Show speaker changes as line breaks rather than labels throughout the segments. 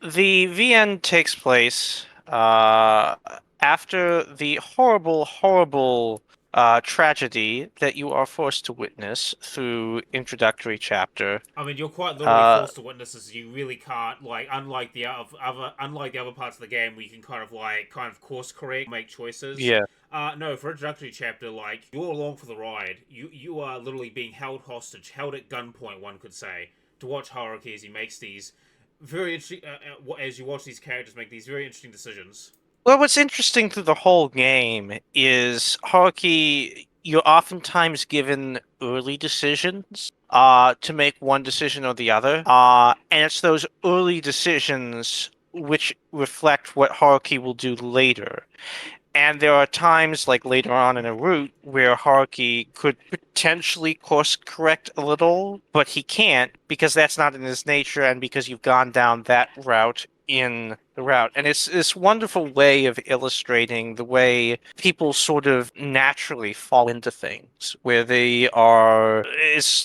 The VN takes place after the horrible, horrible tragedy that you are forced to witness through introductory chapter.
I mean, you're quite literally
Uh,
forced to witness this. You really can't, like, unlike the other parts of the game where you can kind of course correct, make choices.
yeah.
No, for introductory chapter, like you're along for the ride. You are literally being held hostage, held at gunpoint, one could say, to watch Haruki as he makes these very interesting. As you watch these characters make these very interesting decisions.
Well, what's interesting through the whole game is Haruki, you're oftentimes given early decisions to make one decision or the other. And it's those early decisions which reflect what Haruki will do later. And there are times, like later on in a route, where Haruki could potentially course correct a little, but he can't because that's not in his nature and because you've gone down that route in the route. And it's this wonderful way of illustrating the way people sort of naturally fall into things, where they are,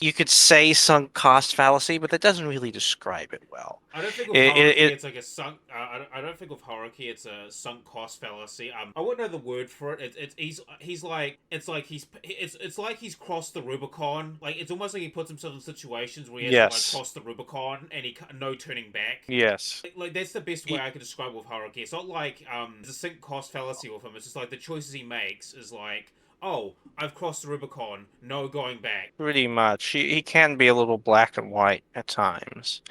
you could say sunk cost fallacy, but that doesn't really describe it well.
I don't think with
It, it,
Haruki
it
it's like a sunk. I don't think with Haruki it's a sunk cost fallacy. I wouldn't know the word for it. He's like it's like he's crossed the Rubicon. Like it's almost like he puts himself in situations where he has to like
yes,
cross the Rubicon and no turning back.
yes.
Like that's the best way I could describe it with Haruki. It's not like there's a sink cost fallacy with him. It's just like the choices he makes is like, oh, I've crossed the Rubicon, no going back.
Pretty much. He can be a little black and white at times.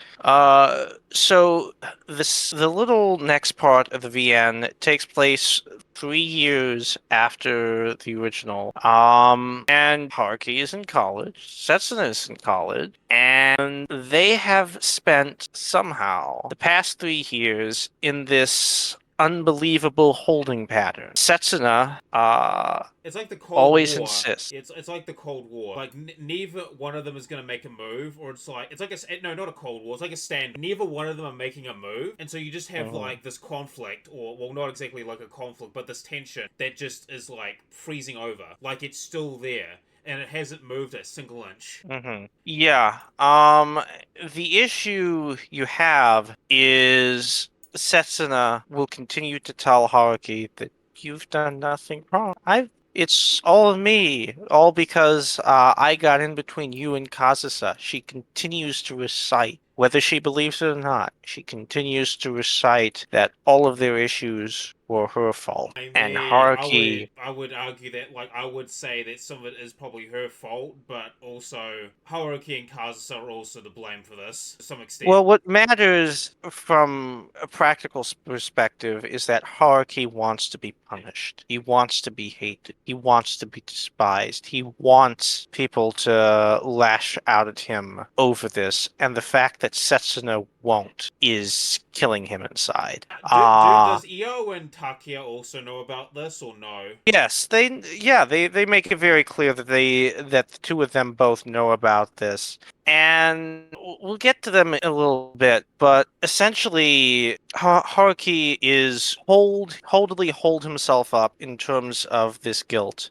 So the little next part of the VN takes place 3 years after the original. And Haruki is in college, Setsuna is in college, and they have spent somehow the past 3 years in this unbelievable holding pattern. Setsuna,
It's like the Cold
always
War.
insists.
It's like the Cold War. Like neither one of them is gonna make a move, or it's like a no, not a Cold War. It's like a stand. Neither one of them are making a move, and so you just have
Mhm.
like this conflict, or well, not exactly like a conflict, but this tension that just is like freezing over. Like it's still there, and it hasn't moved a single inch.
Yeah. The issue you have is Setsuna will continue to tell Haruki that you've done nothing wrong. It's all of me, all because I got in between you and Kazusa. She continues to recite, whether she believes it or not, she continues to recite that all of their issues were her fault.
I
And
mean,
Haruki,
I would argue that like I would say that some of it is probably her fault, but also Haruki and Kazusa are also to blame for this to some extent.
well, what matters from a practical perspective is that Haruki wants to be punished. He wants to be hated. He wants to be despised. He wants people to lash out at him over this. And the fact that Setsuna won't is killing him inside.
Does Io and Takia also know about this or no?
Yes, they make it very clear that that the two of them both know about this. And we'll get to them in a little bit, but essentially Haruki is hold himself up in terms of this guilt.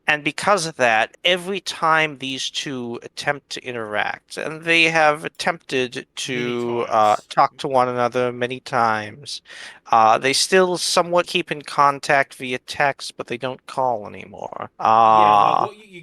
And because of that, every time these two attempt to interact, and they have attempted
Many
to
times.
talk to one another many times, they still somewhat keep in contact via text, but they don't call anymore.
Yeah, like what you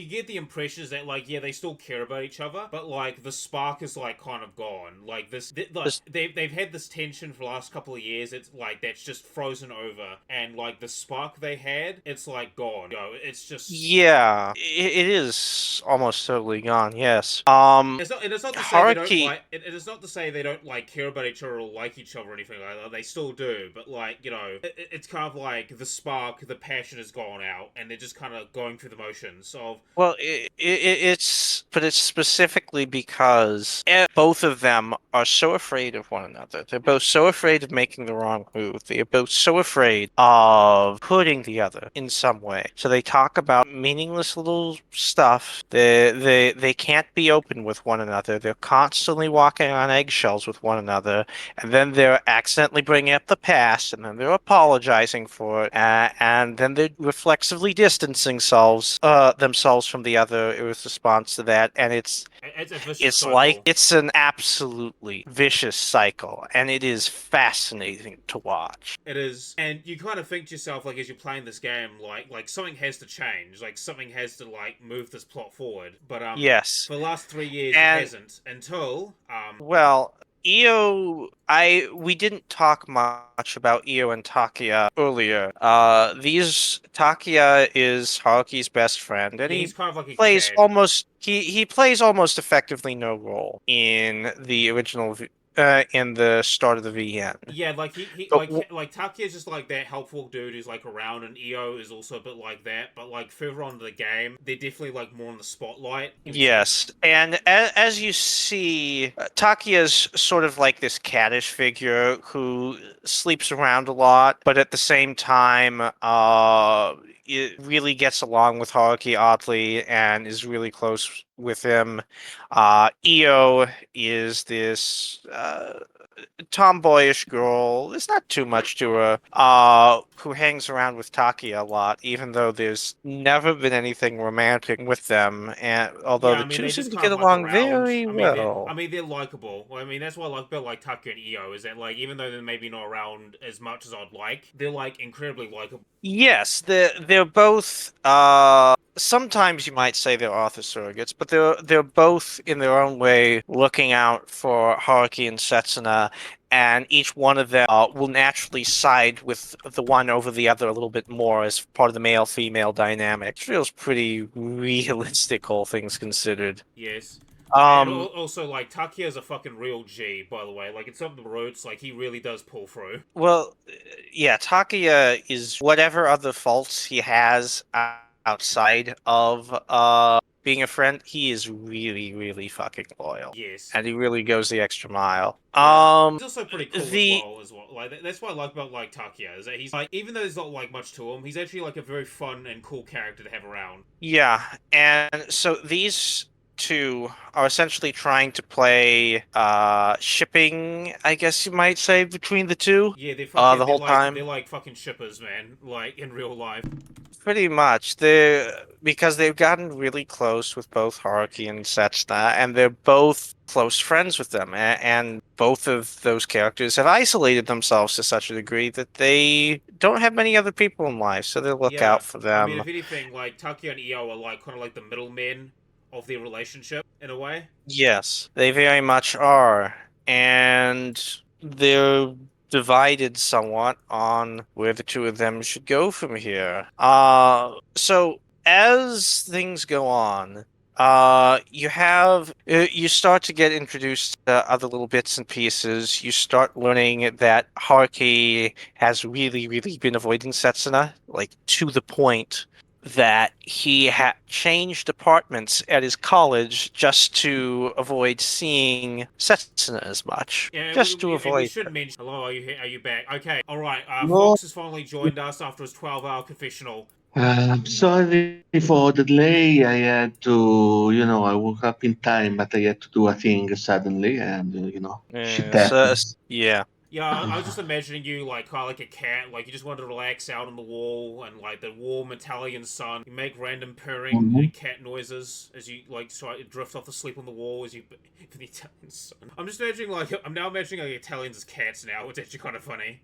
get the impression is that like yeah they still care about each other, but like the spark is like kind of gone. Like like
This
they've had this tension for the last couple of years. It's like that's just frozen over, and like the spark they had, it's like gone. It's just
Yeah, it is almost totally gone. Yes.
it's not to say they don't
Haruki.
like it is not to say they don't like care about each other or like each other or anything like that. They still do, but like it's kind of like the spark, the passion has gone out, and they're just kind of going through the motions of
Well, it's specifically because both of them are so afraid of one another. They're both so afraid of making the wrong move. They are both so afraid of hurting the other in some way. So they talk about meaningless little stuff. They can't be open with one another. They're constantly walking on eggshells with one another, and then they're accidentally bringing up the past, and then they're apologizing for it, and then they're reflexively distancing themselves from the other in response to that, and
It's a vicious
It's like
cycle.
it's an absolutely vicious cycle, and it is fascinating to watch.
It is, and you kind of think to yourself, like as you're playing this game, like something has to change, like something has to like move this plot forward. But
Yes.
for the last 3 years, it
And
hasn't until
well, Io, I we didn't talk much about Io and Takia earlier. These Takia is Haruki's best friend, and
yeah, he's kind of like a
plays
kid.
almost he plays almost effectively no role in the original in the start of the VN.
Yeah, like he
But
like Takiya's just like that helpful dude who's like around, and Io is also a bit like that. But like further on in the game, they're definitely like more in the spotlight. Give me a second.
yes, and as you see, Takiya's sort of like this caddish figure who sleeps around a lot, but at the same time, it really gets along with Haruki oddly and is really close with him. Io is this tomboyish girl. There's not too much to her. Who hangs around with Taki a lot, even though there's never been anything romantic with them. And although
Yeah,
the
I mean
two
they
seem
just
to
kind
get
of muck
along
around.
very well.
They're likable. Well, I mean that's what I like about like Takiya and Io is that like even though they're maybe not around as much as I'd like, they're like incredibly likable.
Yes, they're both. Sometimes you might say they're author surrogates, but they're both in their own way looking out for Haruki and Setsuna, and each one of them will naturally side with the one over the other a little bit more as part of the male-female dynamic. It feels pretty realistic, all things considered.
Yes. And
Um,
also, like, Takiya's a fucking real G, by the way. Like, in some of the roads, like, he really does pull through.
well, yeah, Takuya is whatever other faults he has outside of being a friend, he is really, really fucking loyal.
Yes.
And he really goes the extra mile.
Yeah. He's also pretty cool
The
as well. Like, that's what I like about, like, Takiya, is that he's, like, even though there's not, like, much to him, he's actually, like, a very fun and cool character to have around.
Yeah, and so these two are essentially trying to play shipping, I guess you might say, between the two
Yeah,
the whole
they're
time.
like fucking shippers, man. Like, in real life.
Pretty much. They're because they've gotten really close with both Haruki and Setsuna, and they're both close friends with them. And both of those characters have isolated themselves to such a degree that they don't have many other people in life, so they look
Yeah.
out for
I mean,
them.
if anything, like, Takiya and Io are, like, kind of like the middlemen of their relationship, in a way.
Yes, they very much are. And they're divided somewhat on where the two of them should go from here. So as things go on, you start to get introduced to other little bits and pieces. You start learning that Haruki has really, really been avoiding Setsuna, like to the point that he had changed apartments at his college just to avoid seeing Setsuna as much.
Yeah,
Just to
and we
avoid
should
her.
mention. Hello, are you here? Are you back? Okay, all right.
No,
Fox has finally joined us after his 12-hour confessional.
I'm sorry for the delay. I had to, I woke up in time, but I had to do a thing suddenly, and shit
Yeah,
happened.
yeah.
Yeah, I was just imagining you like kind of like a cat, like you just wanted to relax out on the wall and like the warm Italian sun. You make random purring
Mhm.
and cat noises as you like try to drift off to sleep on the wall as you for the Italian sun. I'm now imagining like Italians as cats now. It's actually kind of funny.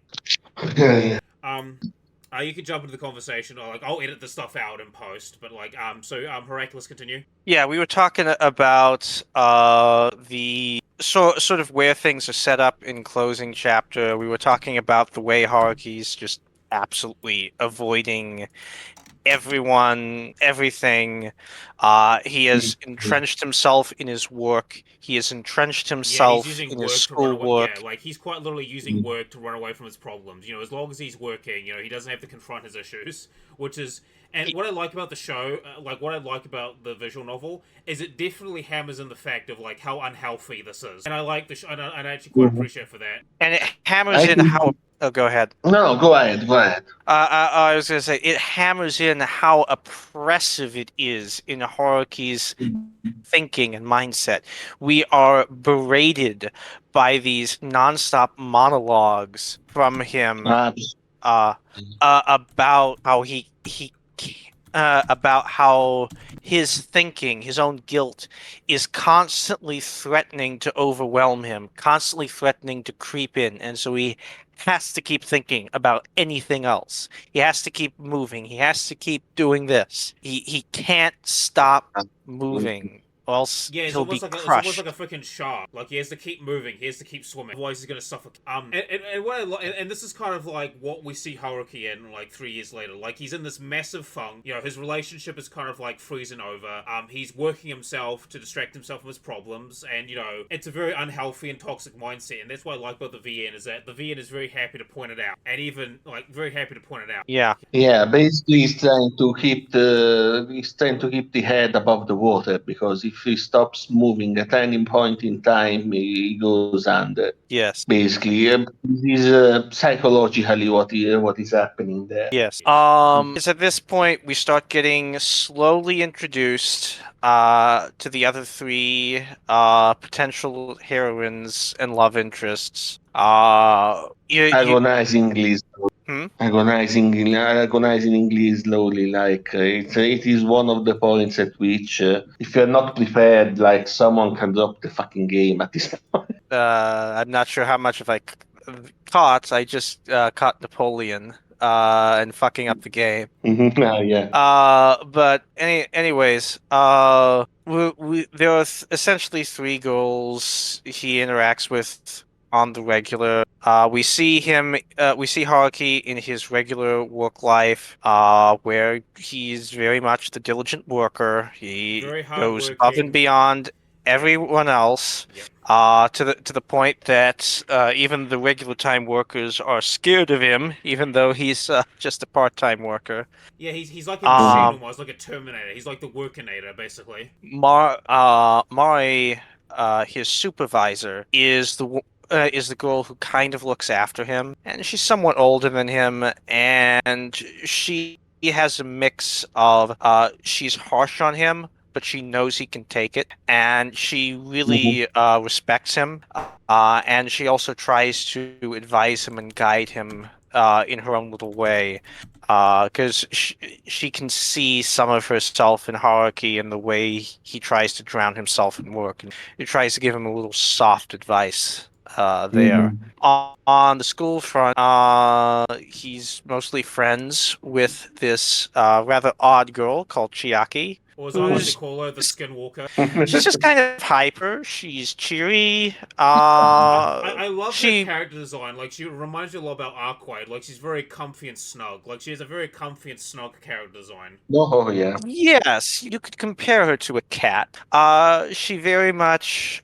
Yeah.
Um, you can jump into the conversation, or like I'll edit the stuff out in post. But like, Heraclius, continue.
Yeah, we were talking about the sort of where things are set up in closing chapter. We were talking about the way Haruki's just absolutely avoiding everyone, everything. He has entrenched himself in his work. He has entrenched
Yeah, and he's
himself
using
in his
work to run away. Yeah,
schoolwork.
like he's quite literally using work to run away from his problems. You know, as long as he's working, you know, he doesn't have to confront his issues, which is. And what I like about the show, like what I like about the visual novel, is it definitely hammers in the fact of like how unhealthy this is, and I like and I actually quite
Mhm.
appreciate for that.
And it hammers
I
in
think.
how. Oh, go ahead.
No, go ahead, go ahead.
I was gonna say it hammers in how oppressive it is in Haruki's thinking and mindset. We are berated by these nonstop monologues from him
Uh,
uh, about how he about how his thinking, his own guilt, is constantly threatening to overwhelm him, constantly threatening to creep in, and so he has to keep thinking about anything else. He has to keep moving. He has to keep doing this. He can't stop moving, or else
Yeah,
he'll be
it's almost like a
crushed.
freaking shark. Like he has to keep moving, he has to keep swimming, otherwise he's gonna suffer. And what and this is kind of like what we see Haruki in like 3 years later. Like he's in this massive funk. You know, his relationship is kind of like freezing over. He's working himself to distract himself from his problems, and you know, it's a very unhealthy and toxic mindset. And that's what I like about the VN is that the VN is very happy to point it out, and even like very happy to point it out.
Yeah.
Yeah, basically he's trying to keep the head above the water because if he stops moving at any point in time, he goes under.
Yes.
Basically, this is psychologically what is happening there.
Yes. It's at this point we start getting slowly introduced to the other three potential heroines and love interests. You
Agonizingly,
hmm?
agonizingly slowly. Like it is one of the points at which, if you're not prepared, like someone can drop the fucking game at this point.
I'm not sure how much of caught. I just caught Napoleon and fucking up the game.
Yeah.
But anyways, there are essentially three girls he interacts with on the regular. We see Haruki in his regular work life, where he's very much the diligent worker. He
Very
goes above and
hardworking.
beyond
Yeah.
everyone else.
Yep.
To the point that even the regular time workers are scared of him, even though he's just a part-time worker.
Yeah, he's like a machine
Um,
almost, like a Terminator. He's like the Workinator, basically.
Mari, his supervisor, is the girl who kind of looks after him, and she's somewhat older than him, and she has a mix of she's harsh on him, but she knows he can take it, and she really respects him, and she also tries to advise him and guide him in her own little way. Because she can see some of herself in Haruki and the way he tries to drown himself in work, and he tries to give him a little soft advice there.
Mhm.
On the school front, he's mostly friends with this rather odd girl called Chiaki,
Or as I like to
who's
call her, the Skinwalker.
she's just kind of hyper. She's cheery.
I love her
She
character design. Like, she reminds me a lot about Arkwade. Like, she's very comfy and snug. Like, she has a very comfy and snug character design.
Oh yeah.
Yes, you could compare her to a cat. She very much,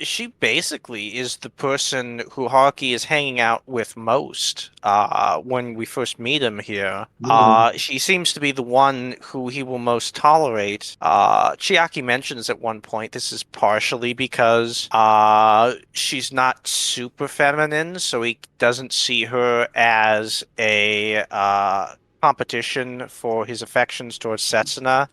she basically is the person who Haruki is hanging out with most, when we first meet him here. She seems to be the one who he will most tolerate. Chiaki mentions at one point this is partially because, she's not super feminine, so he doesn't see her as competition for his affections towards Setsuna.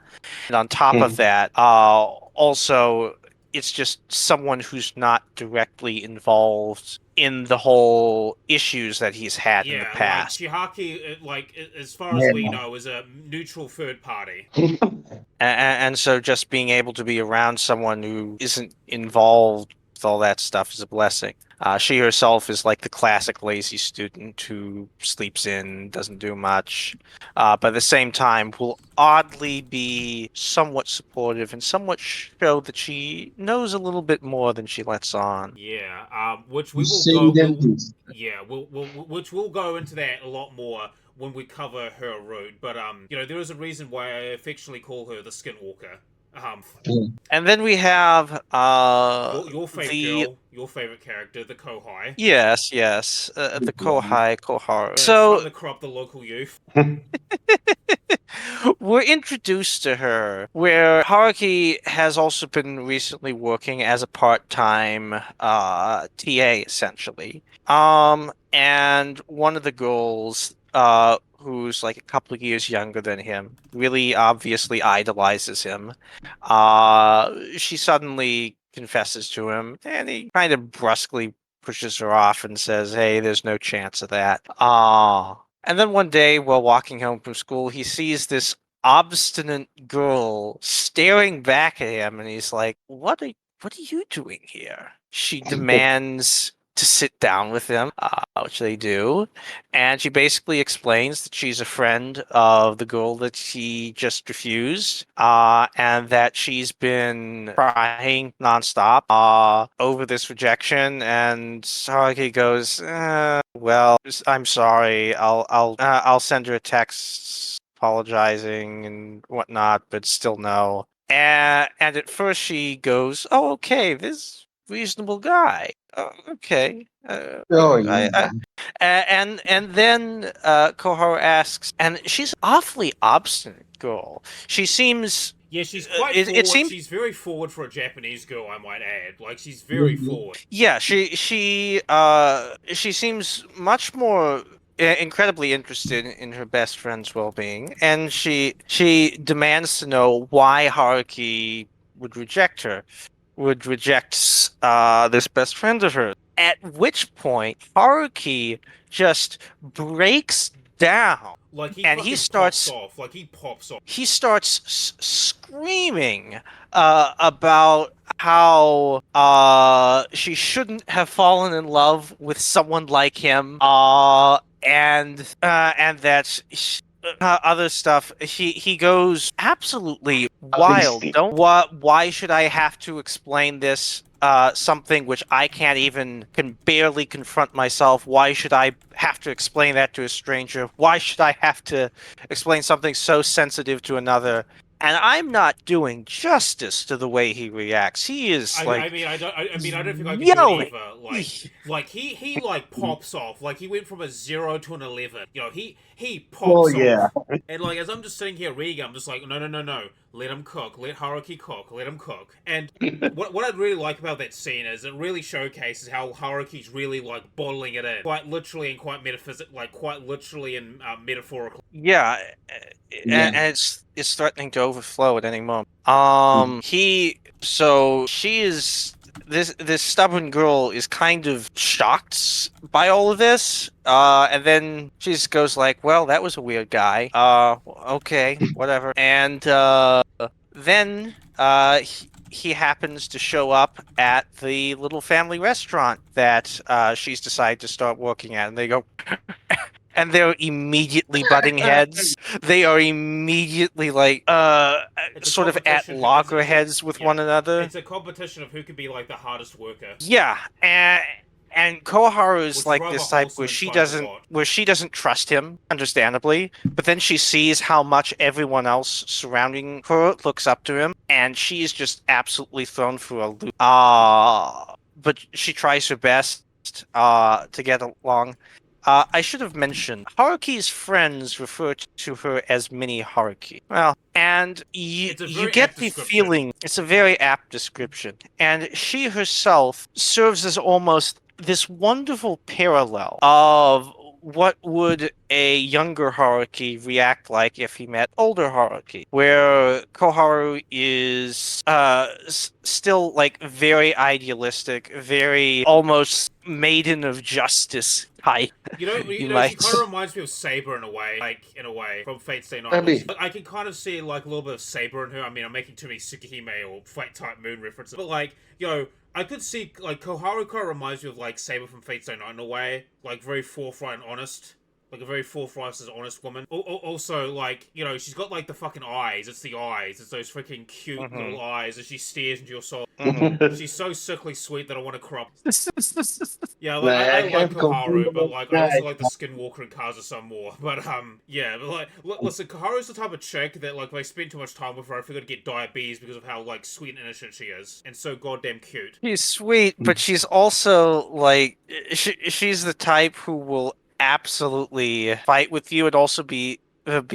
And on top of that, also, it's just someone who's not directly involved in the whole issues that he's had in the
Yeah, like,
past.
Chihaki, like, as far as we
Yeah.
know, is a neutral third party.
And so just being able to be around someone who isn't involved with all that stuff is a blessing. She herself is like the classic lazy student who sleeps in, doesn't do much, but at the same time will oddly be somewhat supportive and somewhat show that she knows a little bit more than she lets on.
Yeah, which we will
Same
go.
dentist.
Yeah, which we'll go into that a lot more when we cover her route. But you know, there is a reason why I affectionately call her the Skinwalker. Um,
And then we have
your fave
the
girl, your favorite character, the Kohai.
yes, the Kohai Koharu.
Trying
So
to corrupt the local youth.
we're introduced to her, where Haruki has also been recently working as a part-time TA, essentially. And one of the girls, who's like a couple of years younger than him, really obviously idolizes him. She suddenly confesses to him, and he kind of brusquely pushes her off and says, "Hey, there's no chance of that." And then one day, while walking home from school, he sees this obstinate girl staring back at him, and he's like, what are you doing here? She demands to sit down with him, which they do. And she basically explains that she's a friend of the girl that she just refused, and that she's been crying nonstop over this rejection. And Haruki goes, "Well, I'm sorry. I'll send her a text apologizing and whatnot, but still no." And at first she goes, "Oh, okay, this reasonable guy. Oh, okay."
Oh,
And then Koharu asks, and she's an awfully obstinate girl. She seems.
Yeah, she's quite
It
forward.
seems.
She's very forward for a Japanese girl, I might add. Like, she's very
yeah.
forward.
Yeah, she seems much more incredibly interested in her best friend's well-being, and she demands to know why Haruki would reject her, would reject this best friend of hers. At which point Haruki just breaks down,
Like, he
and
fucking pops off. Like, he pops off.
he starts screaming about how she shouldn't have fallen in love with someone like him, and that other stuff. He goes absolutely wild.
Sadistic.
Don't why should I have to explain this? Something which I can't even can barely confront myself. Why should I have to explain that to a stranger? Why should I have to explain something so sensitive to another? And I'm not doing justice to the way he reacts. He is
I
like
mean, I don't think I could do it
yelling.
either. Like he like pops off. Like, he went from a 0 to an 11. You know, he
Oh,
pops
yeah.
off. And like, as I'm just sitting here reading, I'm just like, no. Let him cook. Let Haruki cook. Let him cook. And what I'd really like about that scene is it really showcases how Haruki's really like bottling it in, quite literally and quite quite literally and metaphorically.
Yeah,
Yeah.
and it's threatening to overflow at any moment. She is this stubborn girl is kind of shocked by all of this, and then she just goes like, "Well, that was a weird guy. Okay, whatever." And then he happens to show up at the little family restaurant that she's decided to start working at, and they go. And they're immediately butting heads. They are immediately like
It's a
sort of at
competition.
loggerheads with
Yeah.
one another.
It's a competition of who can be like the hardest worker,
Yeah, and Koharu is
which is
like
rather
this type
wholesome
where
and fun to watch.
she doesn't trust him, understandably, but then she sees how much everyone else surrounding her looks up to him, and she is just absolutely thrown for a loop. But she tries her best to get along. I should have mentioned Haruki's friends refer to her as Mini Haruki. Well, and
It's a
you
very
get
apt
the
description.
feeling it's a very apt description, and she herself serves as almost this wonderful parallel of what would a younger Haruki react like if he met older Haruki, where Koharu is still like very idealistic, very almost maiden of justice type. You
She
might.
kind of reminds me of Saber in a way, from Fate Stay Night.
I
Like,
mean,
I can kind of see like a little bit of Saber in her. I mean, I'm making too many Tsukihime or Fate Type Moon references, but like, I could see like Koharu kind of reminds me of like Saber from Fate Stay Night in a way, like very forthright and honest. Like a very forthright and honest woman. Also, like, she's got like the fucking eyes. It's the eyes. It's those freaking cute
Hmm.
little eyes as she stares into your soul.
Hmm.
She's so sickly sweet that I want to crop. Yeah, like
I
I like
have
Koharu, but
concluded
like I also
that.
like the Skinwalker and Kazusa more. But yeah, but like listen, Koharu's the type of chick that like if I spend too much time with her, I figure to get diabetes because of how like sweet and innocent she is, and so goddamn cute.
She's sweet, but she's also like she's the type who will absolutely fight with you and also be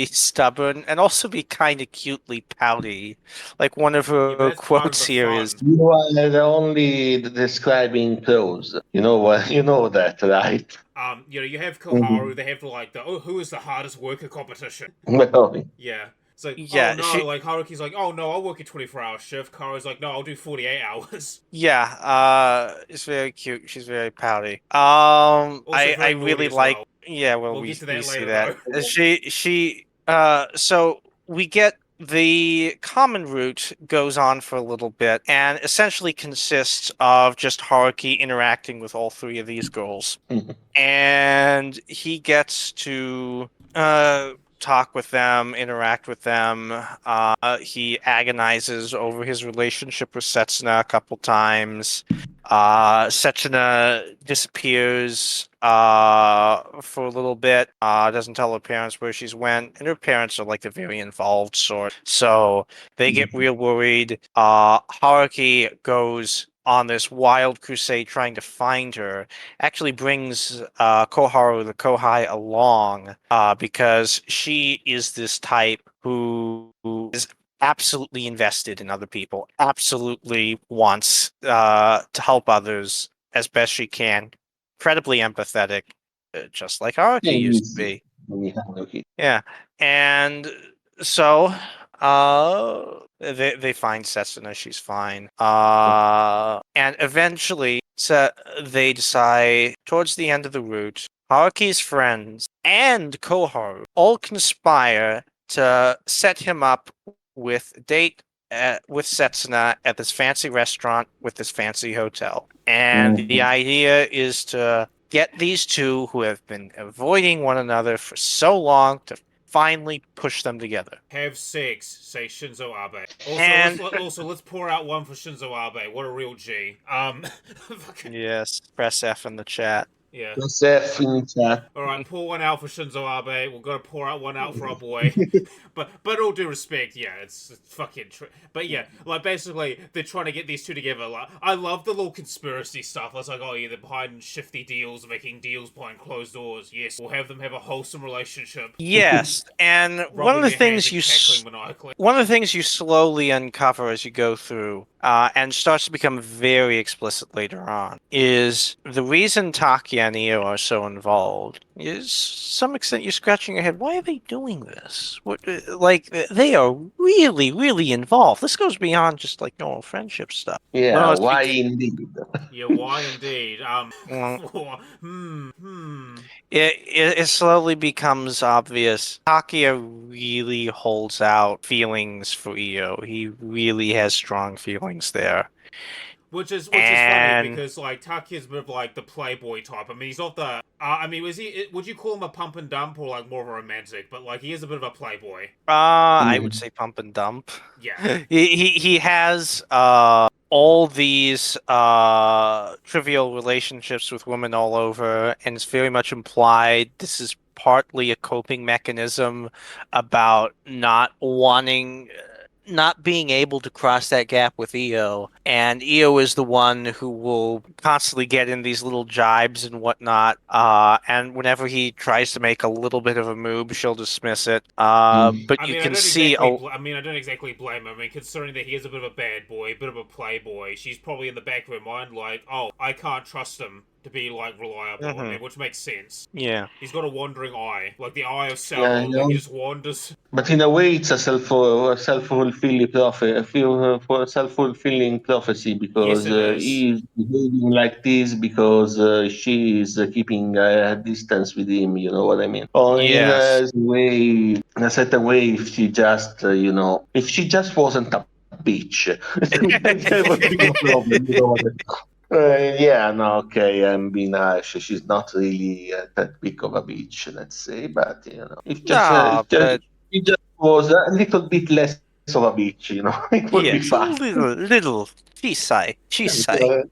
stubborn and also be kind of cutely pouty. Like one of
Yeah, but
her
that's part of
quotes
the
here is,
fun.
You are only describing prose. You know what? You know that, right?
You have
Mhm.
Koharu. They have like the who is the hardest worker competition.
Well,
Yeah. It's like, oh
yeah,
no, like Haruki's like, oh no, I'll work a 24-hour shift. Karu's like, no, I'll do 48 hours.
it's very cute. She's very pouty.
Also
I
very naughty
really
as
like,
well.
yeah, well,
We'll get to
we
that
see
later
that.
though.
So we get the common route goes on for a little bit and essentially consists of just Haruki interacting with all three of these girls.
Mhm.
And he gets to talk with them, interact with them. He agonizes over his relationship with Setsuna a couple times. Setsuna disappears for a little bit. Doesn't tell her parents where she's went, and her parents are like the very involved sort. So they get real worried. Haruki goes on this wild crusade trying to find her. Actually brings Koharu the Kohai along because she is this type who is absolutely invested in other people, absolutely wants to help others as best she can, incredibly empathetic, just like
Yeah,
Haruki used to
he's
be.
okay.
Yeah, and so they find Setsuna, she's fine. And eventually so they decide towards the end of the route, Haruki's friends and Koharu all conspire to set him up with a date with Setsuna at this fancy restaurant with this fancy hotel. And the
Mhm.
idea is to get these two who have been avoiding one another for so long to finally push them together.
Have sex, say Shinzo Abe.
And
Also let's pour out one for Shinzo Abe. What a real G. Fucking
yes, press F in the chat.
yeah.
Joseph in chat.
All right, pour one out for Shinzo Abe. We're gonna pour out one out for our boy. But all due respect, yeah, it's fucking. But yeah, like basically they're trying to get these two together. Like I love the little conspiracy stuff. It's like, oh yeah, they're behind shifty deals, making deals behind closed doors. Yes, we'll have them have a wholesome relationship,
Yes, and
rubbing their hands and cackling maniacally.
one of the things you slowly uncover as you go through, and starts to become very explicit later on, is the reason Taki and Io are so involved is, to some extent, you're scratching your head. Why are they doing this? Like, they are really, really involved. This goes beyond just like normal friendship stuff.
Yeah,
Well, it's
why indeed?
Yeah, why indeed?
well,
hmm.
it slowly becomes obvious. Takia really holds out feelings for Io. He really has strong feelings there.
Which is funny
And
because like Takia's a bit of like the playboy type. I mean, he's not the. I mean, was he? Would you call him a pump and dump or like more of a romantic? But like he is a bit of a playboy.
I would
Mhm.
say pump and dump.
Yeah.
He has all these trivial relationships with women all over, and it's very much implied this is partly a coping mechanism about not being able to cross that gap with Io. And Io is the one who will constantly get in these little jibes and whatnot. And whenever he tries to make a little bit of a move, she'll dismiss it.
Mhm.
But
I
you
mean, I
can
don't
see,
exactly. I don't exactly blame him. I mean, considering that he is a bit of a bad boy, a bit of a playboy, she's probably in the back of her mind like, oh, I can't trust him to be like reliable. I
Mhm.
mean, which makes sense.
Yeah.
He's got a wandering eye, like the eye of
Yeah,
Sauron. Like he just wanders.
but in a way, it's a self-fulfilling self-fulfilling prophecy
Yes,
because
it is.
he is behaving like this because she is keeping a distance with him. You know what I mean? Or in
Yes.
a way, in a certain way, if she just, if she just wasn't a bitch, there would be no problem. You know what I mean? Yeah, no, okay, I'm being harsh. She's not really that big of a bitch, let's say, but
No, but
she just was a little bit less of a bitch, it would be
yes, a
fine.
little Chisai.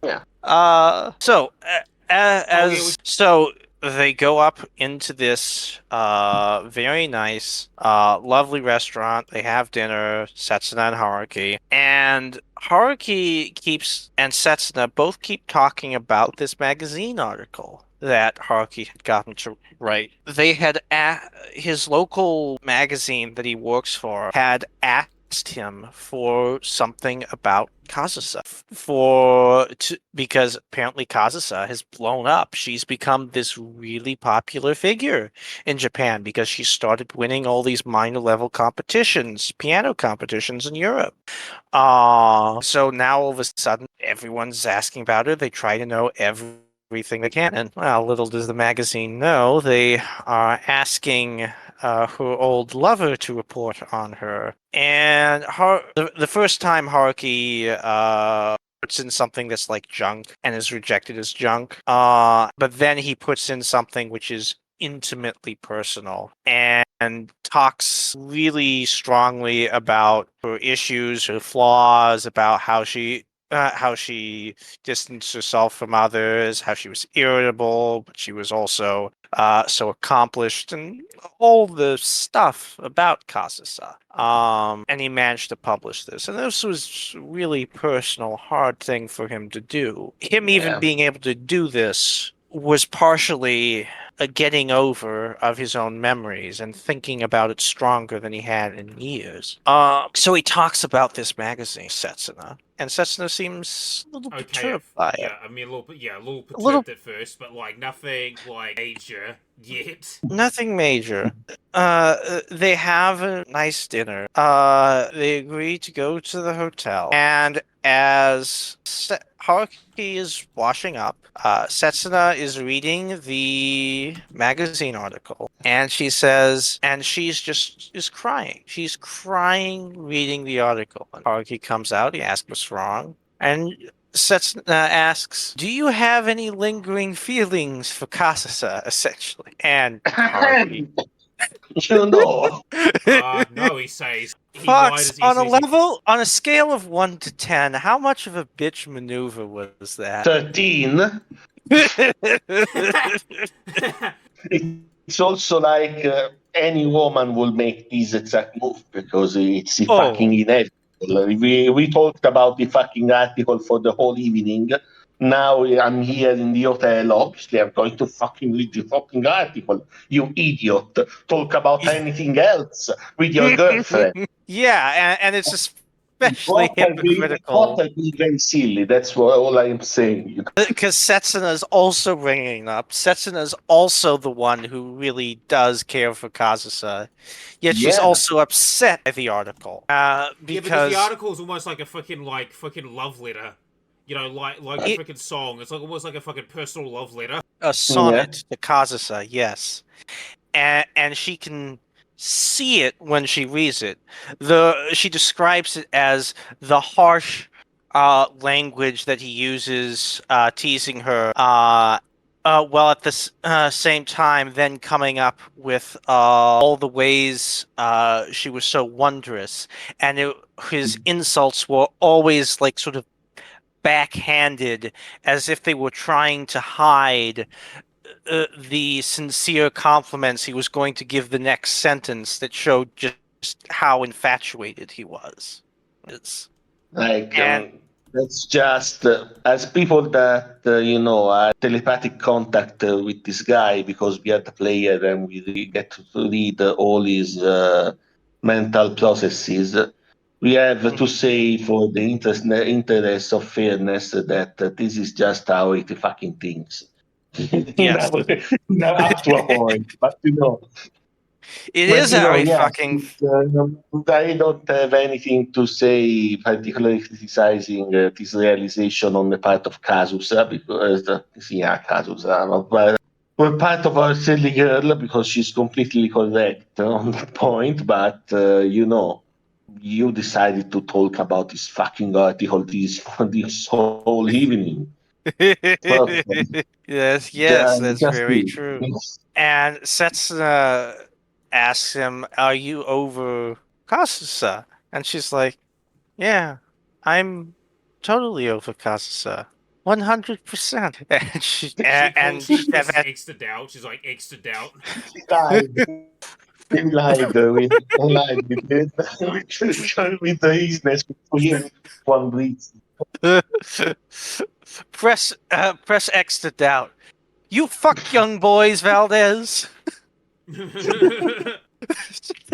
Yeah.
So
Oh yeah, we.
as so they go up into this very nice lovely restaurant. They have dinner, Setsuna and Haruki. And Haruki keeps and Setsuna both keep talking about this magazine article that Haruki had gotten to write. They had his local magazine that he works for had asked him for something about Kazusa because apparently Kazusa has blown up. She's become this really popular figure in Japan because she started winning all these minor level competitions, piano competitions in Europe. So now all of a sudden everyone's asking about her. They try to know everything they can. And well, little does the magazine know, they are asking her old lover to report on her. And the first time Haruki puts in something that's like junk and is rejected as junk. But then he puts in something which is intimately personal and talks really strongly about her issues, her flaws, about how she distanced herself from others, how she was irritable, but she was also so accomplished, and all the stuff about Kasasa. And he managed to publish this, and this was a really personal, hard thing for him to do. Him even
Yeah.
being able to do this was partially a getting over of his own memories and thinking about it stronger than he had in years. So he talks about this magazine, Setsuna, and Setsuna seems a little
Okay,
perturbed by it.
yeah, I mean, a little
A little,
perturbed at first, but like nothing like major yet.
nothing major. They have a nice dinner. They agree to go to the hotel, and as Haruki is washing up, Setsuna is reading the magazine article, and she says, and she's just is crying. She's crying reading the article. And Haruki comes out. He asks what's wrong, and Setsuna asks, "Do you have any lingering feelings for Kasasa?" Essentially, and Haruki.
You know,
No, he says. He lied
Fox,
as
on a
easily as he.
level, on a scale of 1 to 10, how much of a bitch maneuver was that?
13. It's also like any woman will make this exact move because it's
Oh,
fucking inevitable. We talked about the fucking article for the whole evening. Now I'm here in the hotel. Obviously, I'm going to fucking read the fucking article. You idiot. Talk about anything else with your girlfriend.
yeah, and it's especially
Both
hypocritical
are being very silly. That's what, all I am saying. You know?
because Setsuna is also bringing it up. Setsuna is also the one who really does care for Kazusa, yet she's
Yeah.
also upset by the article
Yeah, because the
because
article is almost like a fucking love letter. You know, like a
it,
freaking song. It's like almost like a fucking personal love letter.
a
Yeah.
sonnet to Kazusa, yes. And she can see it when she reads it. She describes it as the harsh language that he uses, teasing her. While at the same time, then coming up with all the ways she was so wondrous, and his insults were always like sort of backhanded, as if they were trying to hide the sincere compliments he was going to give the next sentence that showed just how infatuated he was. It's,
Like
and
that's just as people that are telepathic contact with this guy because we are the player and we get to read all his mental processes. We have to
Mhm.
say, for the interest of fairness, that this is just how it fucking thinks.
Yes,
Up to a point, but
it is how he
yes,
fucking.
I don't have anything to say, particularly criticizing this realization on the part of Kazusa, because, yeah, Kazusa, but we're part of our silly girl because she's completely correct on that point, but, you decided to talk about this fucking article this whole evening. Fuck,
Yes, that's
just
very
do
true.
it.
And Setsuna asks him, "Are you over Kasusa?" And she's like, "Yeah, I'm totally over Kasusa, 100%." And
She presses X to doubt. She's like X to doubt.
He lied with with the easiness for him one breathes.
press X to doubt. You fuck young boys, Valdez.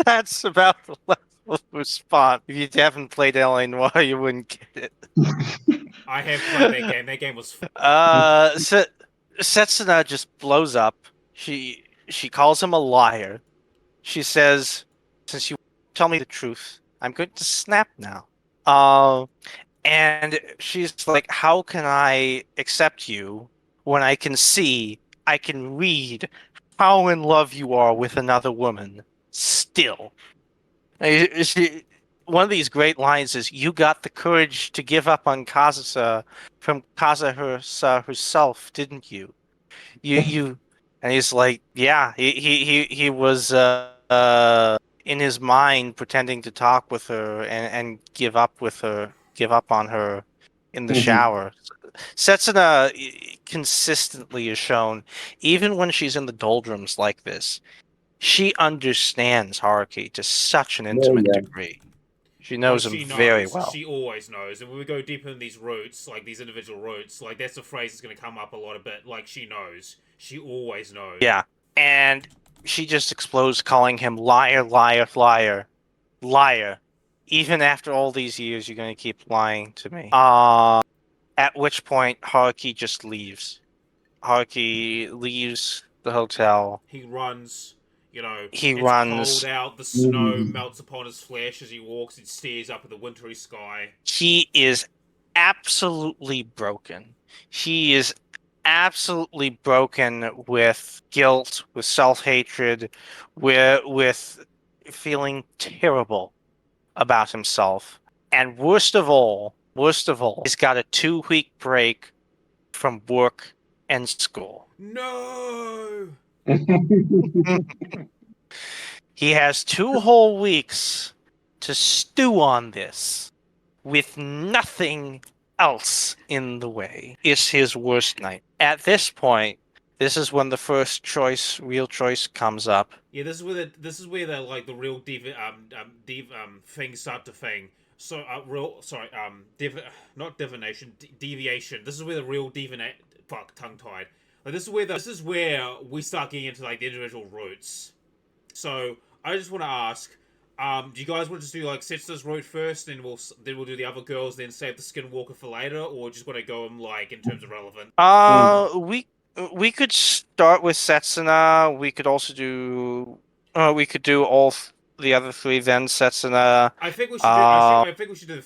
That's about the level of response. If you haven't played LA Noire, you wouldn't get it.
I have played that game. That game was.
Setsuna just blows up. She calls him a liar. She says, "Since you tell me the truth, I'm going to snap now." Uh, and she's like, "How can I accept you when I can see, I can read how in love you are with another woman?" Still. One of these great lines is, "You got the courage to give up on Kazusa from Kazusa herself, didn't you? You," and he's like, "Yeah." He was in his mind pretending to talk with her and give up on her in the
Mhm.
shower. Setsuna consistently is shown, even when she's in the doldrums like this, she understands Haruki to such an
Yeah,
intimate
yeah.
degree. She
Oh,
knows him
she
very
knows.
well.
She always knows. And when we go deeper in these roots, like these individual roots, like that's a phrase that's going to come up a lot of bit. Like she knows. She always knows.
Yeah. And she just explodes calling him liar, liar, liar, liar. Even after all these years, you're going to keep lying to me. At which point, Haruki just leaves. Haruki leaves the hotel.
He runs. You know,
He
it's cold
runs.
out. The snow
Mhm.
melts upon his flesh as he walks and stares up at the wintry sky.
He is absolutely broken. He is absolutely broken with guilt, with self-hatred, with feeling terrible about himself. And worst of all, he's got a 2 week break from work and school.
No!
He has 2 whole weeks to stew on this with nothing else in the way. Is his worst night. At this point, this is when the first choice, real choice, comes up.
Yeah, this is where the like the real things start to thing. So real sorry not divination deviation. This is where the real fuck tongue tied. Like this is where we start getting into like the individual roots. So I just want to ask, do you guys want to just do like Setsu's route first, and we'll do the other girls, then save the Skinwalker for later, or just want to go like in terms of relevant?
Uh, we we could start with Setsuna. We could also do. We could do the other three, then Setsuna.
I think we should do.
Uh,
I think we should do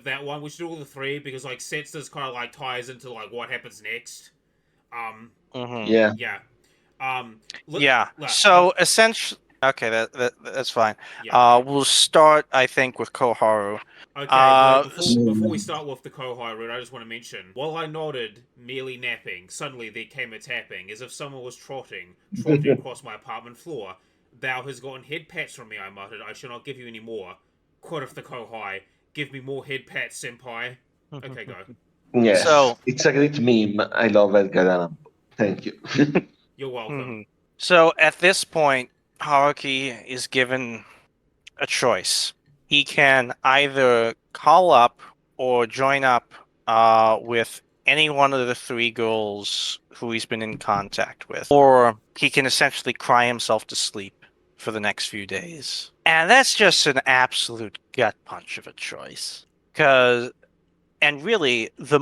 that one. We should do all the three because like Setsu's kind of like ties into like what happens next. Um,
mhm.
Yeah.
yeah. Let,
Yeah.
let,
So essentially, okay, that's fine.
yeah.
We'll start, I think, with Koharu.
Okay, well,
Uh,
before we
Mhm.
start with the Kohai route, I just want to mention, while I nodded, merely napping, suddenly there came a tapping, as if someone was trotting across my apartment floor. Thou has gotten head pats from me, I muttered. I shall not give you any more. Quoth the Kohai. Give me more head pats, senpai. Okay, go.
so,
Yes, it's a great meme. I love Edgar Allan Poe. Thank you.
You're welcome.
mhm. So at this point, Haruki is given a choice. He can either call up or join up with any one of the three girls who he's been in contact with, or he can essentially cry himself to sleep for the next few days. And that's just an absolute gut punch of a choice. Because, and really, the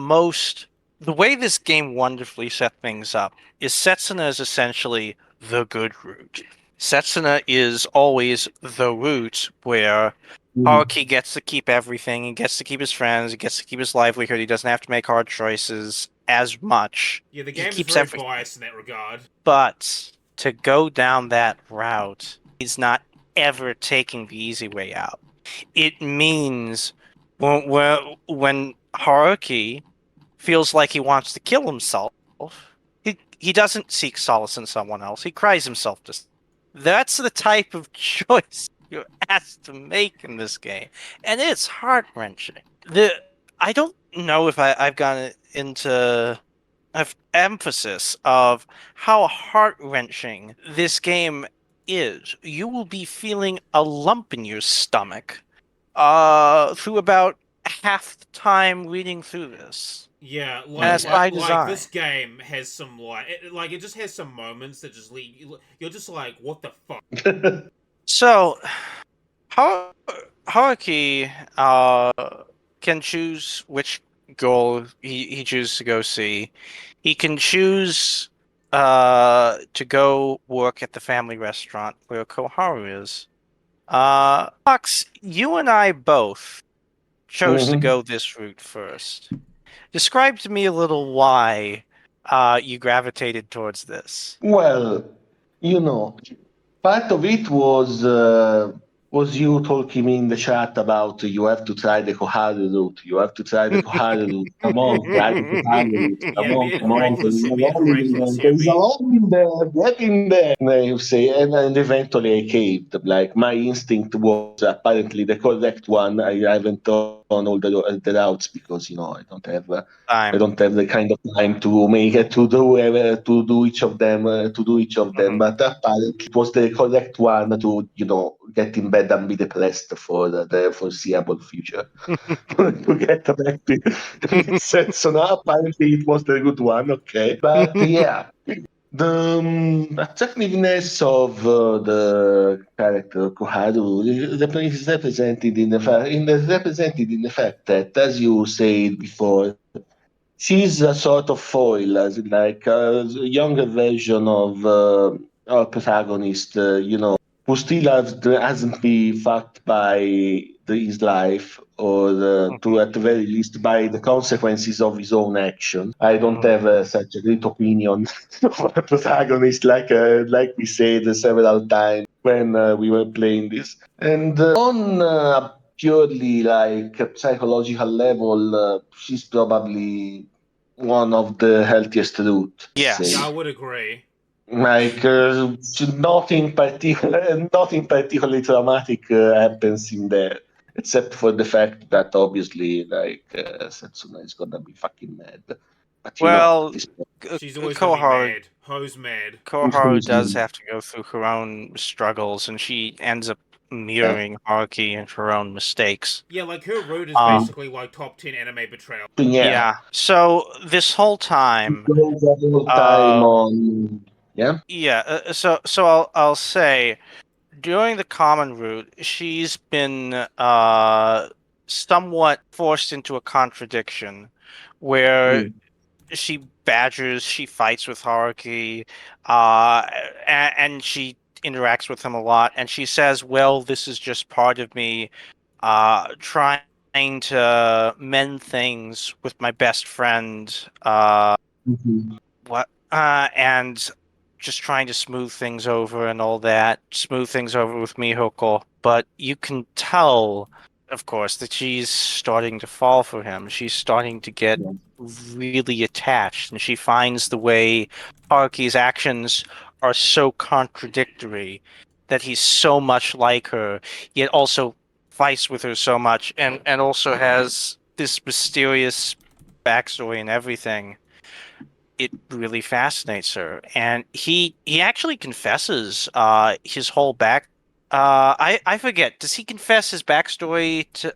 way this game wonderfully set things up is Setsuna is essentially the good route. Setsuna is always the route where
Mhm.
Haruki gets to keep everything. He gets to keep his friends. He gets to keep his livelihood. He doesn't have to make hard choices as much.
Yeah, the
He
game is
keeps
very
everything.
biased in that regard.
But to go down that route, he's not ever taking the easy way out. It means when Haruki feels like he wants to kill himself, he doesn't seek solace in someone else. He cries himself to sleep. That's the type of choice you're asked to make in this game, and it's heart wrenching. The I don't know if I've gone into emphasis of how heart wrenching this game is. You will be feeling a lump in your stomach through about half the time reading through this.
Yeah,
And that's by
like
design.
this game has some it just has some moments that just leave you're just like what the fuck.
So, Haruki can choose which goal he chooses to go see. He can choose to go work at the family restaurant where Koharu is. Fox, you and I both chose to
Mhm.
go this route first. Describe to me a little why you gravitated towards this.
Well, you know, part of it was you talking in the chat about you have to try the Koharu route. You have to try the Koharu route. Come on, try the Koharu route.
Yeah, me and
Come on.
Heraclius,
There's a
me and
long
Heraclius here,
there's a long in there. Get in there. And you say, and eventually I caved. Like my instinct was apparently the correct one. I haven't done all the routes because I
Time.
don't have the kind of time to make it to do each of them
Mhm.
But apparently it was the correct one to get in bed and be depressed for the foreseeable future. To get back to so now apparently it was the good one, okay. But yeah, the attractiveness of the character Koharu is represented represented in the fact that, as you said before, she's a sort of foil, as in like a younger version of our protagonist, who still hasn't been fucked by his life, or to
Mhm.
at the very least by the consequences of his own actions. I don't
Mhm.
have such a great opinion of a protagonist, like we said several times when we were playing this. And on purely like a psychological level, she's probably one of the healthiest routes,
Yeah, I
Yes.
say.
would agree.
Like nothing particularly traumatic happens in there, except for the fact that obviously, like Setsuna is gonna be fucking mad. But at
Well,
this point,
She's always going to be
Koharu
mad. Hose mad.
Koharu
who's
does
mad?
have to go through her own struggles, and she ends up
Yeah.
mirroring Haruki and her own mistakes.
Yeah, like her route is
Um,
basically like top 10 anime betrayal.
Yeah.
yeah. So this whole time,
Goes the whole time
uh,
on. Yeah.
yeah. So I'll say during the common route, she's been somewhat forced into a contradiction, where
Mm.
she fights with Haruki, and she interacts with him a lot, and she says, "Well, this is just part of me, trying to mend things with my best friend,
Mhm.
and just trying to smooth things over and all that, smooth things over with Mihoko." But you can tell, of course, that she's starting to fall for him. She's starting to get
Yeah.
really attached, and she finds the way Haruki's actions are so contradictory, that he's so much like her, yet also fights with her so much, and also has this mysterious backstory and everything. It really fascinates her, and he actually confesses his whole back. I forget. Does he confess his backstory to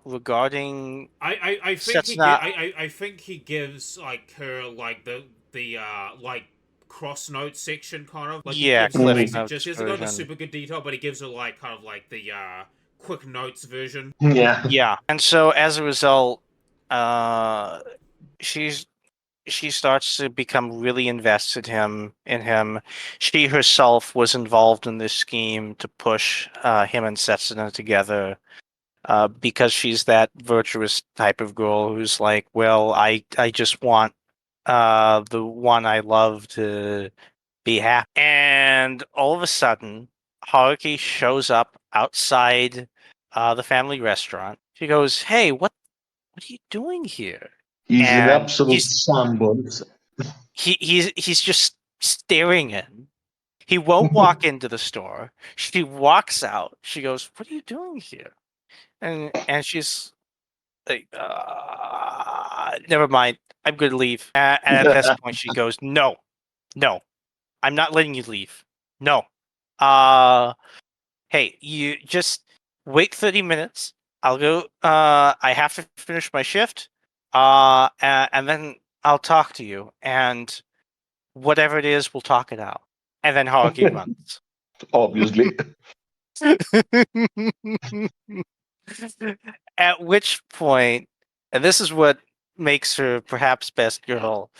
regarding
I think he
Setsuna?
I think he gives like her like the like cross note section kind of like he
Yeah,
gives the
Cliff
basic
Mm.
gist.
Notes
He doesn't go into
version.
super good detail, but he gives her like kind of like the quick notes version.
Yeah.
Yeah, and so as a result, uh, she's she starts to become really invested in him. She herself was involved in this scheme to push him and Setsuna together, because she's that virtuous type of girl who's like, well, I just want the one I love to be happy. And all of a sudden, Haruki shows up outside the family restaurant. She goes, "Hey, what are you doing here?"
He's in
And
absolute shambles.
he's just staring at him. He won't walk into the store. She walks out. She goes, "What are you doing here?" And she's like, never mind. I'm going to leave. And at this point, she goes, "No, no, I'm not letting you leave. No. Uh, hey, you just wait 30 minutes. I'll go. I have to finish my shift. And then I'll talk to you. And whatever it is, we'll talk it out." And then Haruki runs.
Obviously.
At which point, and this is what makes her perhaps best girl,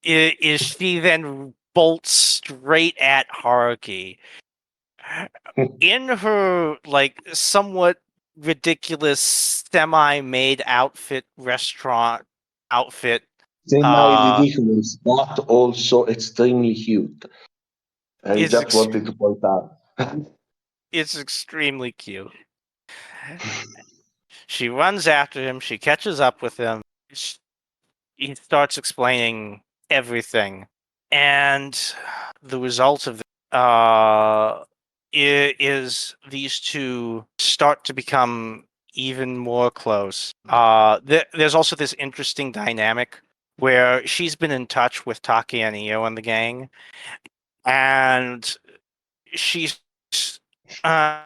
is she then bolts straight at Haruki in her like somewhat ridiculous semi-made outfit, restaurant outfit.
Semi
Uh
ridiculous, but also extremely cute. I
It's
just
ex-
wanted to point out.
it's extremely cute. She runs after him. She catches up with him. He starts explaining everything, and the result of is these two start to become even more close. There's also this interesting dynamic where she's been in touch with Taki and Io and the gang, and she's uh,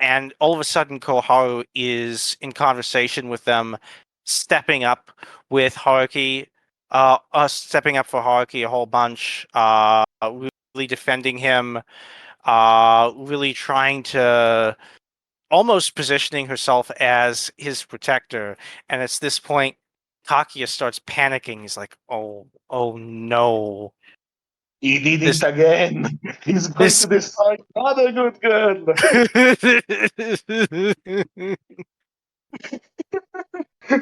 and all of a sudden Koharu is in conversation with them, stepping up with Haruki, stepping up for Haruki a whole bunch, really defending him, really trying to almost positioning herself as his protector. And it's this point Takia starts panicking. He's like, oh no.
He did it
This
again. He's going
this
to destroy another good girl.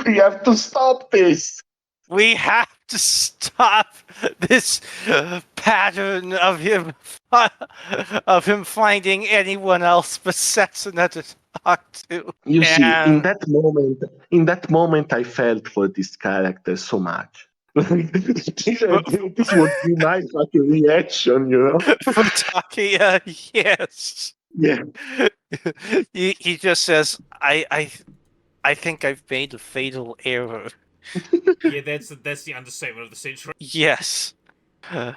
We have to stop this.
We have to stop this pattern of him finding anyone else but Setsuna to talk to.
You see,
And
in that moment, I felt for this character so much. This would be my fucking reaction, you know?
for Takia, yes.
Yeah.
He just says, I think I've made a fatal error.
Yeah, that's the understatement of the century.
Yes. Uh,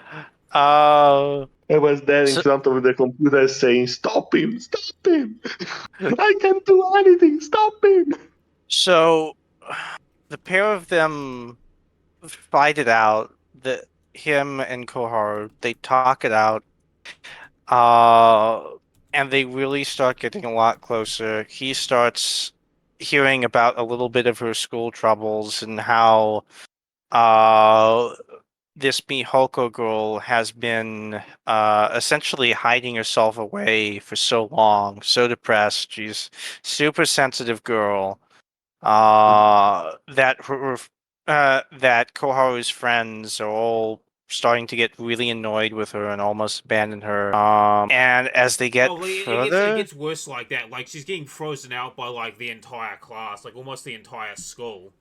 I was there in
so,
front of the computer saying, "Stop him! Stop him! I can't do anything! Stop him!"
so the pair of them fight it out. Him and Koharu, they talk it out. Uh, and they really start getting a lot closer. He starts hearing about a little bit of her school troubles and how uh this Mihoko girl has been essentially hiding herself away for so long, so depressed. She's super sensitive girl. That Koharu's friends are all starting to get really annoyed with her and almost abandon her. And as they get
Oh, like, it
further,
gets worse like that. Like she's getting frozen out by like the entire class, like almost the entire school,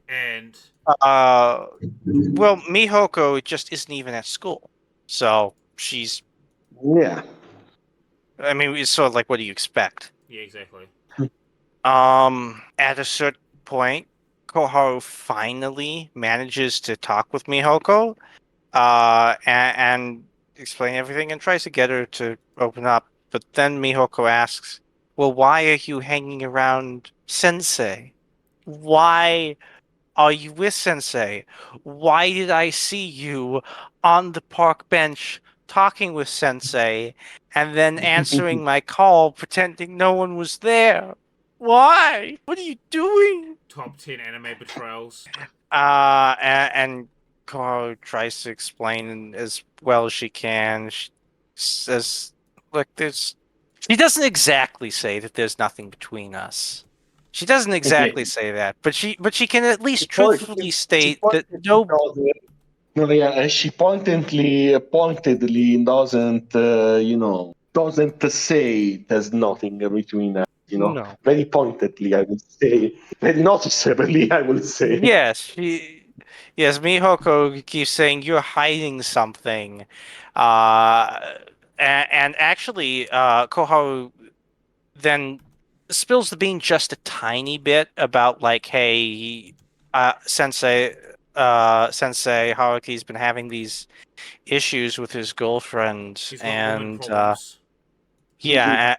and
uh, well, Mihoko just isn't even at school, so she's.
Yeah.
I mean, it's sort of like, what do you expect?
yeah, exactly.
At a certain point, Koharu finally manages to talk with Mihoko, and explain everything and tries to get her to open up. But then Mihoko asks, "Well, why are you hanging around Sensei? Why are you with Sensei? Why did I see you on the park bench talking with Sensei and then answering my call pretending no one was there? Why? What are you doing?"
Top 10 anime betrayals.
And Koro tries to explain as well as she can. She says, "Look, there's." She doesn't exactly say that there's nothing between us. She doesn't exactly say that, but she can at least truthfully
She
state that
pointedly
no.
no, yeah, she pointedly doesn't, doesn't say there's nothing between us,
No.
very pointedly, I would say, very noticeably, I would say.
Yes, yes, Mihoko keeps saying you're hiding something. And actually, Koharu then spills the bean just a tiny bit about like, hey, Sensei Haruki's been having these issues with his girlfriend,
He's got woman
and
problems.
yeah,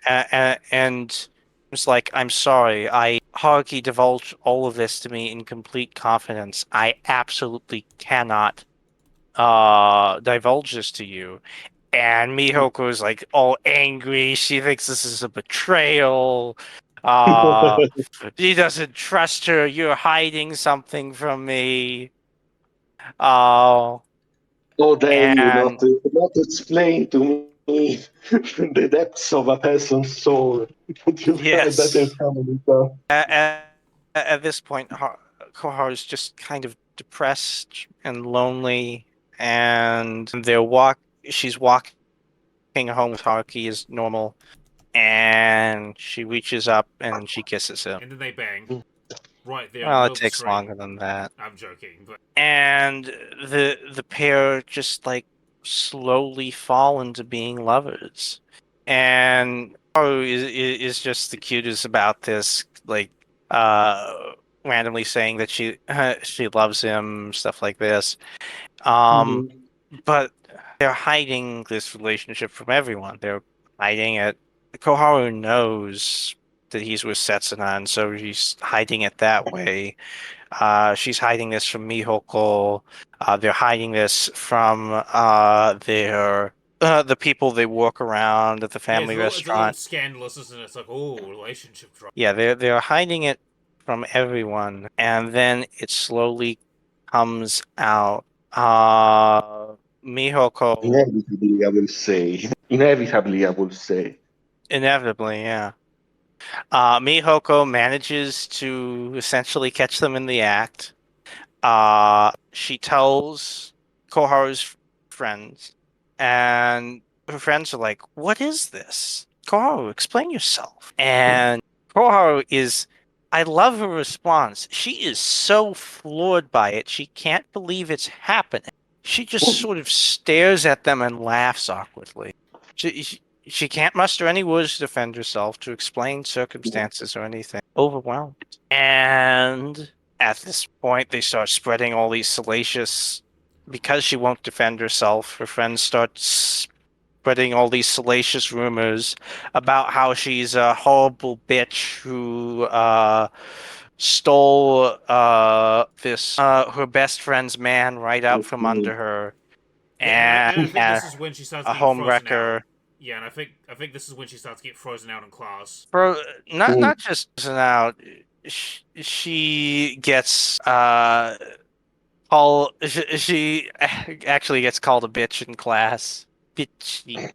and it's like, I'm sorry, Haruki divulged all of this to me in complete confidence. I absolutely cannot divulge this to you. And Mihoko is like all angry. She thinks this is a betrayal. Uh, he doesn't trust her. You're hiding something from me. Uh,
How dare you
and
not explain to me the depths of a person's soul that you felt that they're
yes,
coming from.
at this point, Koharu is just kind of depressed and lonely, and She's walking walking home with Haruki is normal, and she reaches up and she kisses him.
And then they bang right there in the
Well,
middle
it
of the
takes
street.
longer than that.
I'm joking, but
And the pair just like slowly fall into being lovers. And is just the cutest about this, like randomly saying that she loves him, stuff like this. Um,
Mhm.
but they're hiding this relationship from everyone. They're hiding it. Koharu knows that he's with Setsuna, and so he's hiding it that way. She's hiding this from Mihoko. They're hiding this from the people they walk around at the
yeah,
family
it's a little
restaurant.
scandalous, isn't it? It's like, oh, relationship drama.
Yeah, they're hiding it from everyone, and then it slowly comes out. Mihoko,
Inevitably, I will say. Inevitably, I will say.
inevitably, yeah. Mihoko manages to essentially catch them in the act. She tells Koharu's friends, and her friends are like, "What is this? Koharu, explain yourself." And Koharu is, I love her response. She is so floored by it. She can't believe it's happening. She just sort of stares at them and laughs awkwardly. She can't muster any words to defend herself, to explain circumstances or anything. Overwhelmed. And at this point, they start spreading all these salacious. Because she won't defend herself, her friends start spreading all these salacious rumors about how she's a horrible bitch who stole this her best friend's man right out from under her,
Yeah, and I think
and
this is when she starts
a
getting
home
frozen out.
wrecker.
Yeah, and I think this is when she starts getting frozen out in class.
For
Mm.
not just out, she gets she actually gets called a bitch in class. Bitchy.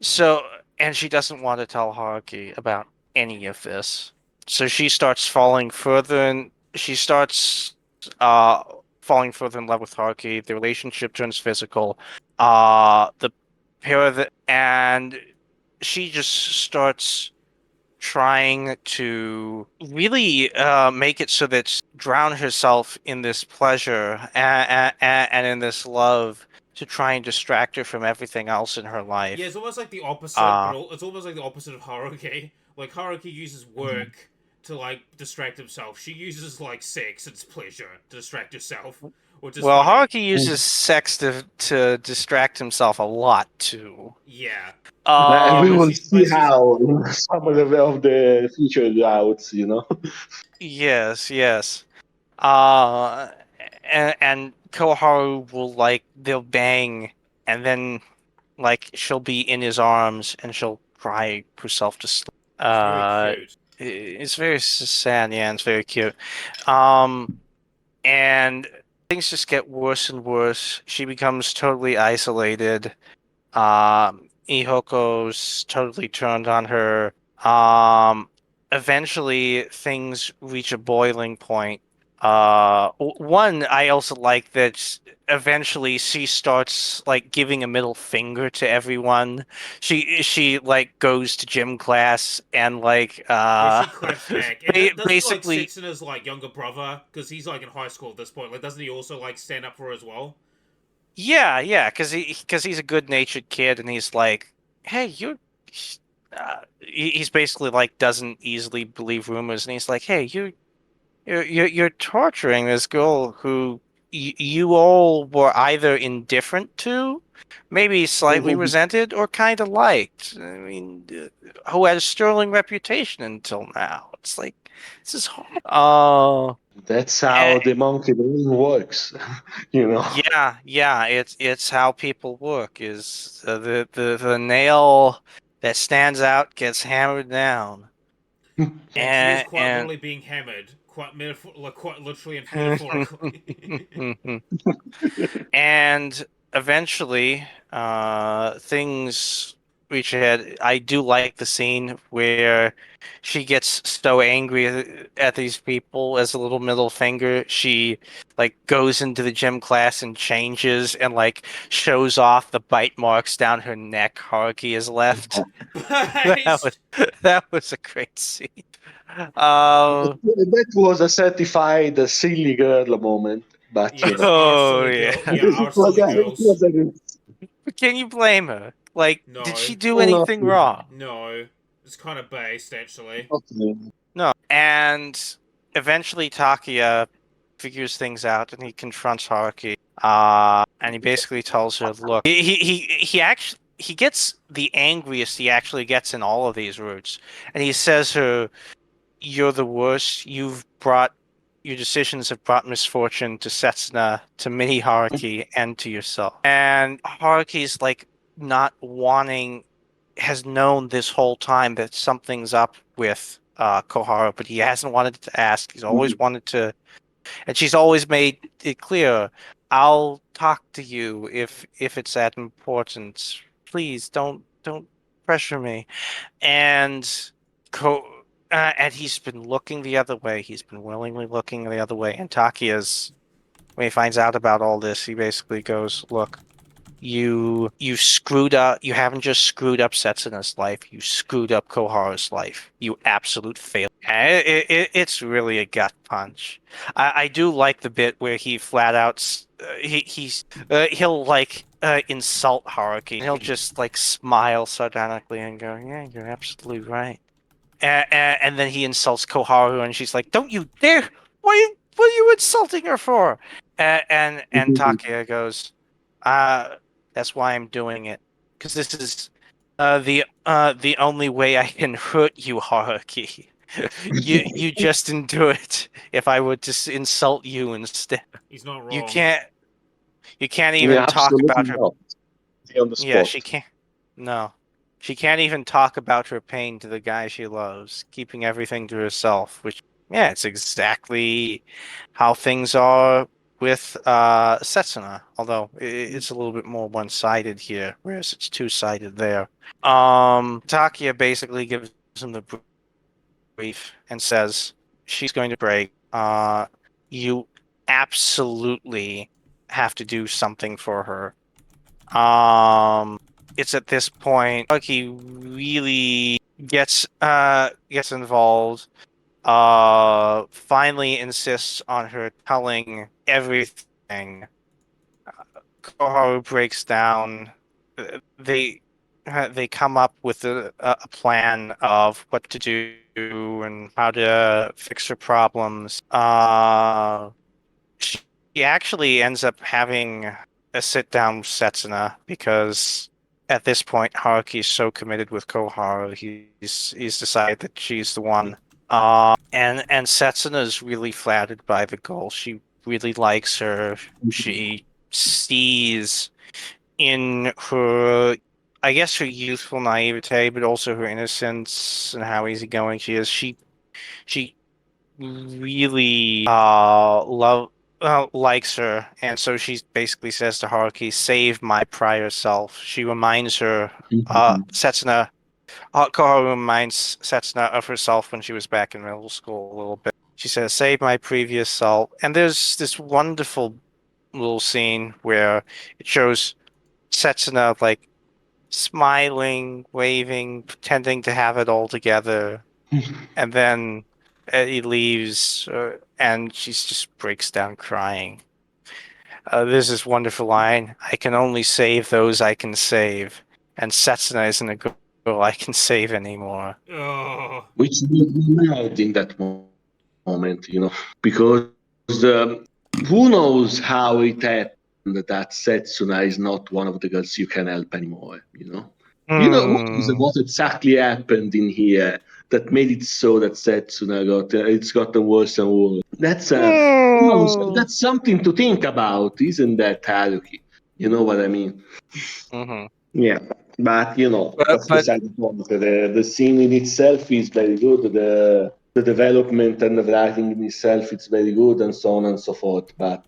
So, and she doesn't want to tell Haruki about any of this. So she starts falling further and she starts uh falling further in love with Haruki. The relationship turns physical. The pair of and she just starts trying to really make it so that drown herself in this pleasure and in this love to try and distract her from everything else in her
Yeah, it's
life.
almost like the opposite,
Uh,
it's almost like the opposite of Haruki. Like Haruki uses work to like distract himself. She uses like sex and pleasure to distract herself, which is
well,
funny.
Haruki uses sex to distract himself a lot too.
Yeah,
And
yeah,
we
Um,
will see
but she's
how in some of the future routes.
yes, yes. Uh, and Koharu will like they'll bang, and then like she'll be in his arms and she'll cry herself to sleep.
it's very
Uh,
cute.
it's very sad, yeah, and it's very cute. Um, and things just get worse and worse. She becomes totally isolated. Ihoko's totally turned on her. Eventually things reach a boiling point. One, I also like that eventually she starts like giving a middle finger to everyone. She like goes to gym class and like
Yeah, she claps back, and doesn't like
basically
Setsuna's like younger brother because he's like in high school at this point. Like, doesn't he also like stand up for her as well?
yeah, because he's a good-natured kid and he's like, hey, he's basically like doesn't easily believe rumors and he's like, hey, you're torturing this girl who you all were either indifferent to, maybe slightly resented, or kind of liked. I mean, who had a sterling reputation until now. It's like this is horrible.
That's how the monkey brain works.
Yeah. It's how people work. Is the nail that stands out gets hammered down,
And she is quite
and
literally being hammered, quite literally and metaphorically.
and eventually, things reach ahead. I do like the scene where she gets so angry at these people as a little middle finger. She like goes into the gym class and changes and like shows off the bite marks down her neck Haruki has left. That was
Based.
that was a great scene. Uh,
That was a certified silly girl moment, but you
Yes,
know,
our
oh
silly girl.
yeah.
Yeah, our silly
it
girls.
was a
But can you blame her? Like, did
No,
she do
not
anything wrong?
no. It's kind of based, actually.
okay.
No. And eventually Takia figures things out and he confronts Haruki. And he basically tells her, look, he actually he gets the angriest he actually gets in all of these routes. And he says her, you're the worst. Your decisions have brought misfortune to Setsuna, to Mini Haruki, and to yourself. And Haruki's like not wanting, has known this whole time that something's up with Koharu, but he hasn't wanted to ask. He's always wanted to, and she's always made it clear, I'll talk to you if it's that important. Please don't pressure me. And Ko and he's been looking the other way. He's been willingly looking the other way. And Takia's, when he finds out about all this, he basically goes, "Look, you screwed up. You haven't just screwed up Setsuna's life. You screwed up Koharu's life. You absolute failure." And it's really a gut punch. I do like the bit where he flat out he'll like insult Haruki. And he'll just like smile sardonically and go, "Yeah, you're absolutely right." And then he insults Koharu, and she's like, "Don't you dare! What are you insulting her for?" And Takia goes, "Uh, that's why I'm doing it, because this is the only way I can hurt you, Haruki. You just didn't do it. If I would just insult you instead,
He's not
you
wrong.
can't you can't
Yeah,
even talk
absolutely
about her
not. On the
yeah,
spot.
she can't. No. She can't even talk about her pain to the guy she loves, keeping everything to herself, which, yeah, it's exactly how things are with Setsuna, although it's a little bit more one-sided here, whereas it's two-sided there. Takia basically gives him the brief and says she's going to break. You absolutely have to do something for her. It's at this point Lucky really gets involved. Finally insists on her telling everything. Koharu breaks down. They come up with a plan of what to do and how to fix her problems. She actually ends up having a sit down with Setsuna because at this point Haruki is so committed with Koharu, he's decided that she's the one. And Setsuna is really flattered by the goal. She really likes her. She sees in her, I guess, her youthful naivete, but also her innocence and how easygoing she is. She really likes her, and so she basically says to Haruki, "Save my prior self." She reminds her, Setsuna, Koharu reminds Setsuna of herself when she was back in middle school a little bit. She says, "Save my previous self," and there's this wonderful little scene where it shows Setsuna like smiling, waving, pretending to have it all together, and then he leaves, and she just breaks down crying. There's this wonderful line: "I can only save those I can save," and Setsuna isn't a girl I can save anymore.
Oh,
Which made me mad in that moment, because who knows how it happened that Setsuna is not one of the girls you can help anymore, you know? Who knows
Hmm.
what exactly happened in here that made it so that Setsuna it's gotten worse and worse. Who knows?
Hmm.
That's something to think about, isn't that, Haruki? You know what I mean?
Hmm.
Yeah, but that's
But
beside the point. The scene in itself is very good. The development and the writing in itself is very good, and so on and so forth. But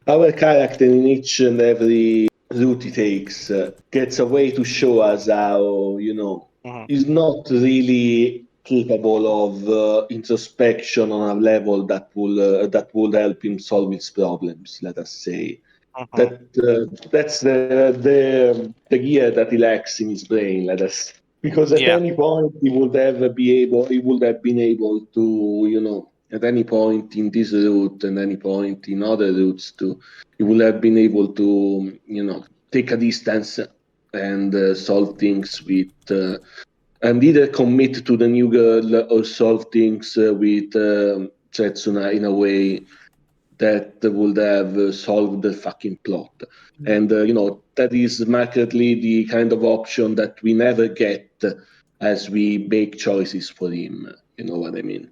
our character in each and every route he takes gets a way to show us how,
Mhm.
he's not really capable of introspection on a level that would help him solve his problems, let us say.
Mhm.
That's the gear that he lacks in his brain, let us. Because at
Yeah.
any point he would have been able to, at any point in this route and any point in other routes too, he would have been able to, take a distance and solve things with, and either commit to the new girl or solve things with Setsuna in a way that would have solved the fucking plot. And, that is markedly the kind of option that we never get as we make choices for him. You know what I mean?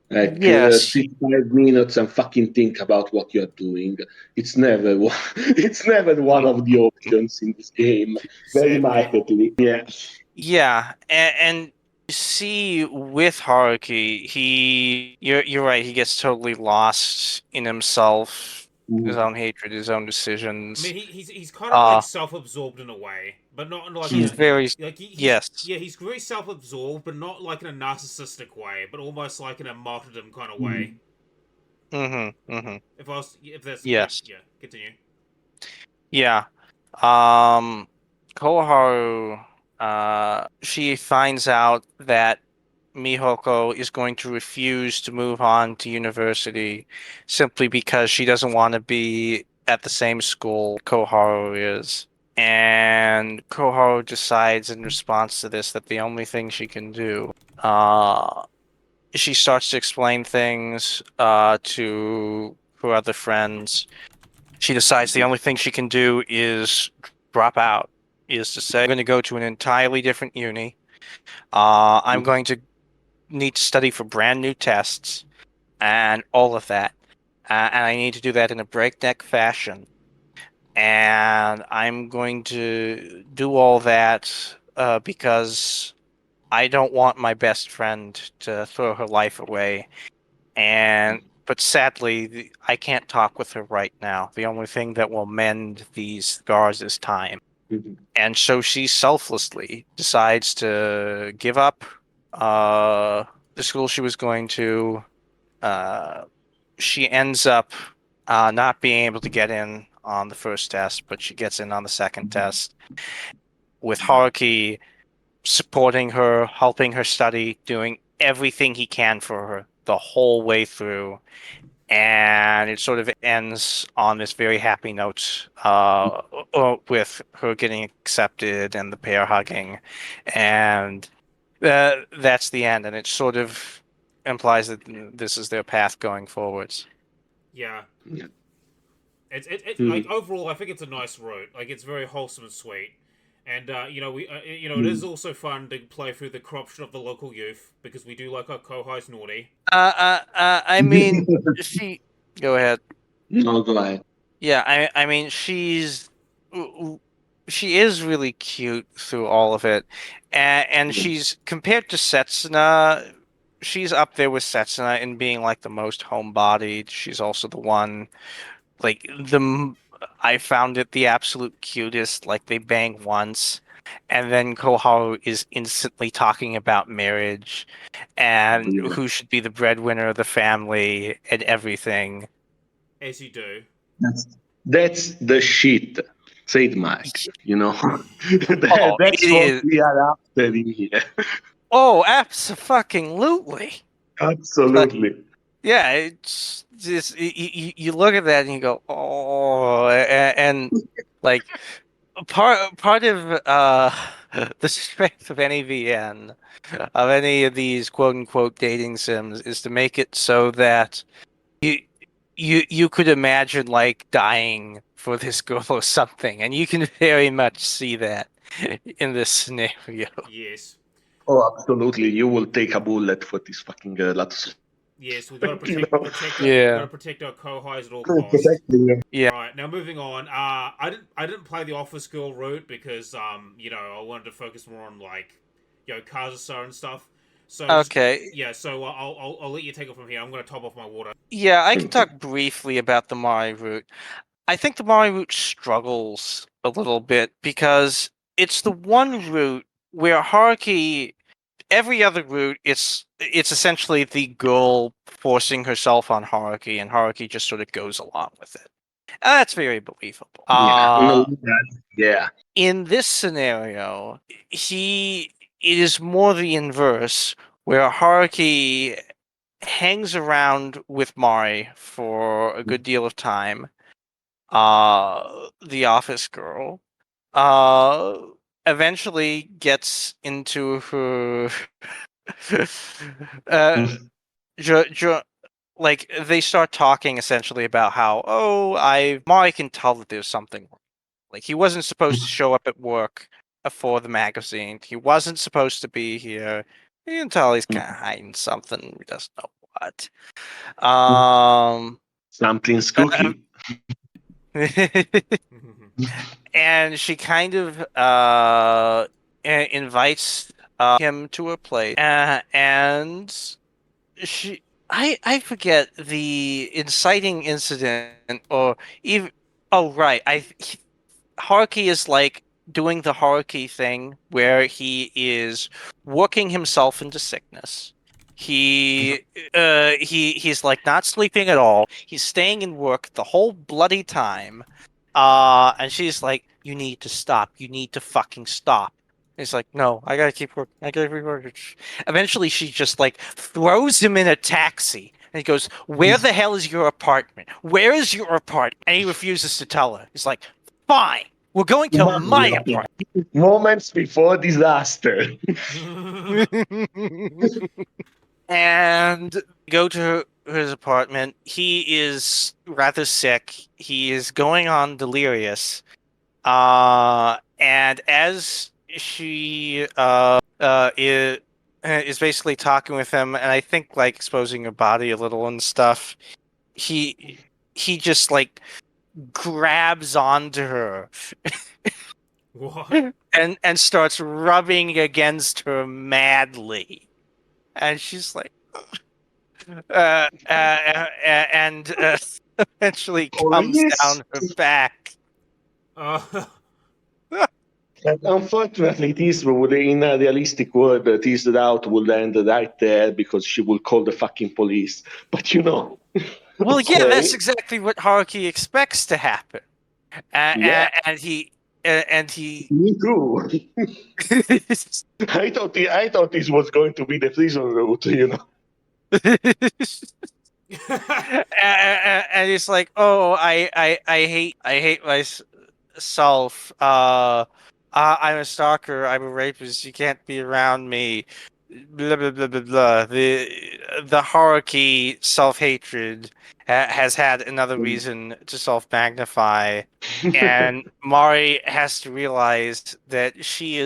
Like,
Yes.
sit 5 minutes and fucking think about what you're doing. It's never one, it's never one of the options in this game. Very
Sadly.
markedly. Yeah.
Yeah, and you see with Haruki, you're right. He gets totally lost in himself, his
Mhm.
own hatred, his own
I mean,
decisions.
he's kind of like
Uh
self-absorbed in a way, but not in like in
he's
a
very
like
yes.
he's very self-absorbed, but not like in a narcissistic way, but almost like in a martyrdom kind of way.
Mhm.
Mm-hmm.
If that's
Yes.
yeah, continue.
Yeah. Um, Koharu, she finds out that Mihoko is going to refuse to move on to university simply because she doesn't want to be at the same school Koharu is. And Koharu decides in response to this that the only thing she can do, uh, she starts to explain things to her other friends. She decides the only thing she can do is drop out, is to say, I'm going to go to an entirely different uni. I'm going to need to study for brand new tests and all of that. And I need to do that in a breakneck fashion. And I'm going to do all that because I don't want my best friend to throw her life away. But sadly, I can't talk with her right now. The only thing that will mend these scars is time.
Mhm.
And so she selflessly decides to give up uh, the school she was going to. Uh, she ends up not being able to get in on the first test, but she gets in on the second test with Haruki supporting her, helping her study, doing everything he can for her the whole way through. And it sort of ends on this very happy note with her getting accepted and the pair hugging. And that's the end. And it sort of implies that this is their path going forwards.
Yeah,
Yeah.
it's like
Mhm.
overall, I think it's a nice route. Like it's very wholesome and sweet. And it is
Mhm.
also fun to play through the corruption of the local youth because we do like our Kohai's naughty.
I mean, she. Go ahead.
No, go ahead.
Yeah, I mean, she is really cute through all of it, and
Yeah.
she's compared to Setsuna, she's up there with Setsuna in being like the most homebodied. She's also the one like I found it the absolute cutest. Like they bang once, and then Koharu is instantly talking about marriage and
Yeah.
who should be the breadwinner of the family and everything.
As you do.
That's the shit, trademark.
Oh,
That's
it
what
is.
we are after in here.
Oh, absolutely. Like,
Absolutely.
yeah, it's just you look at that and you go, oh, and like part of the strength of any VN, of any of these quote unquote dating sims, is to make it so that you you could imagine like dying for this girl or something, and you can very much see that in this scenario.
Yes.
Oh, absolutely. You will take a bullet for this fucking girl.
Yes, we gotta
You know.
we gotta
Yeah,
protect our Kohais at all costs.
Protecting them.
yeah.
Right, now moving on. I didn't play the office girl route because I wanted to focus more on like, Kazusa and stuff. So just
Okay.
yeah, so I'll let you take it from here. I'm gonna top off my water.
Yeah, I can talk briefly about the Mari route. I think the Mari route struggles a little bit because it's the one route where Haruki, every other route, it's essentially the girl forcing herself on Haruki, and Haruki just sort of goes along with it. That's very believable.
Yeah. No, yeah.
In this scenario, it is more the inverse, where Haruki hangs around with Mari for a good deal of time. The office girl. Uh, Eventually gets into her. uh, like they start talking essentially about how Mari can tell that there's something wrong. Like he wasn't supposed to show up at work for the magazine. He wasn't supposed to be here. You can tell he's kind of hiding something. He doesn't know what.
Something's cooking.
And she kind of invites him to her place, and I forget the inciting incident, or even, oh right, Haruki is like doing the Haruki thing where he is working himself into sickness. He's like not sleeping at all. He's staying in work the whole bloody time. And she's like, "You need to stop. You need to fucking stop." He's like, "No, I gotta keep working. I gotta keep working." Eventually, she just like throws him in a taxi, and he goes, "Where the hell is your apartment? Where is your apartment?" And he refuses to tell her. He's like, "Fine, we're going to my apartment."
Moments before disaster.
And go to his apartment. He is rather sick. He is going on delirious. And as she is basically talking with him, and I think like exposing her body a little and stuff, he just like grabs onto her
What?
and starts rubbing against her madly, and she's like, and eventually comes
Police.
down her back.
Uh,
And unfortunately, this would, in a realistic world, this route would end right there because she will call the fucking police. But
Well, yeah, that's
okay,
exactly what Haruki expects to happen,
yeah,
and he.
me too. I thought this was going to be the prison route.
And it's like, oh, I hate myself. I'm a stalker. I'm a rapist. You can't be around me. Blah blah blah blah blah. The Haruki self hatred has had another reason to self magnify, and Mari has to realize that she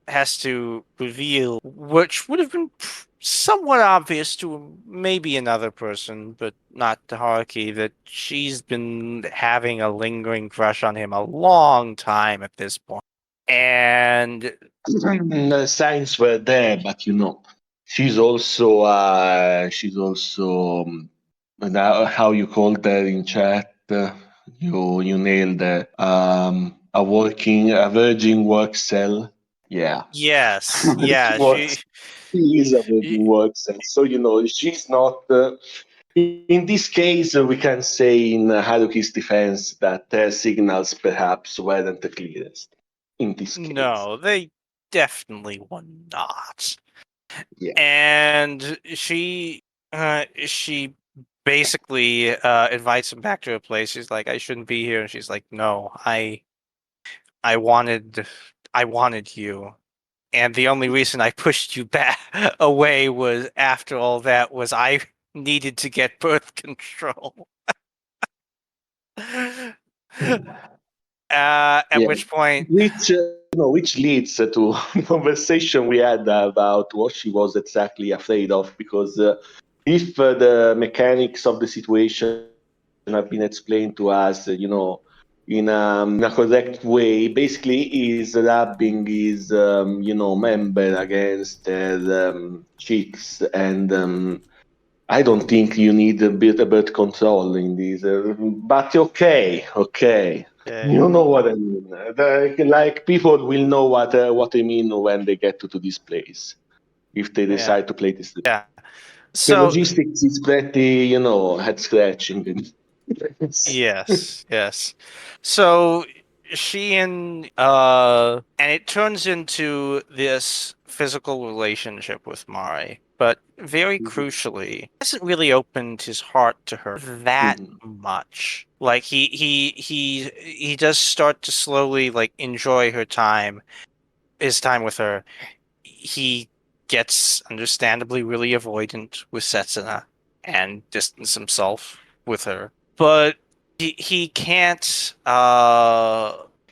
has to reveal, which would have been somewhat obvious to maybe another person, but not to Haruki, that she's been having a lingering crush on him a long time at this point. And
The signs were there, but she's also how you called her in chat. You nailed it. A virgin work cell. Yeah,
yes,
she
yeah,
works. She is a virgin work cell. So she's not. In this case, we can say in Haruki's defense that her signals perhaps weren't the clearest. In this case,
no, they definitely were not.
yeah.
And she basically invites him back to her place. She's like, I shouldn't be here, and she's like, no, I wanted I wanted you. And the only reason I pushed you back away was after all that was I needed to get birth control. At
Yeah,
which point,
which leads to a conversation we had about what she was exactly afraid of. Because if the mechanics of the situation have been explained to us, in a correct way, basically is rubbing his, member against her cheeks, and I don't think you need a bit of birth control in this. But okay, okay. You know what I mean. Like people will know what I mean when they get to this place. If they
Yeah.
decide to play this.
Yeah.
The
So
logistics is pretty, head scratching.
yes, yes. So she and it turns into this physical relationship with Mari, but very crucially, he hasn't really opened his heart to her that
Mhm.
much. Like he does start to slowly like enjoy his time with her. He gets understandably really avoidant with Setsuna and distance himself with her. But he can't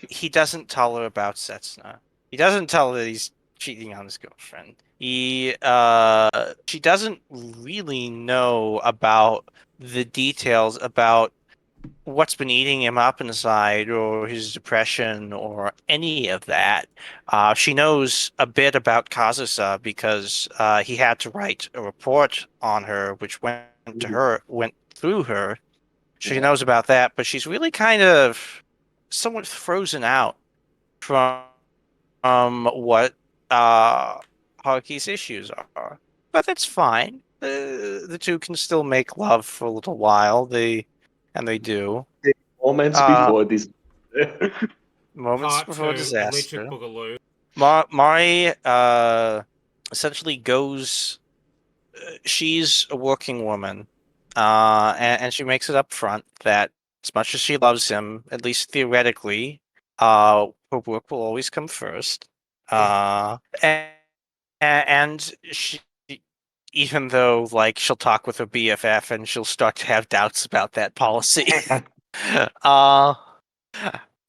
he doesn't tell her about Setsuna. He doesn't tell her that he's cheating on his girlfriend. She doesn't really know about the details about what's been eating him up inside or his depression or any of that. She knows a bit about Kazusa because he had to write a report on her, which went through her. She
Yeah.
knows about that, but she's really kind of somewhat frozen out from what Haruki's issues are. But that's fine. The two can still make love for a little while. They do.
The moments
Uh,
before this.
Moments
Part
before
2, Electric
disaster.
Boogaloo.
Mari essentially goes. She's a working woman, and she makes it up front that as much as she loves him, at least theoretically, her work will always come first. And, and she, even though like she'll talk with her BFF and she'll start to have doubts about that policy. uh,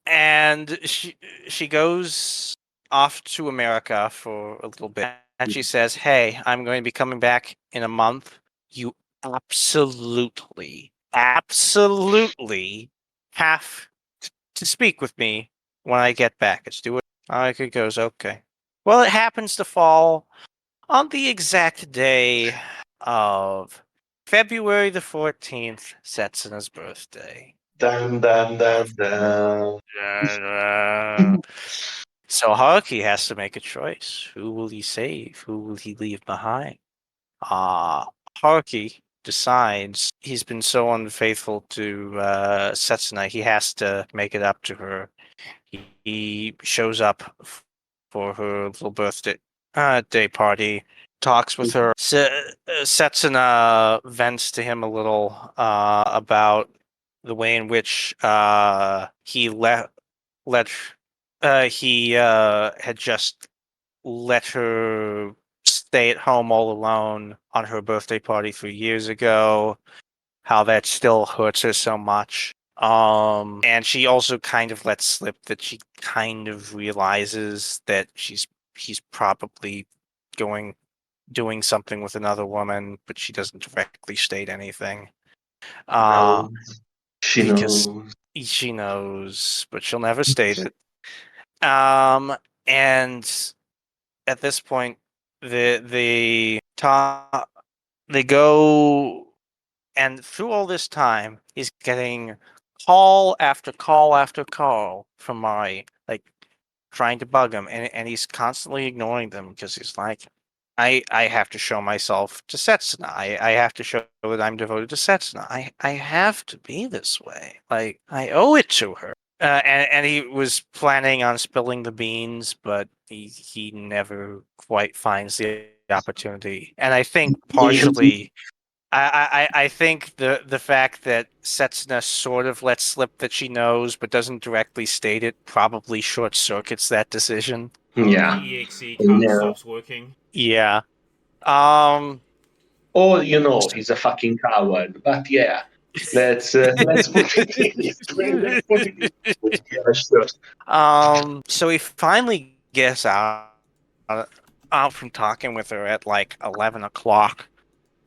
and she goes off to America for a little bit, and she says, "Hey, I'm going to be coming back in a month. You absolutely have to speak with me when I get back. Let's do it." It goes, "Okay." Well, it happens to fall on the exact day of February the 14th, Setsuna's birthday.
Dun, dun, dun, dun.
So Haruki has to make a choice. Who will he save? Who will he leave behind? Uh, Haruki decides he's been so unfaithful to Setsuna, he has to make it up to her. He shows up for her little birthday day party, talks with her. Setsuna vents to him a little about the way in which he let he had just let her stay at home all alone on her birthday party 3 years ago, how that still hurts her so much. And she also kind of lets slip that she kind of realizes that he's probably going doing something with another woman, but she doesn't directly state anything. Uh,
No, she
because
knows.
she knows, but she'll never state it. Um, and at this point, they go, and through all this time, he's getting call after call after call from Mari, like trying to bug him, and he's constantly ignoring them because he's like, I have to show myself to Setsuna. I have to show that I'm devoted to Setsuna. I have to be this way. Like I owe it to her. And he was planning on spilling the beans, but he never quite finds the opportunity. And I think partially, I think the fact that Setsuna sort of lets slip that she knows but doesn't directly state it probably short circuits that decision.
Yeah.
Haruki EXE can't
Yeah.
stops working.
Yeah. Um.
Or he's a fucking coward. But yeah, let's put it in this way. Let's put it in this way. Yeah, sure.
So he finally gets uh, out from talking with her at like 11 o'clock,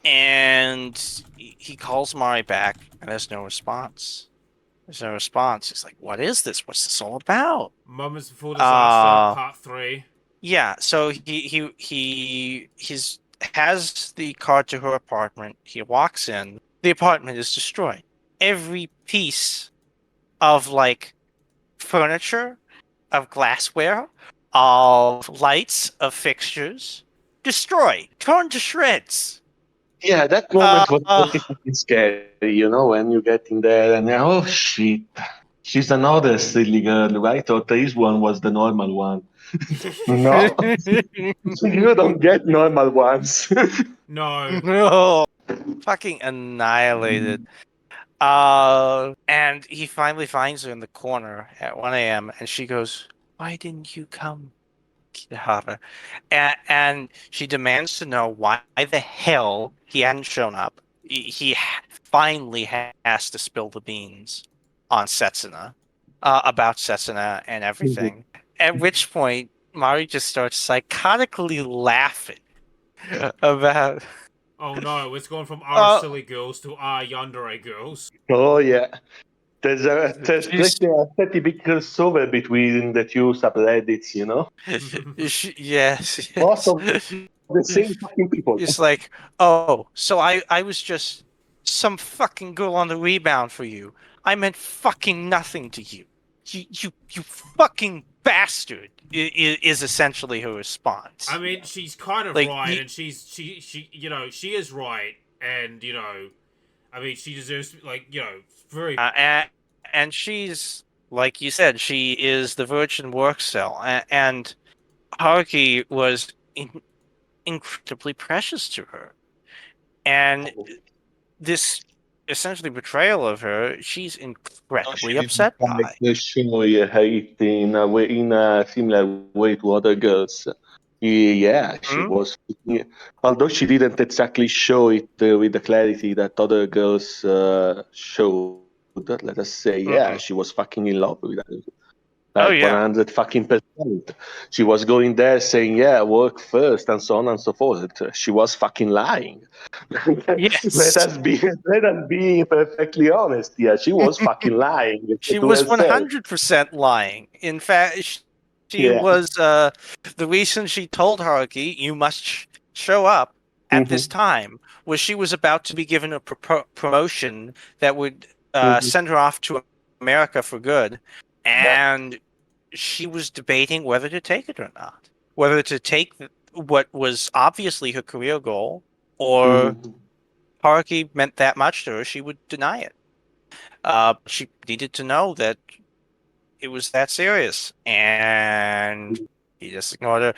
and he calls Mari back, and there's no response. There's no response. He's like, "What is this? What's this all about?"
Moments Before Disaster,
Uh,
Part 3.
yeah. So he's has the car to her apartment. He walks in. The apartment is destroyed. Every piece of like furniture, of glassware, of lights, of fixtures, destroyed, torn to shreds.
Yeah, that
Uh,
moment was pretty fucking scary, when you get in there and oh shit. She's another silly girl. I thought this one was the normal one. No, you don't get normal ones.
No.
no, fucking annihilated. And he finally finds her in the corner at 1 a.m. and she goes, "Why didn't you come, Kitahara?" And she demands to know why the hell he hadn't shown up. He finally has to spill the beans on Setsuna, about Setsuna and everything. At which point, Mari just starts psychotically laughing about.
Oh no, it's gone from our
Uh,
silly girls to our yandere girls.
Oh yeah. There's
she's,
pretty, a pretty big crossover between the two subreddits.
yes,
Most
yes.
of the same fucking people.
It's like, oh, so I was just some fucking girl on the rebound for you. I meant fucking nothing to you. You fucking bastard is essentially her response.
I mean, she's kind of
Like,
right, and she she is right, and I mean, she deserves very.
and she's like you said, she is the virgin work cell, and Haruki was incredibly precious to her, and this essentially betrayal of her, she's
No, she
incredibly
didn't
upset by.
show it in a way, in a similar way to other girls. Yeah, she
Hmm?
was. Although she didn't exactly show it with the clarity that other girls showed, let us say, yeah, she
Hmm.
was fucking in love with her.
Oh
Like
yeah,
100 fucking percent. She was going there saying, yeah, work first and so on and so forth. She was fucking lying. let
yes.
us be let us be perfectly honest. Yeah, she was fucking lying
She
to
was
herself.
100% lying. In fact, she
Yeah.
was the reason she told Haruki, "You must show up at this
Hmm.
time," was she was about to be given a promotion that would
Hmm.
send her off to America for good, and she was debating whether to take it or not, whether to take what was obviously her career goal, or
Hmm.
Haruki meant that much to her, she would deny it. She needed to know that it was that serious, and he just ignored her.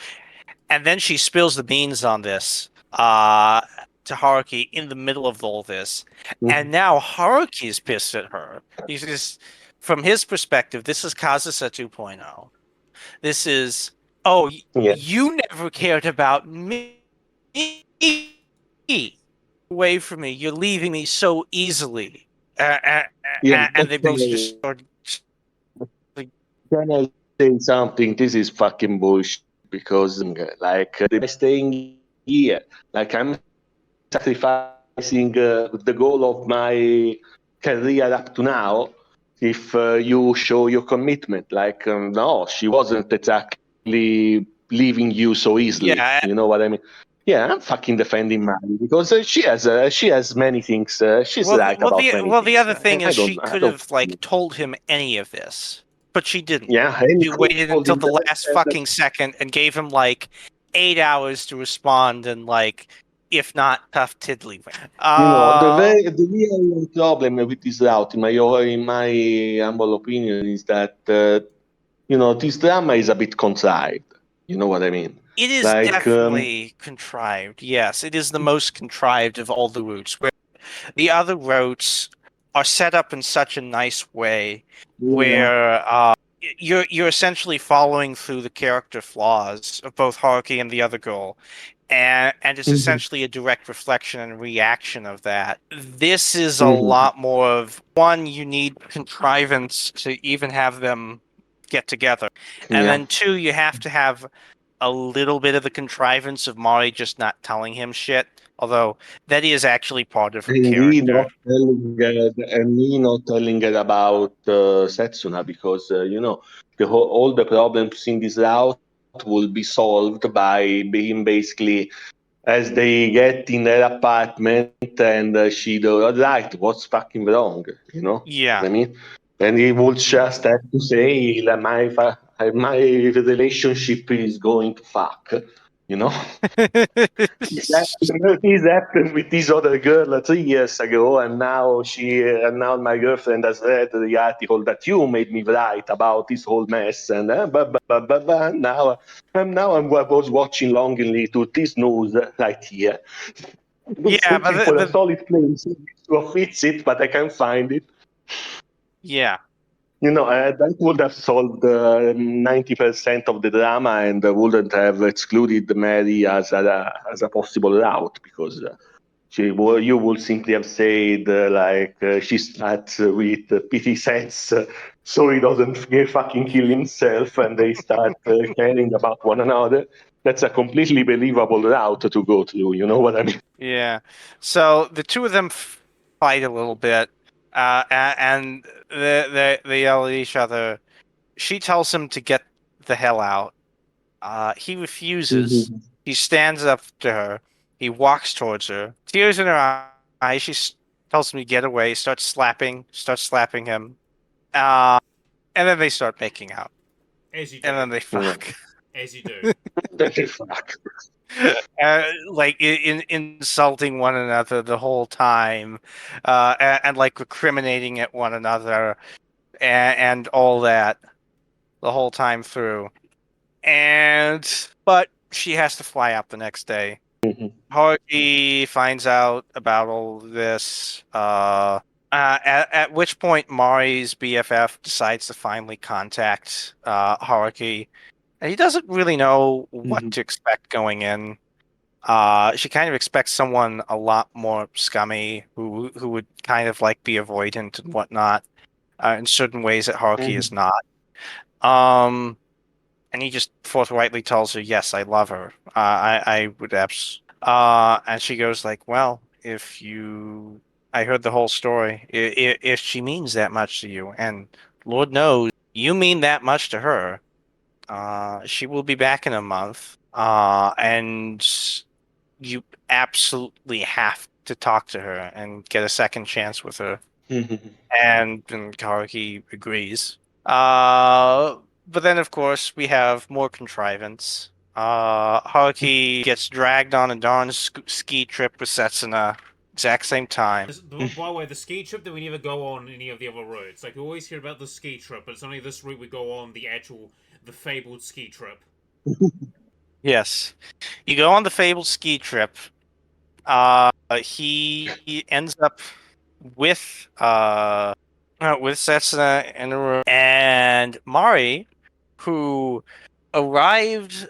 And then she spills the beans on this to Haruki in the middle of all this, and now Haruki's pissed at her. He's just, from his perspective, this is Kazusa 2.0. This is, oh,
Yeah.
you never cared about me. Away from me. You're leaving me so easily.
Yeah.
And they both just started. Like,
Can I say something? This is fucking bullshit because, like, by staying here, like, I'm sacrificing the goal of my career up to now if you show your commitment. Like, no, she wasn't exactly leaving you so easily.
yeah.
You know what I mean? Yeah, I'm fucking defending Mary because she has many things. She's right about many
The
things.
other thing
I
is
don't
she
I
could
don't.
have like told him any of this, but she didn't.
Yeah, and
She waited
called
until
him
the last
that.
fucking second and gave him like 8 hours to respond and like, if not tough tiddly.
The real problem with this route, in my humble opinion, is that this drama is a bit contrived. You know what I mean?
It is
Like,
definitely contrived. Yes, it is the most contrived of all the routes. Where the other routes are set up in such a nice way
yeah.
where you're essentially following through the character flaws of both Haruki and the other girl, and it's
Mhm.
essentially a direct reflection and reaction of that. This is a
Mhm.
lot more of one, you need contrivance to even have them get together, and
Yeah.
then two, you have to have a little bit of the contrivance of Mari just not telling him shit. Although that is actually part of her character.
And me not telling her about Setsuna because all the problems in this route will be solved by being basically as they get in their apartment and she do right, what's fucking wrong? You know what
Yeah.
I mean? And he would just have to say, like, my relationship is going to fuck, you know? This happened with this other girl 3 years ago, and now my girlfriend has read the article that you made me write about this whole mess, and I was watching longingly to this news right here. I was
Yeah,
looking for a
but
solid place to fix it, but I can't find it.
yeah,
That would have solved 90% of the drama and wouldn't have excluded Mary as a possible route because you would simply have said, she starts with pity sense so he doesn't fucking kill himself and they start caring about one another. That's a completely believable route to go through. You know what I mean?
yeah. So the two of them fight a little bit, and they yell at each other. She tells him to get the hell out. He refuses.
Mhm.
He stands up to her. He walks towards her, tears in her eyes. Tells him to get away. Starts slapping him. Uh, and then they start making out,
As you
and
do.
then they
Yeah.
fuck.
As you do.
Fuck.
Like insulting one another the whole time, and like recriminating at one another, and all that the whole time through. But she has to fly out the next day.
Mhm.
Haruki finds out about all of this. At which point Mari's BFF decides to finally contact Haruki, and he doesn't really know what
Mhm.
to expect going in. She kind of expects someone a lot more scummy who would kind of like be avoidant and whatnot, in certain ways that Haruki is
Mhm.
not. Um, and he just forthrightly tells her, "Yes, I love her. I would abs." And she goes like, "Well, I heard the whole story. If she means that much to you, and Lord knows you mean that much to her, she will be back in a month. And you absolutely have to talk to her and get a second chance with her."
Mhm.
And Haruki agrees. Uh, but then, of course, we have more contrivance. Haruki gets dragged on a darn ski trip with Setsuna, exact same time.
By the way, the ski trip that we never go on any of the other routes. Like, we always hear about the ski trip, but it's only this route we go on the fabled ski trip.
Yes, you go on the fabled ski trip. He ends up with with Setsuna in a room, and Mari, who arrived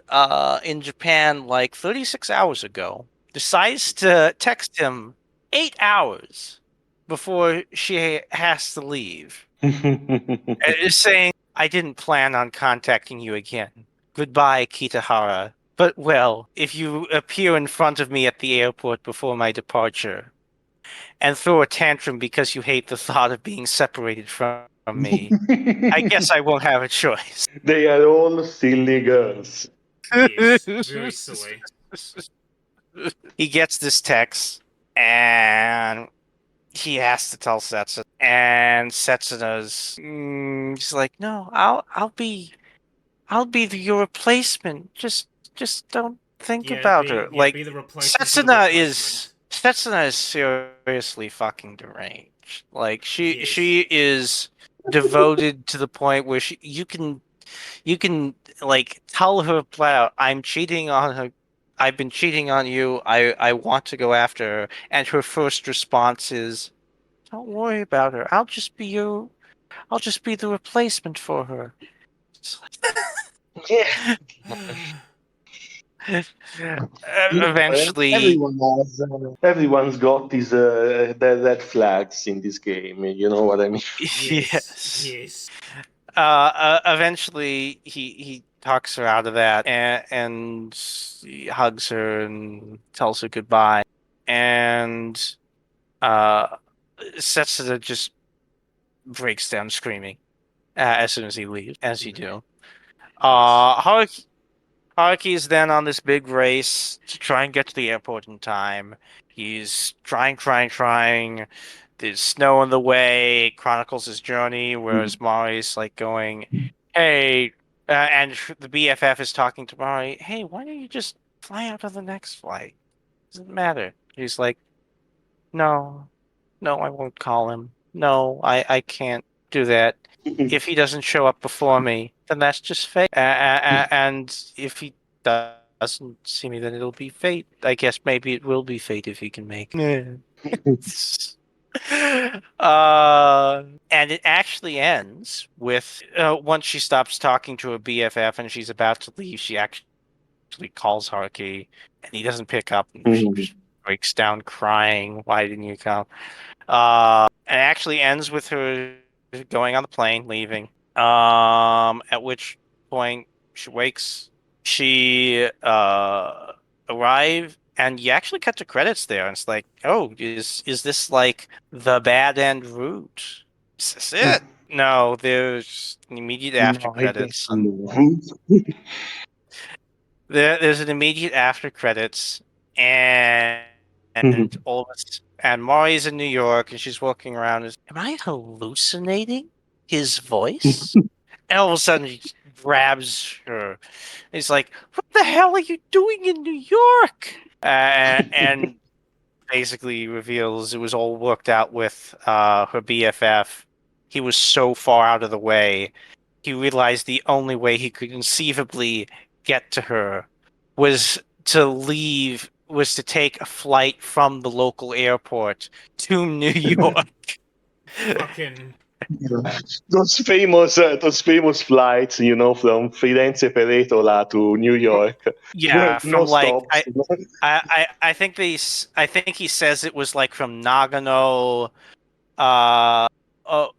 in Japan like 36 hours ago, decides to text him 8 hours before she has to leave. And is saying, "I didn't plan on contacting you again. Goodbye, Kitahara. But well, if you appear in front of me at the airport before my departure and throw a tantrum because you hate the thought of being separated from me, I guess I won't have a choice."
They are all silly girls.
Yes, very silly.
He gets this text and he has to tell Setsuna, and Setsuna's he's like, "No, I'll be your replacement. Just don't think about her."
Be
Like
the replacement for the replacement.
Setsuna is seriously fucking deranged. Like
Yes.
she is devoted to the point where you can like tell her flat out, "I'm cheating on her. I've been cheating on you. I want to go after her." And her first response is, "Don't worry about her. I'll just be the replacement for her." It's
Yeah.
like-
You know,
Eventually,
everyone's got these their red flags in this game. You know what I mean?
Yes.
yes.
Yes.
Eventually, he talks her out of that, and he hugs her and tells her goodbye, and uh, Setsuda just breaks down screaming as soon as he leaves, as you do.
Yes.
Haruki is then on this big race to try and get to the airport in time. He's trying, there's snow in the way. Chronicles his journey, whereas Mari's like going, "Hey," and the BFF is talking to Mari. "Hey, why don't you just fly out on the next flight? Doesn't matter." He's like, "No, no, I won't call him. No, I can't do that. If he doesn't show up before me, then that's just fate. And if he doesn't see me, then it'll be fate. I guess maybe it will be fate if he can make it." And it actually ends with once she stops talking to her BFF and she's about to leave, she actually calls Haruki, and he doesn't pick up, and she breaks down crying. "Why didn't you come?" And it actually ends with her going on the plane, leaving. At which point she wakes. She arrive, and you actually cut to credits there, and it's like, oh, is this like the bad end route? Is this it? No, there's an immediate after
No, I guess
credits.
no.
There's an immediate after credits, and all of us, and Mari's in New York, and she's walking around. Am I hallucinating his voice? And all of a sudden, he grabs her. He's like, "What the hell are you doing in New York?" And basically reveals it was all worked out with her BFF. He was so far out of the way. He realized the only way he could conceivably get to her was to take a flight from the local airport to New York.
Fucking.
Those famous flights, from Firenze Peretola to New York.
Yeah,
No
from like
stops.
I think I think he says it was like from Nagano, uh, oh,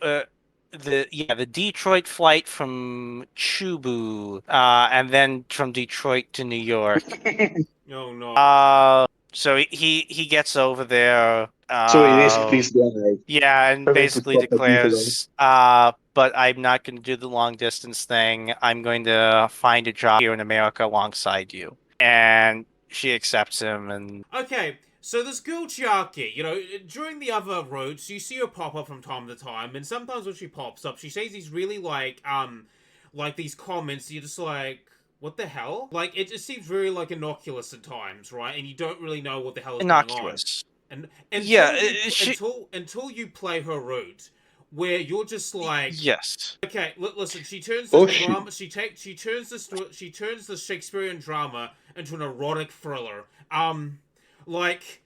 the Detroit flight from Chubu, and then from Detroit to New York.
Oh no.
So he gets over there.
So he risked his life
Yeah, and
having to
basically
stop at Heathrow.
declares, but I'm not going to do the long distance thing. I'm going to find a job here in America alongside you. And she accepts him, and
Okay, so this girl Chiaki, during the other roads, you see her pop up from time to time, and sometimes when she pops up, she says these really like these comments. You're just like, what the hell? Like, it just seems very like innocuous at times, right? And you don't really know what the hell is going on.
innocuous.
And
Yeah, she.
until you play her route, where you're just like,
Yes.
okay, listen. She turns this
Oh shit.
drama. She turns this Shakespearean drama into an erotic thriller. Like,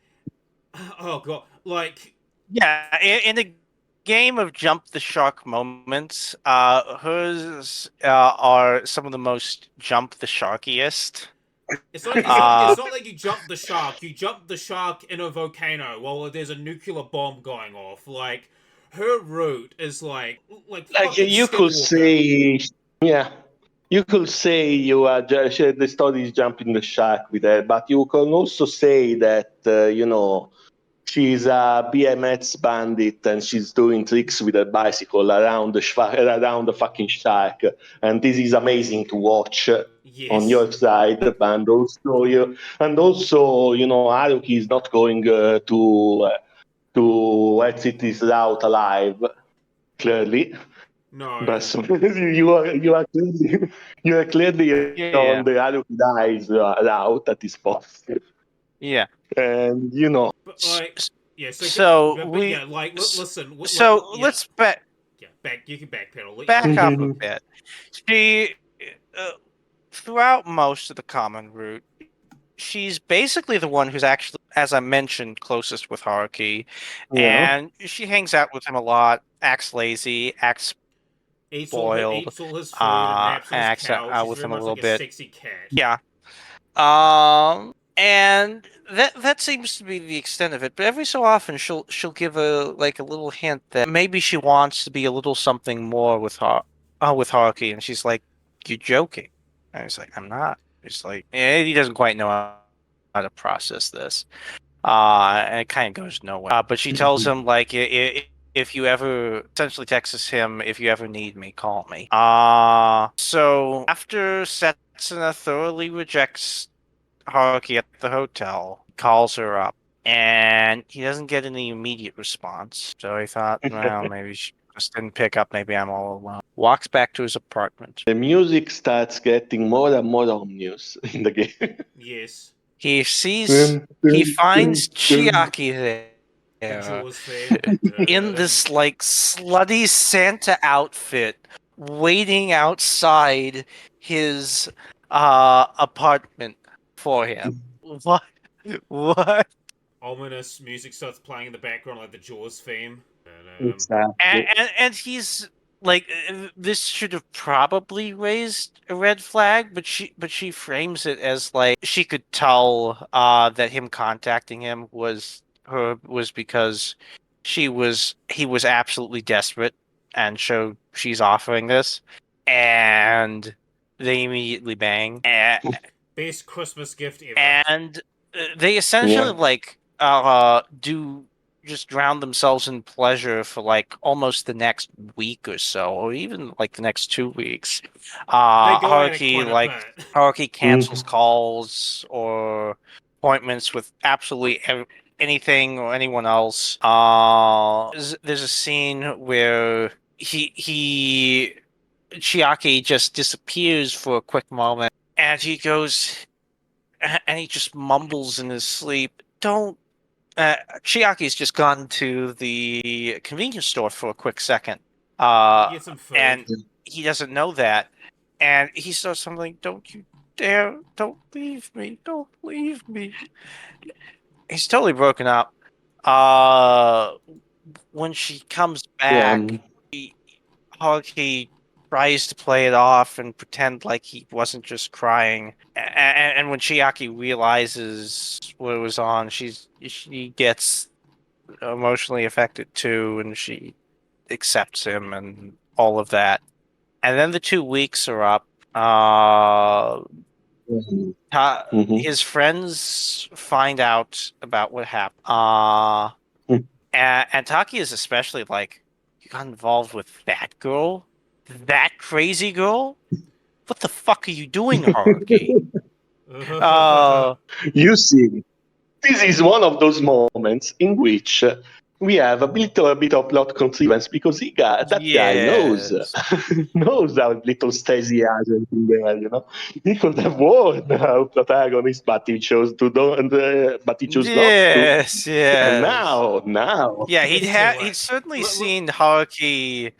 oh god, like,
Yeah, in a game of jump the shark moments, hers are some of the most jump the sharkiest.
it's not like you jump the shark. You jump the shark in a volcano while there's a nuclear bomb going off. Like, her route is like
Like
fucking
you could
Skinwalker.
say, yeah, you could say you are just the story is jumping the shark with her, but you can also say that she's a BMX bandit and she's doing tricks with her bicycle around the fucking shark, and this is amazing to watch on
Yes.
your side. And also, Haruki is not going to exit this route alive, clearly.
No.
But you are clearly
Yeah,
on the Haruki dies route at this point,
yeah.
and
But
S-
like,
s-
yeah. So,
So
but
we,
yeah, like,
s-
listen,
so
yeah,
let's back
yeah. Back, you can backpedal.
back up a bit. She, uh, throughout most of the common route, she's basically the one who's actually, as I mentioned, closest with Haruki,
yeah.
and she hangs out with him a lot, acts lazy, acts spoiled,
Eats all his food and naps on his
acts
couch.
out
He's
with
very
him a
much
little
like a
bit.
sexy cat.
Yeah. And that seems to be the extent of it. But every so often, she'll give a little hint that maybe she wants to be a little something more with Haruki, and she's like, "You're joking," and he's like, "I'm not." It's like, he doesn't quite know how to process this. And it kind of goes nowhere. But she tells him like, if you ever essentially texts him, if you ever need me, call me. So after Setsuna thoroughly rejects Haruki at the hotel, calls her up. and he doesn't get any immediate response. So he thought, well, maybe she just didn't pick up. Maybe I'm all alone. Walks back to his apartment.
The music starts getting more and more ominous in the game.
Yes.
He finds Chiaki
The
there
Jaws theme.
in this like slutty Santa outfit, waiting outside his apartment for him. What? What?
Ominous music starts playing in the background like the Jaws theme.
Exactly.
And he's like, this should have probably raised a red flag, but she frames it as like she could tell that him contacting him was because he was absolutely desperate, and so she's offering this, and they immediately bang.
Best Christmas gift ever.
And they essentially
Yeah.
like do just drown themselves in pleasure for like almost the next week or so, or even like the next 2 weeks.
They go at it quite a bit.
Haruki cancels
Mhm.
calls or appointments with absolutely anything or anyone else. There's a scene where he Chiaki just disappears for a quick moment, and he goes and he just mumbles in his sleep. Don't. Chiaki's just gone to the convenience store for a quick second,
Get some food.
and he doesn't know that, and he starts something. Don't you dare! Don't leave me! Don't leave me! He's totally broken up. Uh, when she comes
Yeah.
back, Haruki tries to play it off and pretend like he wasn't just crying. And when Chiaki realizes what was on, she gets emotionally affected too, and she accepts him and all of that. And then the 2 weeks are up.
Mhm.
His friends find out about what happened. And Taki is especially like, you got involved with that girl? That crazy girl? What the fuck are you doing, Haruki? Uh,
You see, this is one of those moments in which we have a little bit of plot consequence because that guy knows
yes.
knows how little Stacy has in there. He could have warned our protagonist, but he chose to don't. But he chose not to.
Yes,
And
yes.
now,
Yeah,
It's too
he'd
late.
certainly
Look,
seen Haruki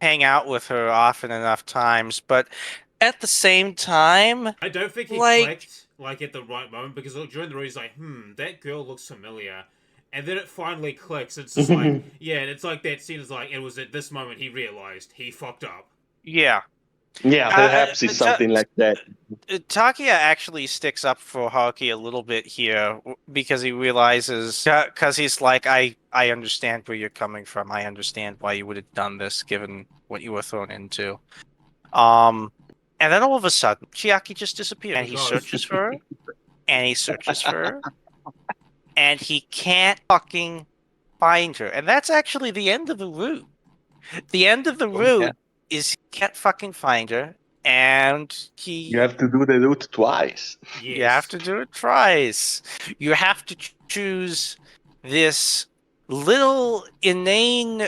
hang out with her often enough times, but at the same time,
I don't think he
like,
clicked like at the right moment because during the read he's like, that girl looks familiar. And then it finally clicks. It's just like, yeah, and it's like that scene is like, it was at this moment he realized he fucked up.
yeah.
yeah, perhaps it's
Ta
something like that.
Takia actually sticks up for Haruki a little bit here because he realizes, because he's like, I understand where you're coming from. I understand why you would have done this given what you were thrown into. Um, and then all of a sudden, Chiaki just disappears, and he
Because
searches for her, and he searches for her, and he can't fucking find her. And that's actually the end of the route. The end of the
Yeah.
route is he can't fucking find her, and
You have to do the route twice.
you have
yes,
to do it twice. You have to choose this little inane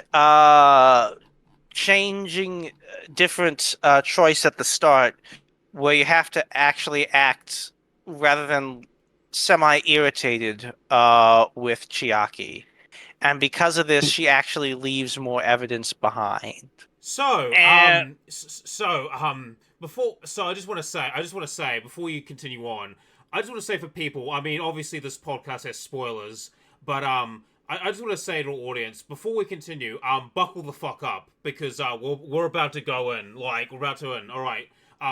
changing different choice at the start where you have to actually act rather than semi-irritated with Chiaki. And because of this, she actually leaves more evidence behind.
So,
And
before, so I just want to say, before you continue on, I just want to say for people, I mean, obviously this podcast has spoilers, but I just want to say to the audience before we continue, buckle the fuck up because we're about to go in, like we're about to in. All right,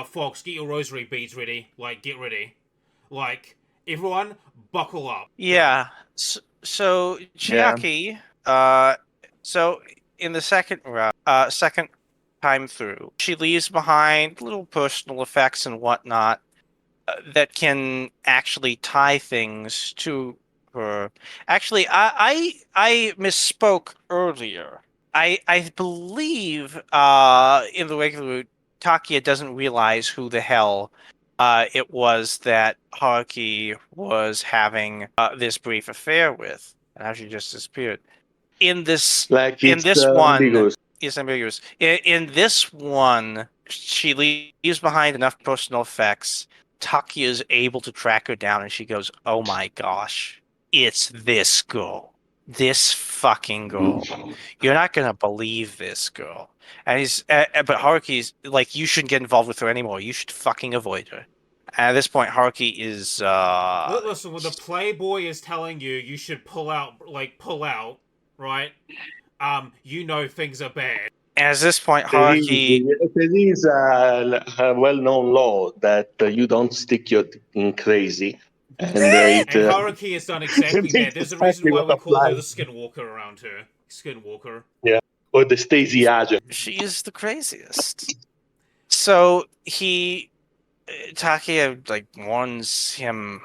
Fox, get your rosary beads ready, like get ready, like everyone, buckle up. Go.
yeah, so
Yeah.
Chiaki, so in the second time through, she leaves behind little personal effects and whatnot that can actually tie things to her. Actually, I misspoke earlier. I believe in the regular route, Takia doesn't realize who the hell it was that Haruki was having this brief affair with, and how she just disappeared. In this,
Like
in
it's
this one,
ambiguous.
it's ambiguous. In this one, she leaves behind enough personal effects. Taki is able to track her down, and she goes, "Oh my gosh, it's this girl, this fucking girl. You're not gonna believe this girl." And but Haruki's like, "You shouldn't get involved with her anymore. You should fucking avoid her." And at this point, Haruki is
Listen, when the Playboy is telling you you should pull out, right? You know things are bad.
and at this point, Haruki
There is a well-known law that you don't stick your dick in crazy, and it
And Haruki has done exactly
it's
that. There's a reason
exactly
why
what
we call her
applies.
the Skinwalker around here. Skinwalker.
Yeah, or the Stacey agent.
she is the craziest. So Taki like warns him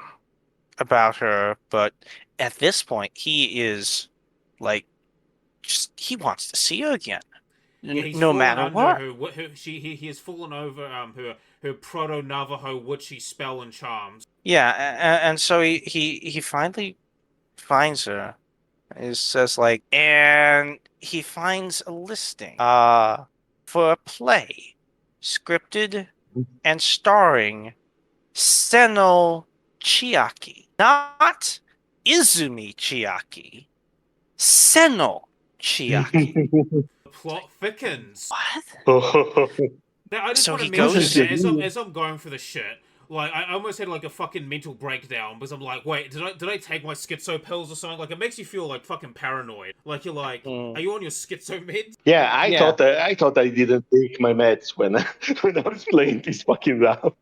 about her, but at this point, he is like, just he wants to see her again,
Yeah, he's
no
fallen
matter
under
what.
he has fallen over her proto Navajo witchy spell and charms.
Yeah, and so he finally finds her. It says like, and he finds a listing for a play, scripted and starring Seno Chiaki, not Izumi Chiaki, Seno Chiaki.
The plot thickens.
What?
Now, I just
So
want to
he
mention
goes.
that as I'm going for the shit, like I almost had like a fucking mental breakdown because I'm like, wait, did I take my schizo pills or something? Like it makes you feel like fucking paranoid. Like you're like,
Mm,
are you on your schizo meds?
Yeah,
yeah.
I thought I didn't take my meds when when I was playing this fucking round.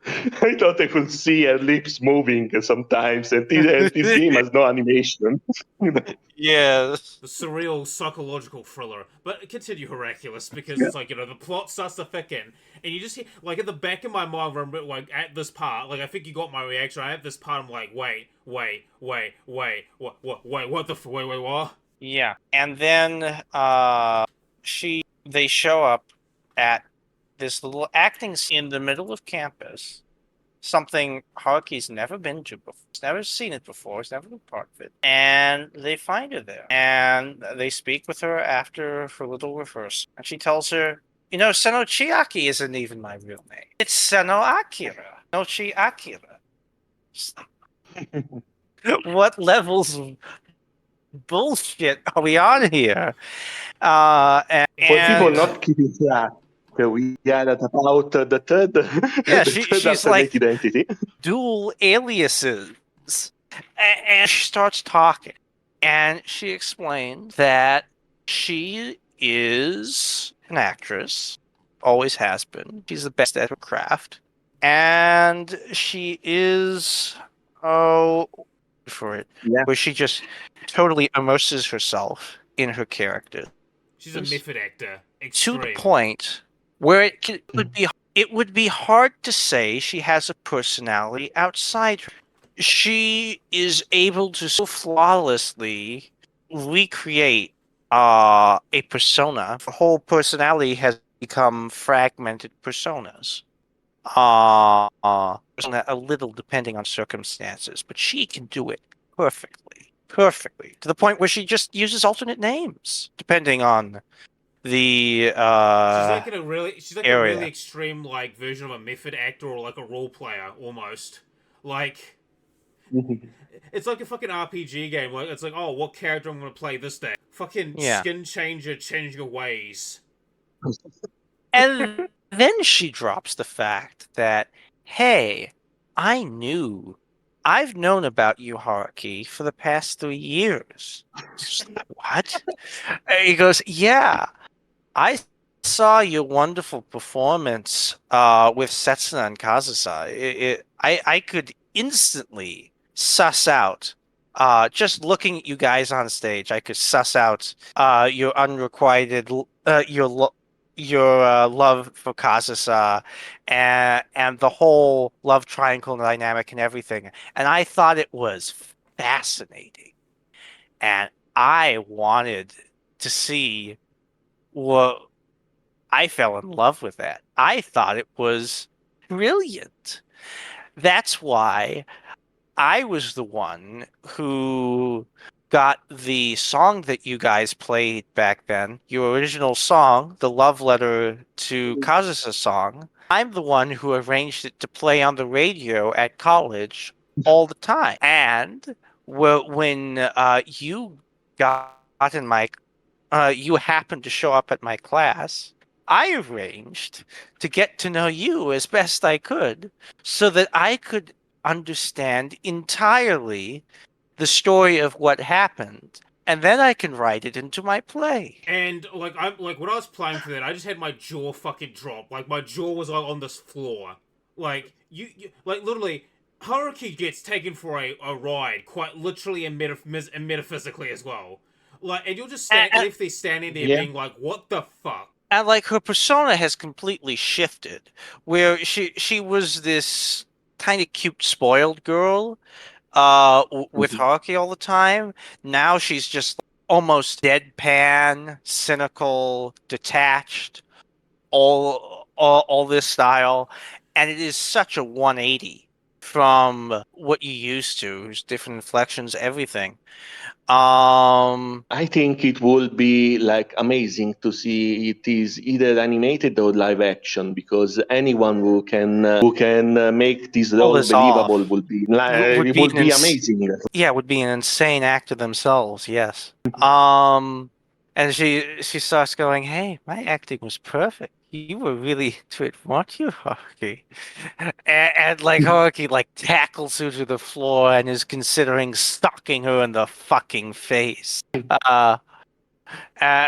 I thought I could see her lips moving sometimes, and this game has no animation. You know?
Yes.
The surreal psychological thriller. But continue Heraclius because
Yeah.
it's like the plot starts to thicken, and you just hear like at the back of my mind, remember like at this part, like I think you got my reaction. I at this part, I'm like, wait, what the wait, what?
Yeah. And then they show up at this little acting scene in the middle of campus. Something Haruki's never been to before. He's never seen it before. He's never been part of it. And they find her there. And they speak with her after her little rehearsal. And she tells her, Seno Chiaki isn't even my real name. It's Seno Akira. Nochi Akira. What levels of bullshit are we on here?
For people
And
And
not keeping track, we are at about the third,
yeah,
the third
she's
alternate
like
identity.
dual aliases. And she starts talking. And she explained that she is an actress, always has been. She's the best at her craft. And she is, oh, for it,
Yeah.
where she just totally immerses herself in her character
she's a method actor,
to the
extreme.
point where it would be hard to say she has a personality outside her. She is able to so flawlessly recreate a persona. Her whole personality has become fragmented personas. A little depending on circumstances, but she can do it perfectly. Perfectly. To the point where she just uses alternate names depending on the
She's like a really
area.
extreme like version of a method actor or like a role player almost. Like it's like a fucking RPG game. Like it's like, oh, what character I'm gonna play this day? Fucking
Yeah.
skin changer, changing your ways.
And then she drops the fact that, hey, I've known about you, Haruki, for the past 3 years. What? And he goes, yeah, I saw your wonderful performance with Setsuna and Kazusa. I could instantly suss out, just looking at you guys on stage, I could suss out your unrequited, your love for Kazusa and the whole love triangle dynamic and everything. And I thought it was fascinating. And I wanted to see what I fell in love with that. I thought it was brilliant. That's why I was the one who got the song that you guys played back then, your original song, the love letter to Kazusa's song. I'm the one who arranged it to play on the radio at college all the time. And when you got in my, you happened to show up at my class, I arranged to get to know you as best I could so that I could understand entirely the story of what happened, and then I can write it into my play.
And like I'm like when I was playing for that, I just had my jaw fucking drop. Like my jaw was like on this floor. Like you like literally, Haruki gets taken for a ride, quite literally and, and metaphysically as well. Like, and you're just
And, and,
left there standing there,
Yeah.
being like, "What the fuck?"
and like her persona has completely shifted, where she was this kind of cute, spoiled girl, with
Mhm.
Haruki all the time. Now she's just almost deadpan, cynical, detached, all this style, and it is such a 180 from what you used to. There's different inflections, everything. Um,
I think it will be like amazing to see it is either animated or live action because anyone who can make this
pull
role
this
believable
off
will be
would
it
be
will be amazing.
yeah, would be an insane actor themselves. Yes. And she starts going, "Hey, my acting was perfect. You were really into it, weren't you, Haruki?" And like Haruki like tackles her to the floor and is considering stalking her in the fucking face. Uh, uh,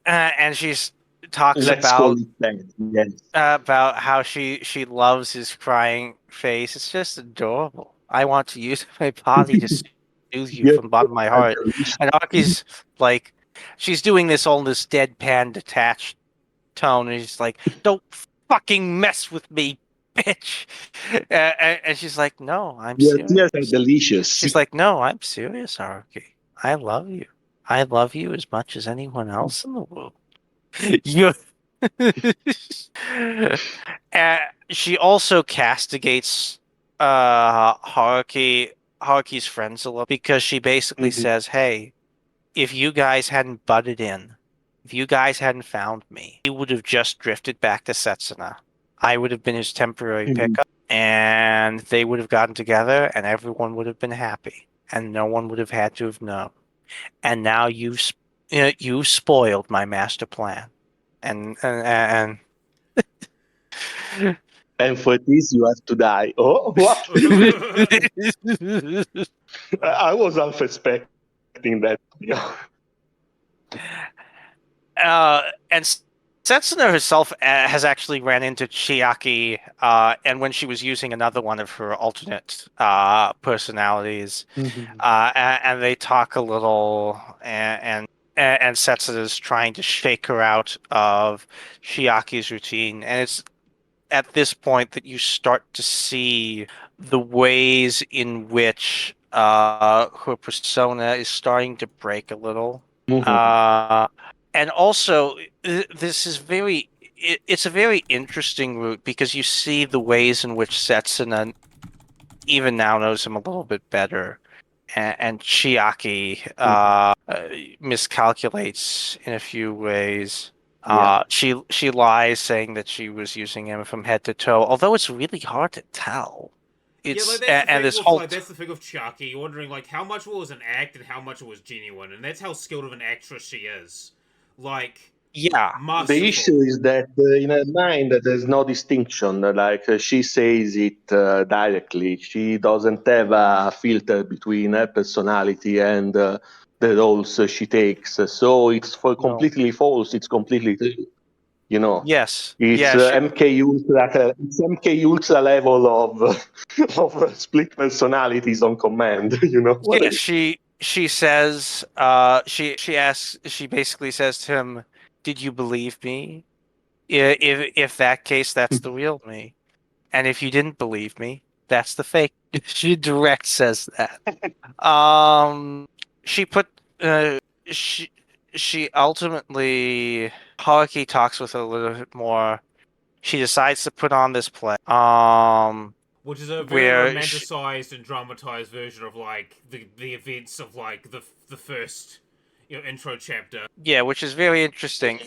and she's talks
Let's call it that. Yes.
about how she loves his crying face. It's just adorable. I want to use my body to soothe you
Yes.
from the bottom of my heart. And Aki's like, she's doing this all in this deadpan, detached tone, and he's like, "Don't fucking mess with me, bitch." And she's like, "No, I'm
Your
serious."
tears are delicious.
She's like, "No, I'm serious, Haruki. I love you. I love you as much as anyone else in the world." You Uh, she also castigates Haruki's friends a little because she basically
Mhm.
says, "Hey, if you guys hadn't butted in, if you guys hadn't found me, he would have just drifted back to Setsuna. I would have been his temporary
Mhm.
pickup, and they would have gotten together, and everyone would have been happy, and no one would have had to have known. And now you've spoiled my master plan." And
And for this, you have to die. Oh, what? I was half expecting that. Yeah.
and Setsuna herself has actually ran into Chiaki, and when she was using another one of her alternate personalities,
Mhm.
and they talk a little, and Setsuna's trying to shake her out of Chiaki's routine, and it's at this point that you start to see the ways in which her persona is starting to break a little.
Mhm.
Uh, and also, this is it's a very interesting route because you see the ways in which Setsuna even now knows him a little bit better. And Chiaki
Mhm.
miscalculates in a few ways.
Yeah.
She lies saying that she was using him from head to toe, although it's really hard to tell.
Yeah, like
It's
that's the
and
thing
this
with
whole
like that's the thing with Chucky. You're wondering like how much of it was an act and how much it was genuine, and that's how skilled of an actress she is. Like
yeah,
The issue
masterful.
is that in her mind there's no distinction. Like she says it directly. She doesn't have a filter between her personality and the roles she takes. So it's for
no,
completely false. It's completely true. You know,
yes,
it's
yeah,
MK Ultra. It's MK Ultra level of of split personalities on command. You know what I
yeah.
mean?
She says, she basically says to him, "Did you believe me? If that case, that's the real me." And if you didn't believe me, that's the fake. She direct says that. Um, she put she she ultimately Haruki talks with her a little bit more. She decides to put on this play.
which is a very
where
romanticized and dramatized version of like the events of like the first intro chapter.
yeah, which is very interesting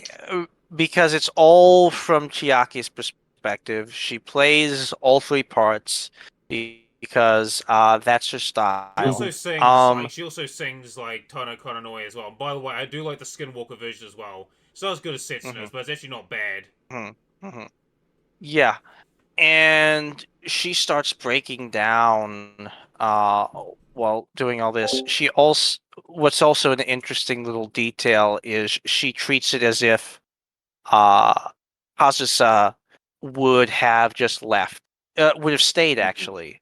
because it's all from Chiaki's perspective. She plays all three parts because that's her
She
style.
also sings
Um,
like Tono Kononoi as well. And by the way, I do like the Skinwalker version as well. It's not as good as Setsuna's,
mhm,
but it's actually not bad.
mhm, mhm. Yeah, and she starts breaking down uh while doing all this. She also what's also an interesting little detail is she treats it as if uh Kazusa would have just left, would have stayed actually.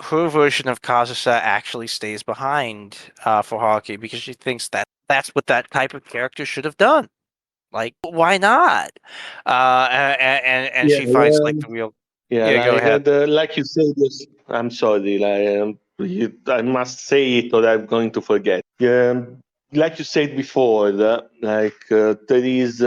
Her version of Kazusa actually stays behind for Haruki because she thinks that that's what that type of character should have done. Like, why not? And
Yeah,
she finds like
yeah.
the real.
Yeah,
Yeah, go
like
ahead.
like you said, yes, I'm sorry. I must say it, or I'm going to forget. Like you said before, there is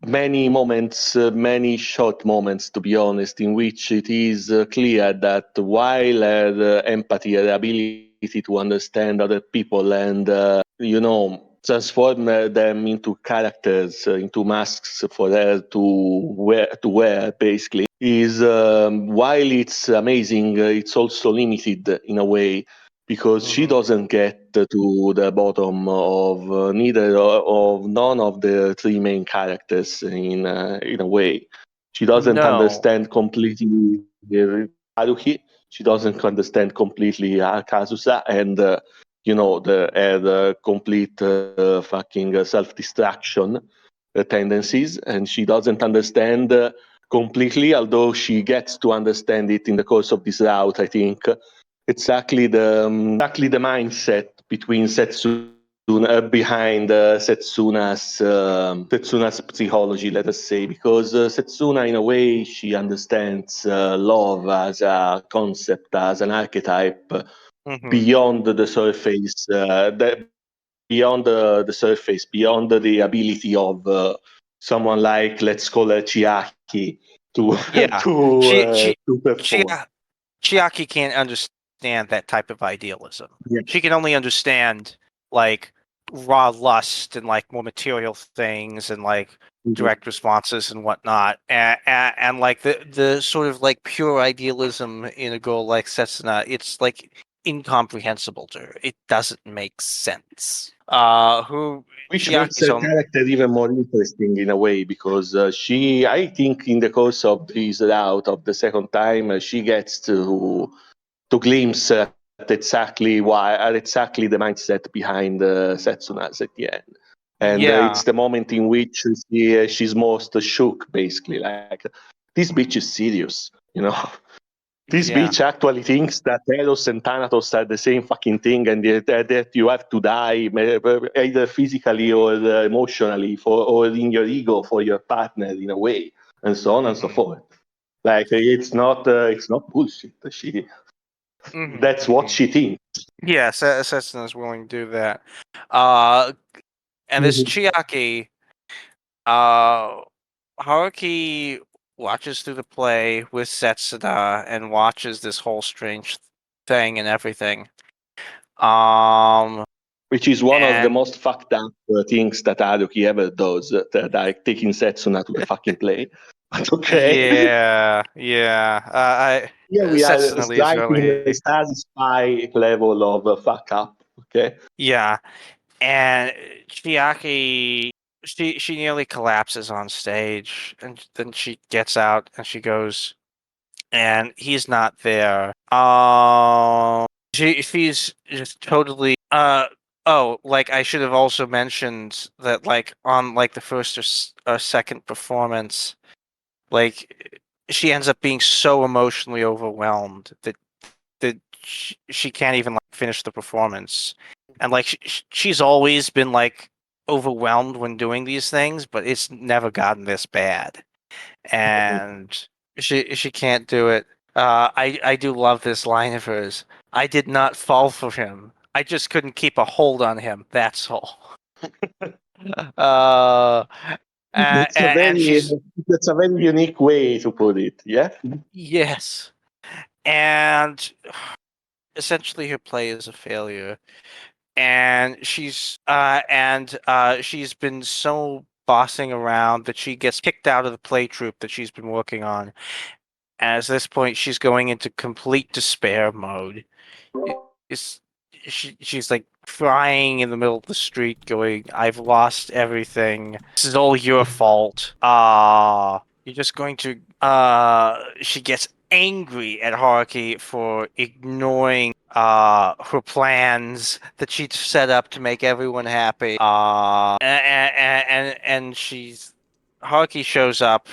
many moments, many short moments, to be honest, in which it is clear that while empathy, the ability to understand other people and transform them into characters, into masks for her to wear basically is while it's amazing, it's also limited in a way because she
Hmm.
doesn't get to the bottom of neither of none of the three main characters in a way. She doesn't
No,
understand completely Haruhi. She doesn't understand completely Kazusa and the complete fucking self-destruction tendencies, and she doesn't understand completely, although she gets to understand it in the course of this route. I think exactly the mindset between behind Setsuna's psychology, let us say, because Setsuna, in a way, she understands love as a concept, as an archetype
hmm
beyond the surface, beyond the surface, beyond the ability of someone like, let's call her Chiaki, to
yeah.
to
She
uh,
she
to perform.
Chia Chiaki can't understand that type of idealism.
Yeah.
She can only understand like raw lust and like more material things and like
Mhm.
direct responses and whatnot, and like the sort of like pure idealism in a girl like Setsuna, it's like incomprehensible to her. It doesn't make sense. Who
Which makes
Chiaki's
her
on?
character even more interesting in a way because I think, in the course of this route of the second time, she gets to glimpse at exactly the mindset behind Setsuna's at the end. And
Yeah,
it's the moment in which she's most shook, basically. Like, this bitch is serious, you know? This
yeah.
bitch actually thinks that Eros and Thanatos are the same fucking thing, and that you have to die either physically or emotionally, or in your ego for your partner, in a way, and so on and so
Hmm.
forth. Like, it's not bullshit. That's what
Hmm.
she thinks.
Yeah, Setsuna is willing to do that. Uh, and this
Mhm.
Chiaki, uh, Haruki watches through the play with Setsuna and watches this whole strange thing and everything. Um,
Which is one of the
and
most fucked up things that Haruki ever does, like taking Setsuna to the fucking play. But okay.
yeah, yeah.
Here we are
Setsuna leaves
slightly in the
early.
Stasi spy level of fuck up. Okay.
Yeah, and Chiaki, she nearly collapses on stage, and then she gets out and she goes, and he's not there. She's just totally oh, like I should have also mentioned that like on like the first or second performance, like she ends up being so emotionally overwhelmed that she can't even like finish the performance, and like she's always been like overwhelmed when doing these things, but it's never gotten this bad, and she can't do it. I do love this line of hers. I did not fall for him. I just couldn't keep a hold on him. That's all. Uh,
It's a
and
very
she's
that's a very unique way to put it. Yeah.
yes, and essentially her play is a failure, and she's been so bossing around that she gets kicked out of the play troupe that she's been working on. At this point, she's going into complete despair mode. It's, she's like crying in the middle of the street, going, "I've lost everything. This is all your fault. You're just going to." She gets angry at Haruki for ignoring her plans that she'd set up to make everyone happy. And she's Haruki shows up.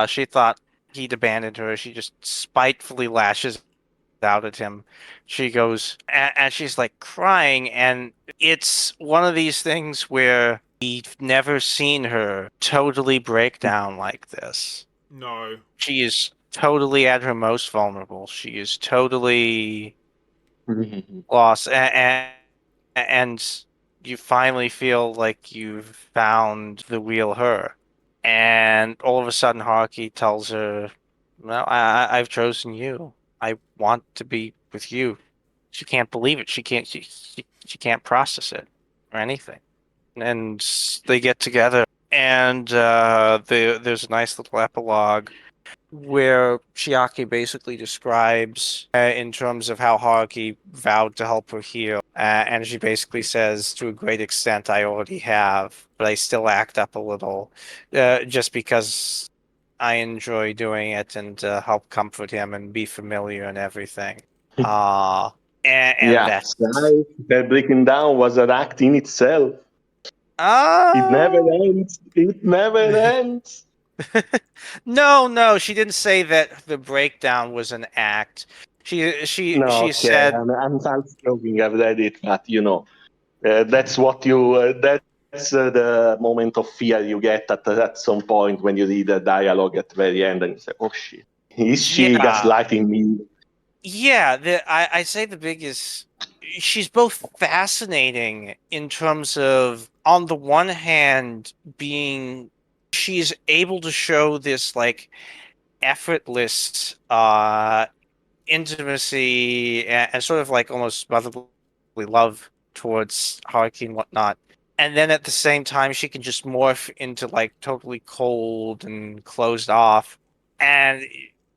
She thought he'd abandoned her. She just spitefully lashes out at him. She goes, and she's like crying, and it's one of these things where we've never seen her totally break down like this.
No.
She is totally at her most vulnerable. She is totally lost, and you finally feel like you've found the real her. And all of a sudden, Haruki tells her, "Well, I've chosen you. I want to be with you." She can't believe it. She can't process it or anything. And they get together, and there's a nice little epilogue where Chiaki basically describes in terms of how Haruki vowed to help her heal. And she basically says, to a great extent, I already have, but I still act up a little just because I enjoy doing it and help comfort him and be familiar and everything. Uh, and
Yeah,
that's.
that breaking down was an act in itself. It never
Uh,
ends. It never ends.
no, she didn't say that the breakdown was an act.
No,
She
okay,
said,
I'm joking. I've read it, but that's what you. That's the moment of fear you get at some point when you read the dialogue at the very end, and you say, "Oh shit, is she
yeah,
gaslighting me?"
yeah. I say the biggest. She's both fascinating in terms of, on the one hand, being she's able to show this like effortless intimacy and sort of like almost motherly love towards Haruki and whatnot. And then at the same time, she can just morph into like totally cold and closed off. And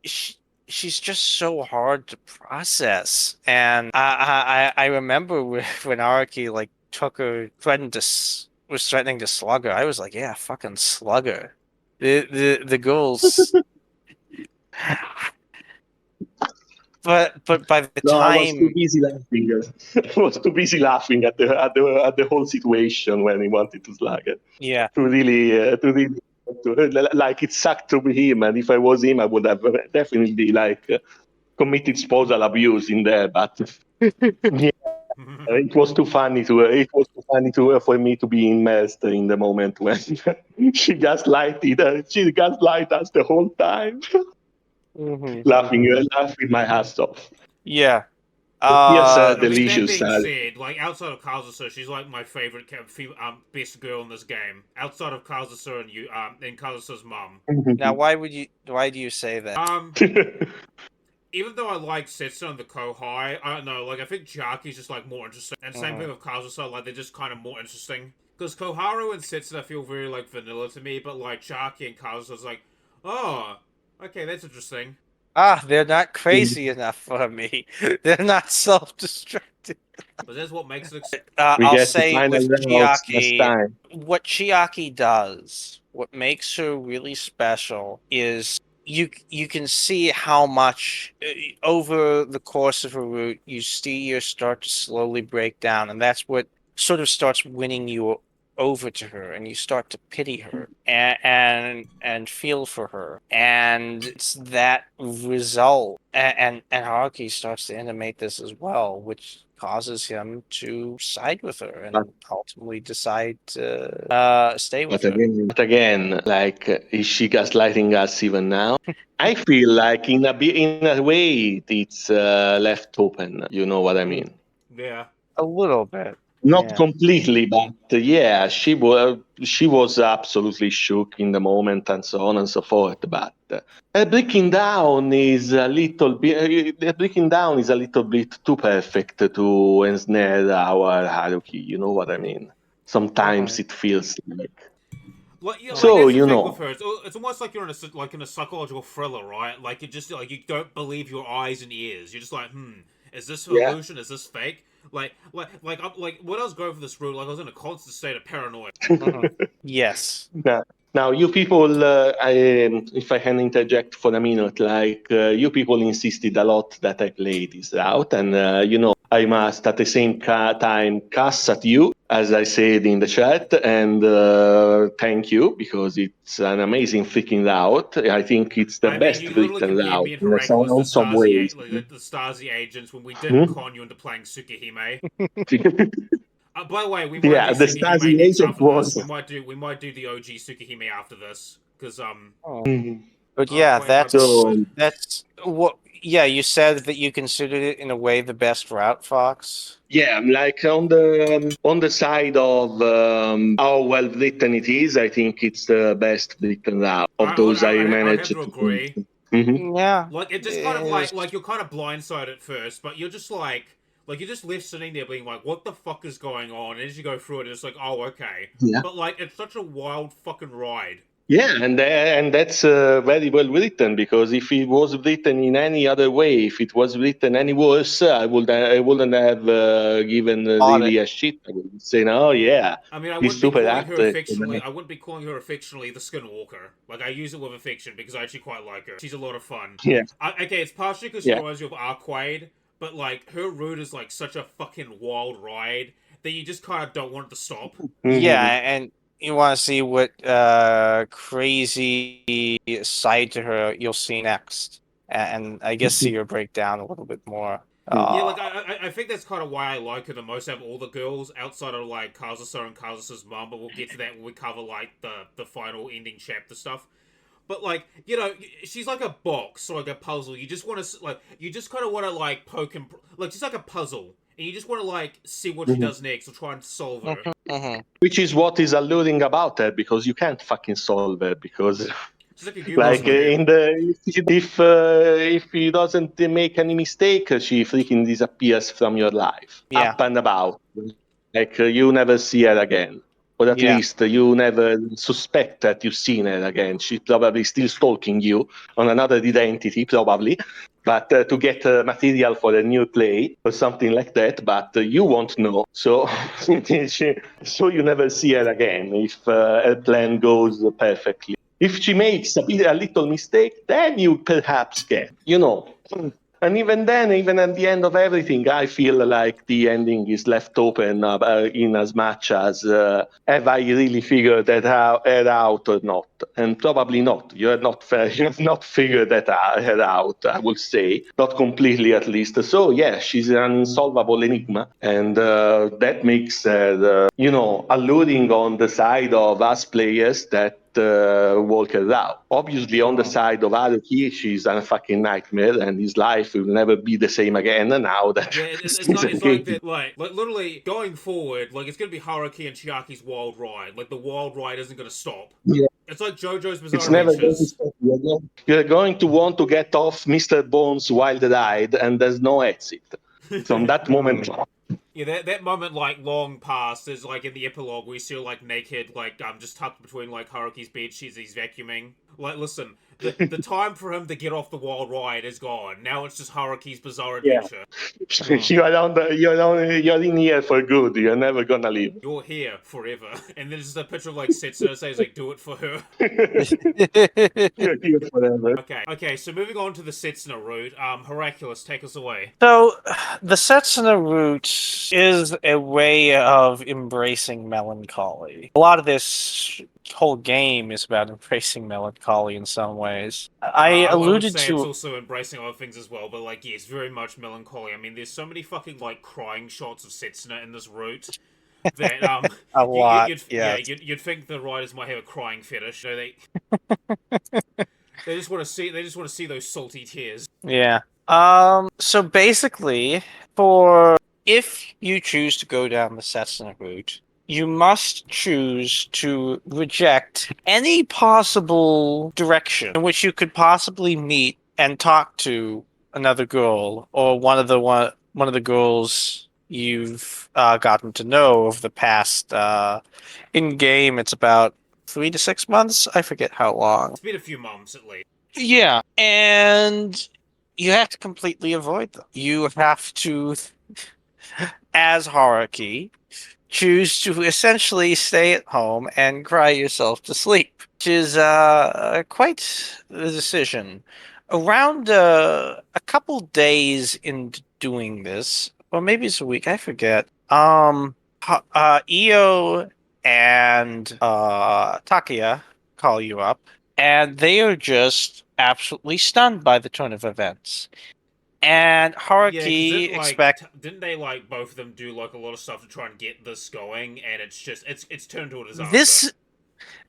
she, she's just so hard to process. And I remember when Haruki like took her, was threatening to slug her. I was like, yeah, fucking slug her. The girls. But by the
No, I was too
time,
busy laughing. I was too busy laughing at the whole situation when he wanted to slag it.
yeah,
Like it sucked to be him, and if I was him, I would have definitely committed spousal abuse in there. But yeah, it was too funny for me to be immersed in the moment when she gaslighted us the whole time, laughing my ass off.
yeah.
Yes,
I mean, that
delicious.
being said, like outside of Kazusa, she's like my favorite best girl in this game. Outside of Kazusa and Kazusa's mum.
Now, why do you say that?
Even though I like Setsu and the Kohai, I don't know. Like I think Jaki's just like more interesting, and same thing
Mhm.
with Kazusa. Like they're just kind of more interesting. Because Koharu and Setsu feel very like vanilla to me, but like Jaki and Kazusa's like, oh, okay, that's interesting.
They're not crazy enough for me. They're not self-destructive.
But that's what makes it.
We
I'll
get the
say
final
with
results last
Chiaki,
time.
what Chiaki does, what makes her really special is you can see how much over the course of her route you see her start to slowly break down, and that's what sort of starts winning you over to her, and you start to pity her and feel for her, and it's that result, and Haruki starts to animate this as well, which causes him to side with her
But,
and ultimately decide to stay with
but
her.
again, is she gaslighting us even now? I feel like in a way it's left open. You know what I
Mm,
mean?
Yeah.
a little bit.
Not
Yeah.
completely, but yeah, she was absolutely shook in the moment and so on and so forth. But breaking down is a little bit. Breaking down is a little bit too perfect to ensnare our Haruki. You know what I mean? Sometimes
Mhm.
it feels like.
Like yeah, like
So
that's the
you
thing with
know,
her. It's almost like you're in a psychological thriller, right? Like it just like you don't believe your eyes and ears. You're just like, is this an
yeah.
illusion? Is this fake? Like when I was going for this route, like I was in a constant state of paranoia.
Mhm. Yes.
Now, you people, if I can interject for a minute, like you people insisted a lot that I play this route, and I must at the same time cuss at you, as I said in the chat, and thank you because it's an amazing freaking route. I think it's the
I mean,
best
you literally
written
compared
route
me and
in
Heraclius,
on some ways.
The Stasi agents, when we didn't
Hmm?
con you into playing Tsukihime. By the way, we might do
Yeah, the
Tsukihime
Stasi
next
agent
after this.
was.
We might do the OG Tsukihime after this because
Oh.
Mhm.
But yeah,
wait, my brain
that's
So
went.
that's what. Yeah, you said that you considered it in a way the best route, Fox.
yeah, like on the side of how well written it is, I think it's the best written route of those I
I'd have
managed
to
to finish.
agree.
Mhm.
Yeah,
Like it just kind of
is
like you're kind of blindsided at first, but you're just like you're just left sitting there being like, what the fuck is going on? And as you go through it, it's like, oh okay.
Yeah.
But like it's such a wild fucking ride.
Yeah, and that's very well written because if it was written in any other way, if it was written any worse, I wouldn't have given
bought
really
it.
a shit. I would say, no, yeah,
I mean, I
this
wouldn't be
super
calling her
actress.
affectionately. I wouldn't be calling her affectionately the Skinwalker. Like I use it with affection because I actually quite like her. She's a lot of fun.
Yeah,
Okay, it's partially because she
yeah.
reminds you of Arquaid, but like her route is like such a fucking wild ride that you just kind of don't want it to stop.
Yeah,
Mhm.
and you want to see what crazy side to her you'll see next, and I guess see her break down a little bit more.
Yeah,
Uh,
like I think that's kind of why I like her the most out of all the girls, outside of like Kazusa and Kazusa's mum. But we'll get to that when we cover like the final ending chapter stuff. But like she's like a box or like a puzzle. You just want to you just kind of want to like poke and like she's like a puzzle, and you just want to like see what she
Mhm.
does next or try and solve her.
mhm, mhm.
Which is what is alluring about her because you can't fucking solve her because
She's like a Goomba
like
Mhm.
cube.
in the if he doesn't make any mistake, she freaking disappears from your life,
Yeah,
up and about. Like you never see her again, or at
yeah,
least you never suspect that you've seen her again. She's probably still stalking you on another identity, probably, but to get material for a new play or something like that. But you won't know, so so you never see her again if her plan goes perfectly. If she makes a little mistake, then you perhaps can, And even then, even at the end of everything, I feel like the ending is left open in as much as have I really figured that out or not? And probably not. You have not figured that out, I would say. Not completely, at least. So, yeah, she's an unsolvable enigma. And that makes her, alluring on the side of us players that walk around. Obviously, on the
mhm.
side of Haruki, she's a fucking nightmare, and his life will never be the same again now that
Yeah,
she's
it's like
engaged.
that. Like literally going forward, like it's gonna be Haruki and Chiaki's wild ride. Like the wild ride isn't gonna stop.
Yeah.
It's like JoJo's
It's
Bizarre
never going to
Adventures.
stop. You're going to want to get off Mr. Bones' wild ride, and there's no exit. From that moment
Mm.
on.
Yeah, that moment like long past is like in the epilogue where you see her like naked, like just tucked between like Haruki's bed sheets he's vacuuming. Like, listen, the time for him to get off the wild ride is gone. Now it's just Haruki's bizarre
Yeah.
adventure.
Mhm.
You're in here for good. You're never going to leave.
You're here forever. And then there's just a picture of like Setsuno says like do it for her.
You're here forever.
Okay, so moving on to the Setsuno route, Heraclius, take us away.
So, the Setsuna route is a way of embracing melancholy. A lot of this whole game is about embracing melancholy in some ways. I
I would
alluded
say it's
to
also embracing other things as well, but like, yes, very much melancholy. I mean, there's so many fucking like crying shots of Setsuna in this route that
a lot,
yeah,
yes.
you'd think the writers might have a crying fetish. So they just want to see those salty tears.
Yeah. So basically, for if you choose to go down the Setsuna route, you must choose to reject any possible direction in which you could possibly meet and talk to another girl or one of the girls you've gotten to know over the past in game. It's about 3 to 6 months. I forget how long.
It's been a few months at least.
Yeah, and you have to completely avoid them. You have to, as Haruki, choose to essentially stay at home and cry yourself to sleep, which is quite the decision. Around a couple days into doing this, or maybe it's a week, I forget. Io and Takia call you up, and they are just absolutely stunned by the turn of events. And
Yeah, because
Haruki expects
didn't they like both of them do like a lot of stuff to try and get this going, and it's just it's turned to a disaster.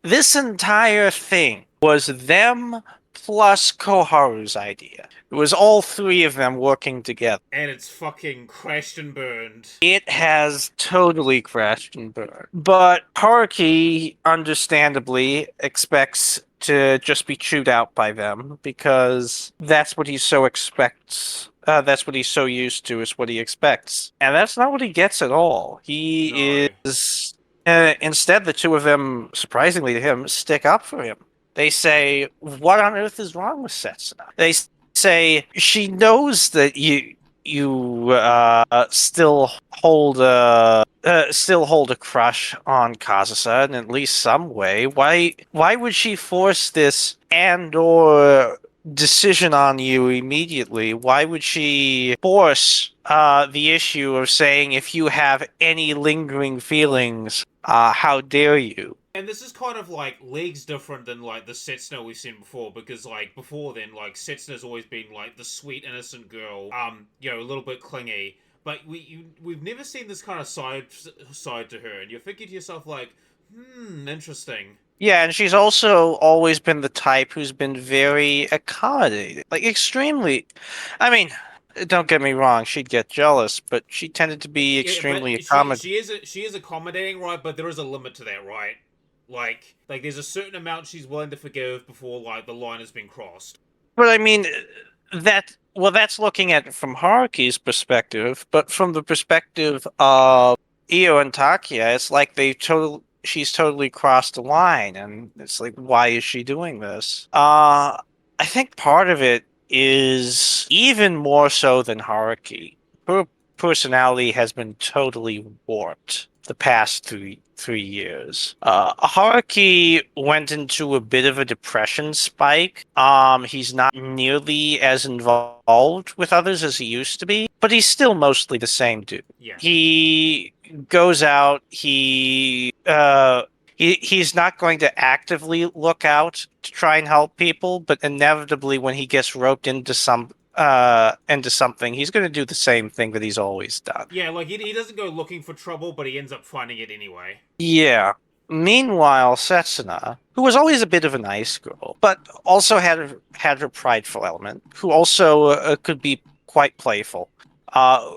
this entire thing was them plus Koharu's idea. It was all three of them working together.
And it's fucking crashed and burned.
It has totally crashed and burned. But Haruki, understandably, expects to just be chewed out by them because that's what he so expects. That's what he's so used to, is what he expects. And that's not what he gets at all. He
No.
is. Instead, the two of them, surprisingly to him, stick up for him. They say, "What on earth is wrong with Setsuna?" They say, "She knows that you still hold a crush on Kazusa in at least some way. Why would she force this and or decision on you immediately? Why would she force the issue of saying, if you have any lingering feelings, how dare you?"
And this is kind of like leagues different than like the Setsuna we've seen before, because like before then, like Setsuna's always been like the sweet innocent girl, a little bit clingy. But we've never seen this kind of side to her, and you're thinking to yourself like, interesting.
Yeah, and she's also always been the type who's been very accommodating, like extremely. I mean, don't get me wrong, she'd get jealous, but she tended to be
Yeah, but
extremely accommodating.
she is accommodating, right? But there is a limit to that, right? Like there's a certain amount she's willing to forgive before like the line has been crossed.
But I mean, that's looking at it from Haruki's perspective, but from the perspective of Io and Takia, it's like she's totally crossed the line, and it's like, why is she doing this? I think part of it is even more so than Haruki. Her personality has been totally warped the past three years. Haruki went into a bit of a depression spike. He's not nearly as involved with others as he used to be, but he's still mostly the same dude.
Yeah.
He goes out. He's not going to actively look out to try and help people, but inevitably, when he gets roped into something, he's going to do the same thing that he's always done.
Yeah, like he doesn't go looking for trouble, but he ends up finding it anyway.
Yeah. Meanwhile, Setsuna, who was always a bit of a nice girl, but also had her prideful element, who also could be quite playful,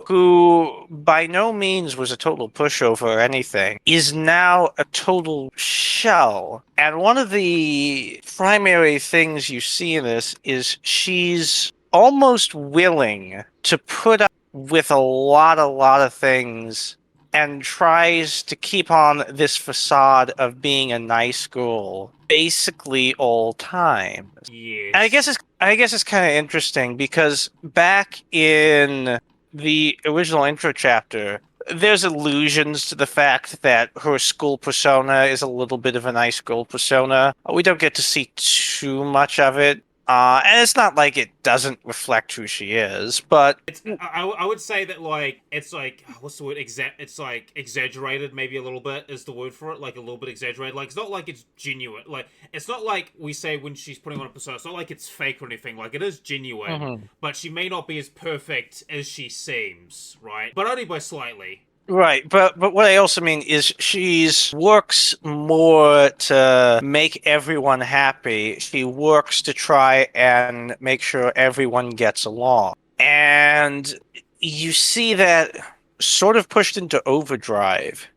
who by no means was a total pushover or anything, is now a total shell. And one of the primary things you see in this is she's almost willing to put up with a lot of things and tries to keep on this facade of being a nice girl basically all times.
Yes.
And I guess it's kind of interesting because back in the original intro chapter, there's allusions to the fact that her school persona is a little bit of a nice girl persona. We don't get to see too much of it. And it's not like it doesn't reflect who she is, but
I would say that like it's like what's the word it's like exaggerated, maybe a little bit is the word for it, like a little bit exaggerated. Like it's not like it's genuine. Like it's not like we say when she's putting on a persona. It's not like it's fake or anything. Like it is genuine, but she may not be as perfect as she seems, right? But only by slightly.
Right, but what I also mean is she's works more to make everyone happy. She works to try and make sure everyone gets along. And you see that sort of pushed into overdrive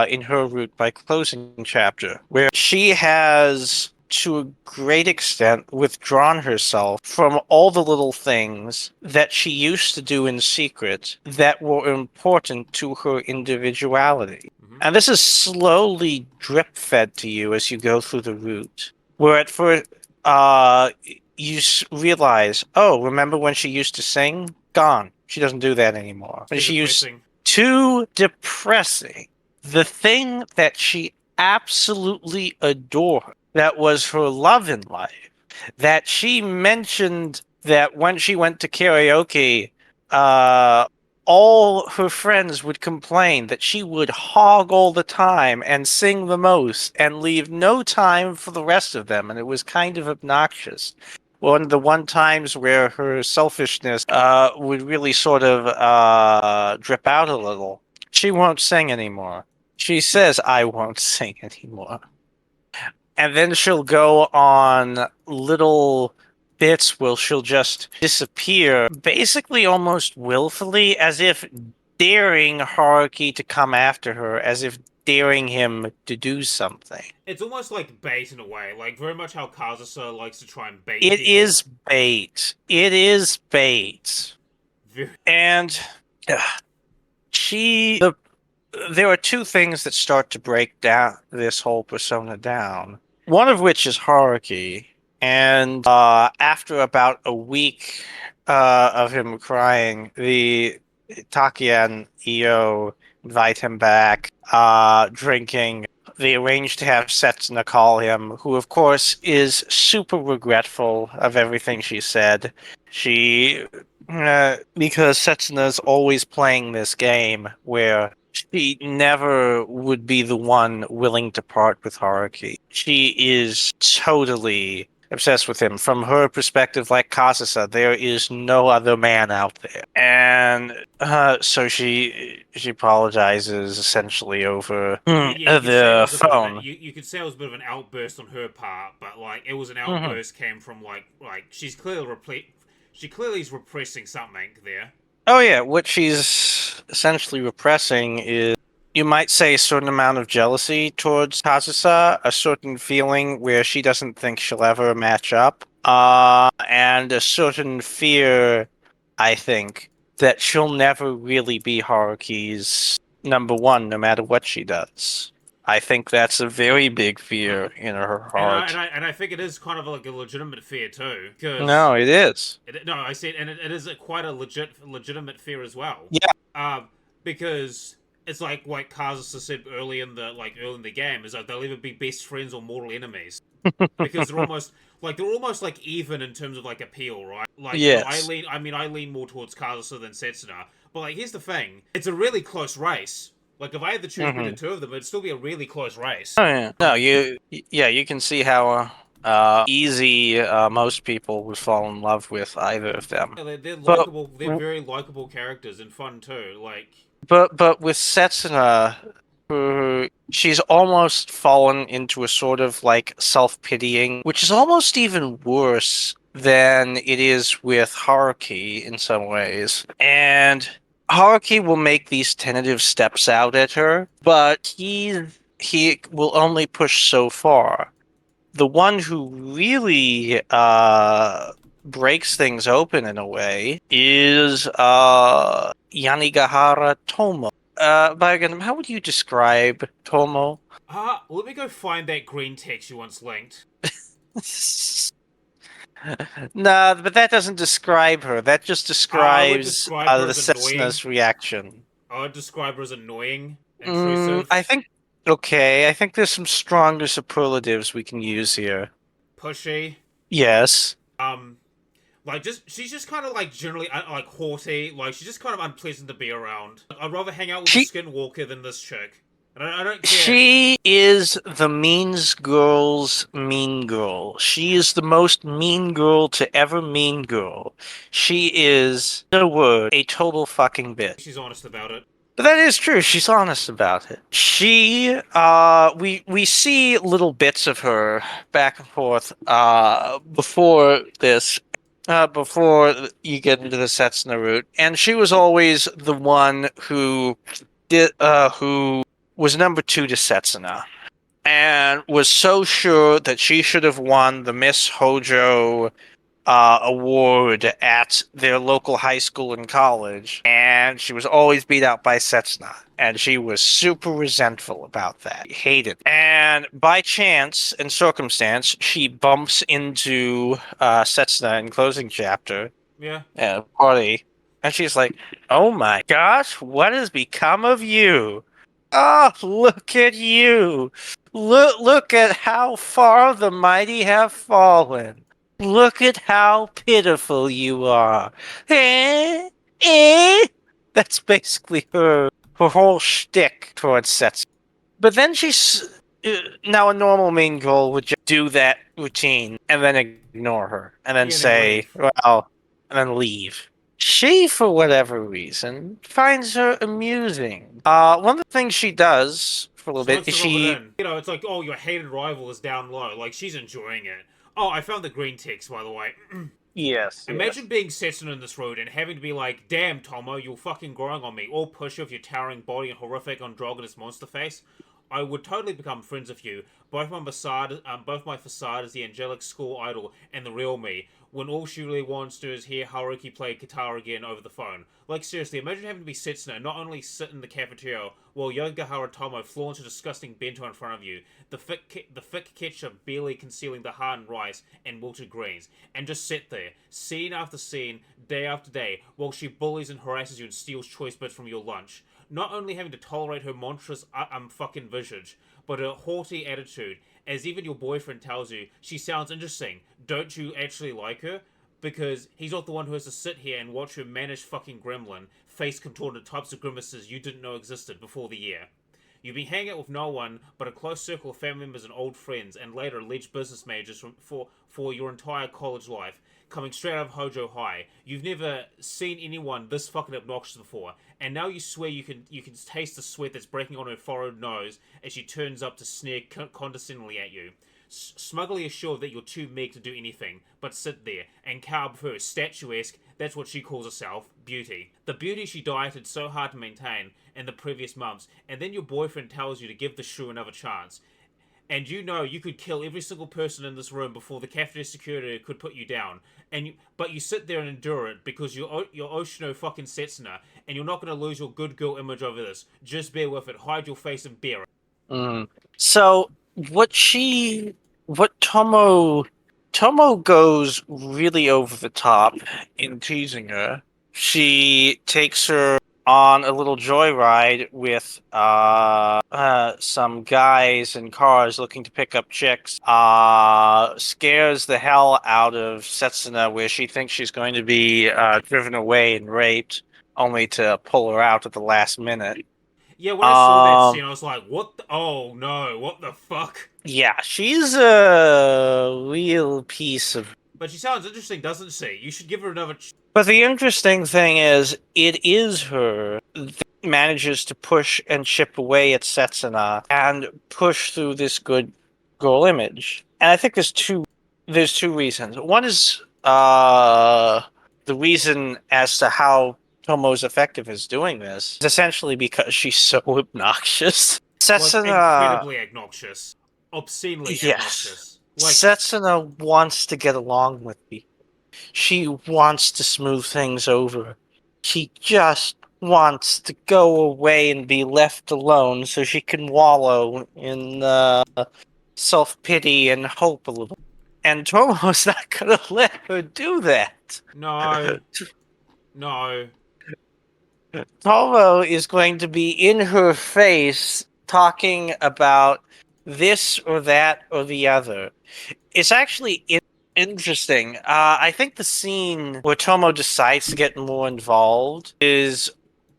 in her route by closing chapter, where she has, to a great extent, withdrawn herself from all the little things that she used to do in secret that were important to her individuality.
Mm-hmm.
And this is slowly drip fed to you as you go through the route, where at first you realize, oh, remember when she used to sing? Gone. She doesn't do that anymore. When
Too
she used
depressing.
too depressing. The thing that she absolutely adored, that was her love in life, that she mentioned that when she went to karaoke, uh, all her friends would complain that she would hog all the time and sing the most and leave no time for the rest of them, and it was kind of obnoxious. One of the one times where her selfishness would really sort of drip out a little, she won't sing anymore. She says, I won't sing anymore. And then she'll go on little bits where she'll just disappear, basically almost willfully, as if daring Haruki to come after her, as if daring him to do something.
It's almost like bait in a way, like very much how Kazusa likes to try and bait
It
people.
is bait. It is bait.
Very...
And there are two things that start to break down this whole persona down. One of which is Haruki, and after about a week of him crying, the Takia and Io invite him back, drinking. They arrange to have Setsuna call him, who of course is super regretful of everything she said. She because Setsuna's always playing this game where she never would be the one willing to part with Haruki. She is totally obsessed with him. From her perspective, like Kazusa, there is no other man out there. And so she apologizes essentially over
You could say it
the
was a bit of
phone.
you could say it was a bit of an outburst on her part, but like it was an
Mhm.
outburst came from like she's clearly she clearly is repressing something there.
Oh yeah, what she's essentially repressing is, you might say, a certain amount of jealousy towards Kazusa, a certain feeling where she doesn't think she'll ever match up, and a certain fear, I think, that she'll never really be Haruki's number one, no matter what she does. I think that's a very big fear in her heart.
And I think it is kind of like a legitimate fear too, because
No, it is.
no, I said, and it is quite a legitimate fear as well.
Yeah.
Because it's like what Kazusa said early in the game is that they'll either be best friends or mortal enemies. Because they're almost like even in terms of like appeal, right? Like
Yes.
I lean more towards Kazusa than Setsuna. But like here's the thing, it's a really close race. Like if I had to choose between the two of them, it'd still be a really close race.
Oh yeah. No, you can see how easy most people would fall in love with either of them.
Yeah, they're
But
likable. They're very likable characters and fun too. Like
but with Setsuna, she's almost fallen into a sort of like self-pitying, which is almost even worse than it is with Haruki in some ways. And Haruki will make these tentative steps out at her, but he will only push so far. The one who really breaks things open in a way is Yanagihara Tomo. Bagan, how would you describe Tomo?
let me go find that green text you once linked.
Nah, but that doesn't describe her. That just
I would
describes
describe her
the
as annoying.
Setsuna's reaction.
I would describe her as annoying, intrusive,
I think, okay, I think there's some stronger superlatives we can use here.
pushy.
Yes.
Like she's just kind of like generally like haughty. Like she's just kind of unpleasant to be around. I'd rather hang out with a skinwalker than this chick. And I don't care.
She is the means girl's mean girl. She is the most mean girl to ever mean girl. She is, in a word, a total fucking bitch.
She's honest about it.
But that is true. She's honest about it. She, we see little bits of her back and forth, before this. before you get into the Setsuna route, and she was always the one who was number two to Setsuna, and was so sure that she should have won the Miss Hojo award at their local high school and college, and she was always beat out by Setsuna, and she was super resentful about that. Hated. And by chance and circumstance, she bumps into Setsuna in closing chapter
Yeah.
party, and she's like, "Oh my gosh, what has become of you? Oh, look at you! Look at how far the mighty have fallen. Look at how pitiful you are." Eh, eh. That's basically her whole shtick towards Setsu. But then now a normal main girl would just do that routine and then ignore her and then
Yeah, and then
say,
leave.
well, and then leave. She, for whatever reason, finds her amusing. One of the things she does for a little
She
bit
likes
is
to rub it
she,
in. You know, it's like, oh, your hated rival is down low. Like, she's enjoying it. Oh, I found the green text, by the way.
yes,
Imagine being Setsuna in this road and having to be like, damn, Tomo, you're fucking growing on me. All pushy of your towering body and horrific androgynous monster face. I would totally become friends with you. Both my facade is the angelic school idol and the real me. When all she really wants to is hear Haruki play guitar again over the phone. Like, seriously, imagine having to be Setsuna and not only sit in the cafeteria while Yogahara Tomo flaunts a disgusting bento in front of you, the thick ketchup barely concealing the hardened rice and wilted greens, and just sit there, scene after scene, day after day, while she bullies and harasses you and steals choice bits from your lunch. Not only having to tolerate her monstrous fucking visage, but her haughty attitude, as even your boyfriend tells you, she sounds interesting. Don't you actually like her? Because he's not the one who has to sit here and watch her mannish fucking gremlin face contorted types of grimaces you didn't know existed before the year. You've been hanging out with no one but a close circle of family members and old friends, and later alleged business managers for your entire college life, coming straight out of Hojo High. You've never seen anyone this fucking obnoxious before, and now you swear you can taste the sweat that's breaking on her furrowed nose as she turns up to sneer condescendingly at you. Smugly assured that you're too meek to do anything but sit there and carve her statuesque, that's what she calls herself, beauty. The beauty she dieted so hard to maintain in the previous months, and then your boyfriend tells you to give the shrew another chance. And you know you could kill every single person in this room before the cafeteria security could put you down. But you sit there and endure it because you're Oshino fucking Setsuna, and you're not going to lose your good girl image over this. Just bear with it, hide your face and bear it.
So what Tomo goes really over the top in teasing her. She takes her on a little joyride with some guys in cars looking to pick up chicks. Scares the hell out of Setsuna, where she thinks she's going to be driven away and raped, only to pull her out at the last minute.
Yeah, when I saw that scene, I was like, what the... Oh, no, what the fuck?
Yeah, she's a real piece of.
But she sounds interesting, doesn't she? You should give her another...
But the interesting thing is, it is her that manages to push and chip away at Setsuna and push through this good girl image. And I think there's two reasons. One is the reason as to how Tomo's effective is doing this is essentially because she's so obnoxious.
Like,
Setsuna,
incredibly obnoxious. Obscenely
yes.
obnoxious. Like,
Setsuna wants to get along with me. She wants to smooth things over. She just wants to go away and be left alone so she can wallow in self-pity and hope a little. And Tomo's not gonna let her do that.
no. No.
Tomo is going to be in her face talking about this or that or the other. It's actually interesting. I think the scene where Tomo decides to get more involved is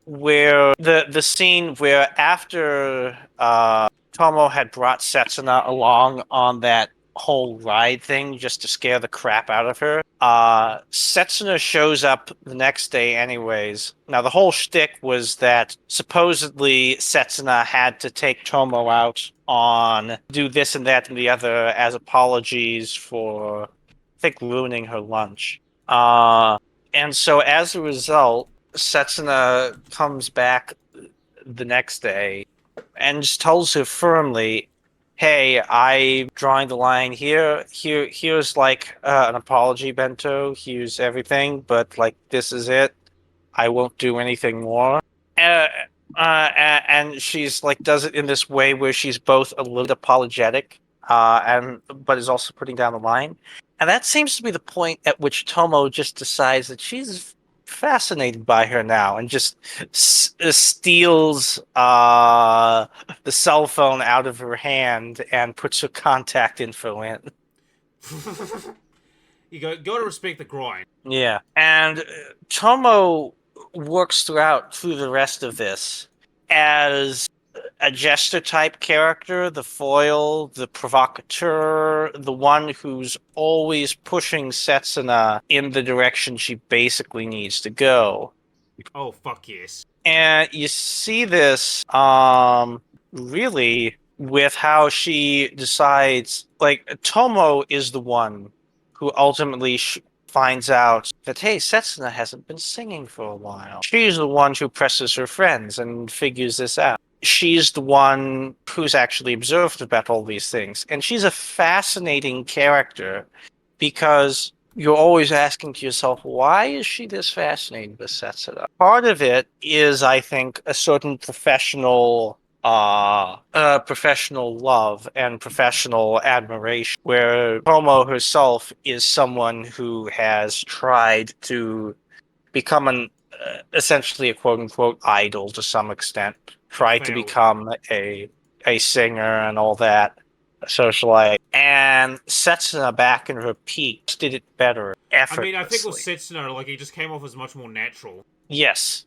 where the scene where after Tomo had brought Setsuna along on that whole ride thing just to scare the crap out of her. Setsuna shows up the next day anyways. Now the whole shtick was that supposedly Setsuna had to take Tomo out on do this and that and the other as apologies for, I think, ruining her lunch. And so as a result, Setsuna comes back the next day and just tells her firmly, "Hey, I'm drawing the line here. Here's like an apology bento. Here's everything, but like this is it. I won't do anything more." Uh, and she's like does it in this way where she's both a little apologetic, and but is also putting down the line. And that seems to be the point at which Tomo just decides that she's fascinated by her now and just steals the cell phone out of her hand and puts her contact info in.
You gotta respect the grind.
Yeah. And Tomo works through the rest of this as a jester type character, the foil, the provocateur, the one who's always pushing Setsuna in the direction she basically needs to go.
Oh, fuck yes.
And you see this really with how she decides, like Tomo is the one who ultimately finds out that, hey, Setsuna hasn't been singing for a while. She's the one who presses her friends and figures this out. She's the one who's actually observed about all these things. And she's a fascinating character because you're always asking to yourself, why is she this fascinated with Setsuna? Part of it is, I think, a certain professional love and professional admiration, where Tomo herself is someone who has tried to become an essentially a quote unquote idol to some extent, tried to
Failed.
become a singer and all that, a socialite, and Setsuna back in her peak did it better
I mean, I think with
effortlessly.
Setsuna, like, he just came off as much more natural.
Yes,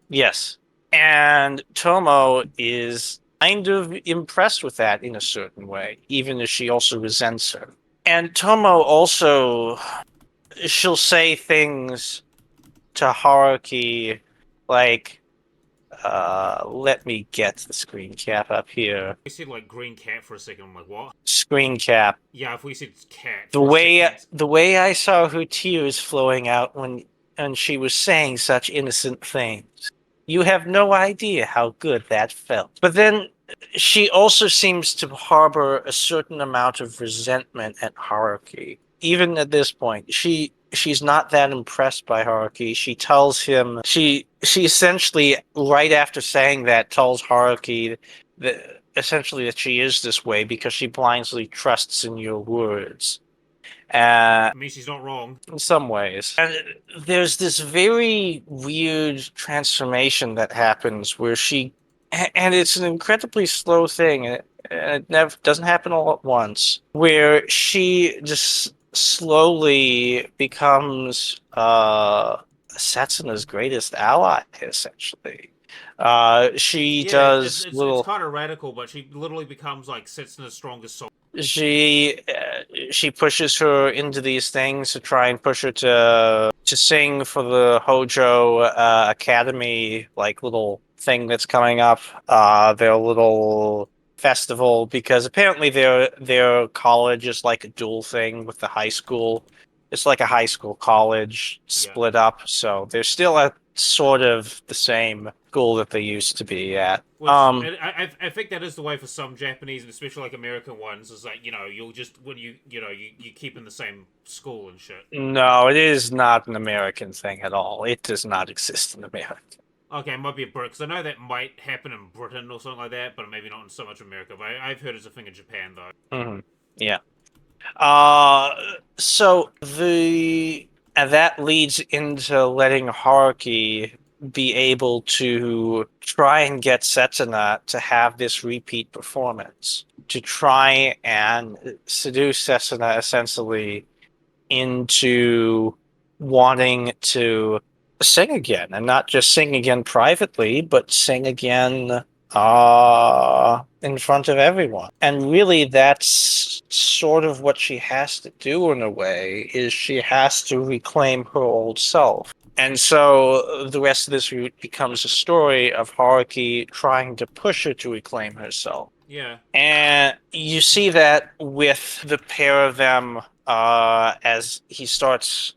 yes. And Tomo is kind of impressed with that in a certain way, even if she also resents her. And Tomo also, she'll say things to Haruki like, let me get the screen cap up here.
We said, like, green cat for a second. I'm like, what?
Screen cap.
Yeah, if we said cat
The
for a
way
second.
the way I saw her tears flowing out when and she was saying such innocent things. You have no idea how good that felt. But then she also seems to harbor a certain amount of resentment at Haruki. Even at this point, she's not that impressed by Haruki. She tells him she essentially right after saying that tells Haruki that essentially that she is this way because she blindly trusts in your words.
I mean, she's not wrong.
In some ways. And there's this very weird transformation that happens where and it's an incredibly slow thing, and it never doesn't happen all at once, where she just slowly becomes Setsuna's greatest ally, essentially. She
Yeah,
does
it's
little
kind of radical, but she literally becomes, like, Setsuna's strongest soul.
she she pushes her into these things to try and push her to sing for the Hojo Academy like little thing that's coming up, their little festival, because apparently their college is like a dual thing with the high school. It's like a high school college split up, so they're still at sort of the same school that they used to be at.
Which I think that is the way for some Japanese and especially like American ones. Is like, you know, you'll just when you keep in the same school and shit.
No, it is not an American thing at all. It does not exist in America.
Okay, it might be a Brit, because I know that might happen in Britain or something like that, but maybe not in so much America. But I've heard it's a thing in Japan though.
Mm-hmm. Yeah. Uh, so and that leads into letting Haruki be able to try and get Setsuna to have this repeat performance, to try and seduce Setsuna essentially into wanting to sing again, and not just sing again privately, but sing again in front of everyone. And really that's sort of what she has to do in a way, is she has to reclaim her old self. And so the rest of this route becomes a story of Haruki trying to push her to reclaim herself.
Yeah.
And you see that with the pair of them as he starts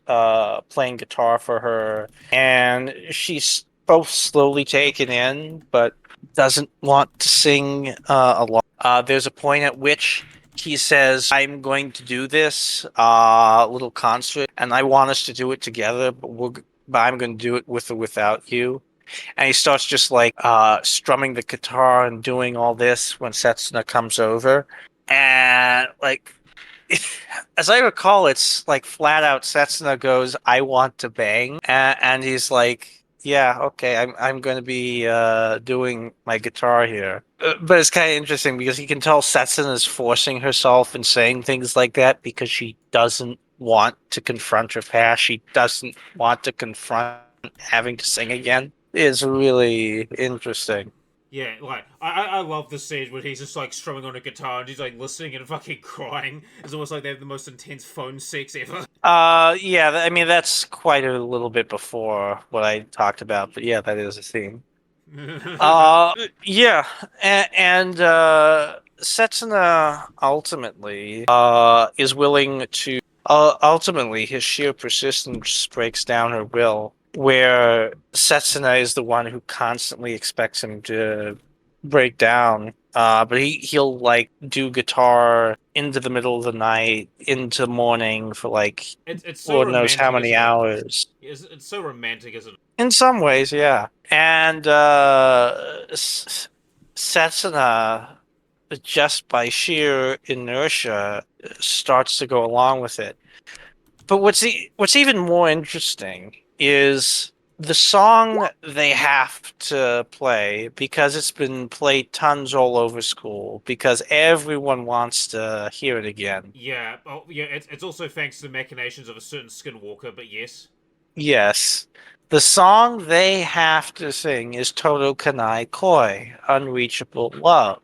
playing guitar for her, and she's both slowly taken in, but doesn't want to sing a lot. There's a point at which he says, "I'm going to do this little concert, and I want us to do it together, but I'm going to do it with or without you." And he starts just like strumming the guitar and doing all this when Setsuna comes over, and like as I recall, it's like flat out Setsuna goes, "I want to bang," and he's like, "Yeah, okay, I'm going to be doing my guitar here." But it's kind of interesting because you can tell Setsuna is forcing herself and saying things like that because she doesn't want to confront her past. She doesn't want to confront having to sing again. It's really interesting.
Yeah, like I love the stage where he's just like strumming on a guitar and he's like listening and fucking crying. It's almost like they have the most intense phone sex ever.
Yeah, I mean that's quite a little bit before what I talked about, but yeah, that is a theme. Uh, yeah, and Setsuna ultimately is willing to ultimately his sheer persistence breaks down her will, where Setsuna is the one who constantly expects him to break down. But he'll like do guitar into the middle of the night, into morning for like
it's so
Lord knows how
romantic,
many
isn't it?
hours.
It's so romantic, isn't it?
In some ways, yeah. And Setsuna, just by sheer inertia, starts to go along with it. But what's even more interesting is the song they have to play because it's been played tons all over school because everyone wants to hear it again.
Yeah, oh yeah. It's also thanks to the machinations of a certain skinwalker, but yes.
Yes. The song they have to sing is Todo Kanai Koi, Unreachable Love.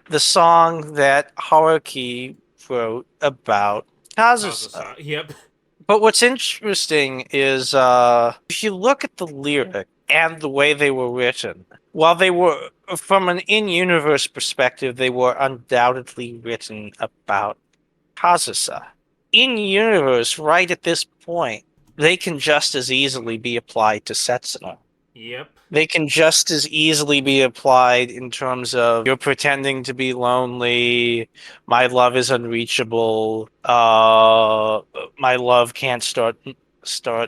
The song that Haruki wrote about Kazusa.
Kazusa. Yep.
But what's interesting is if you look at the lyric and the way they were written, while they were, from an in-universe perspective, they were undoubtedly written about Kazusa. In universe, right at this point, they can just as easily be applied to Setsuna.
Yep.
They can just as easily be applied in terms of you're pretending to be lonely, my love is unreachable, my love can't start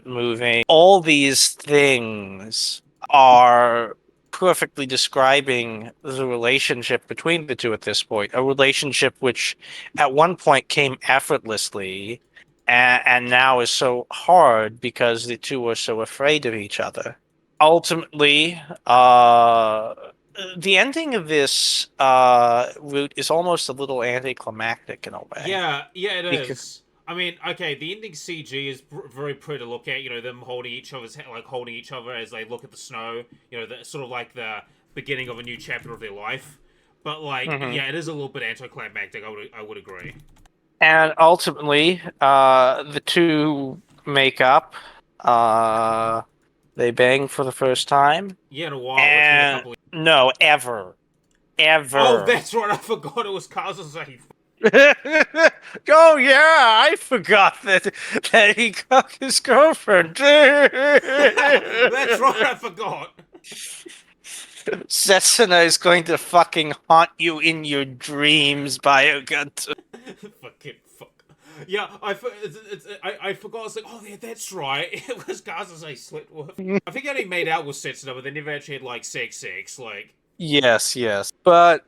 moving. All these things are perfectly describing the relationship between the two at this point. A relationship which at one point came effortlessly and now is so hard because the two are so afraid of each other. Ultimately, the ending of this route is almost a little anticlimactic in a way.
Yeah, yeah, it
Because
is. I mean, okay, the ending CG is very pretty to look at. You know, them holding each other's like holding each other as they look at the snow. You know, the, sort of like the beginning of a new chapter of their life. But like,
Mhm.
yeah, it is a little bit anticlimactic. I would agree.
And ultimately, the two make up. Uh, they bang for the first time,
Yeah, in a while. It's been a
and
couple.
no, ever,
Oh,
ever.
that's right. I forgot it was Kazusa.
Oh yeah, I forgot that he got his girlfriend.
That's right. I forgot.
Setsuna is going to fucking haunt you in your dreams, Biogunter.
Fucking fuck. Yeah, I forgot. I was like, oh yeah, that's right. It was Kazusa slept with. I think he only made out with Setsuna, but they never actually had like sex. Like,
Yes, yes. But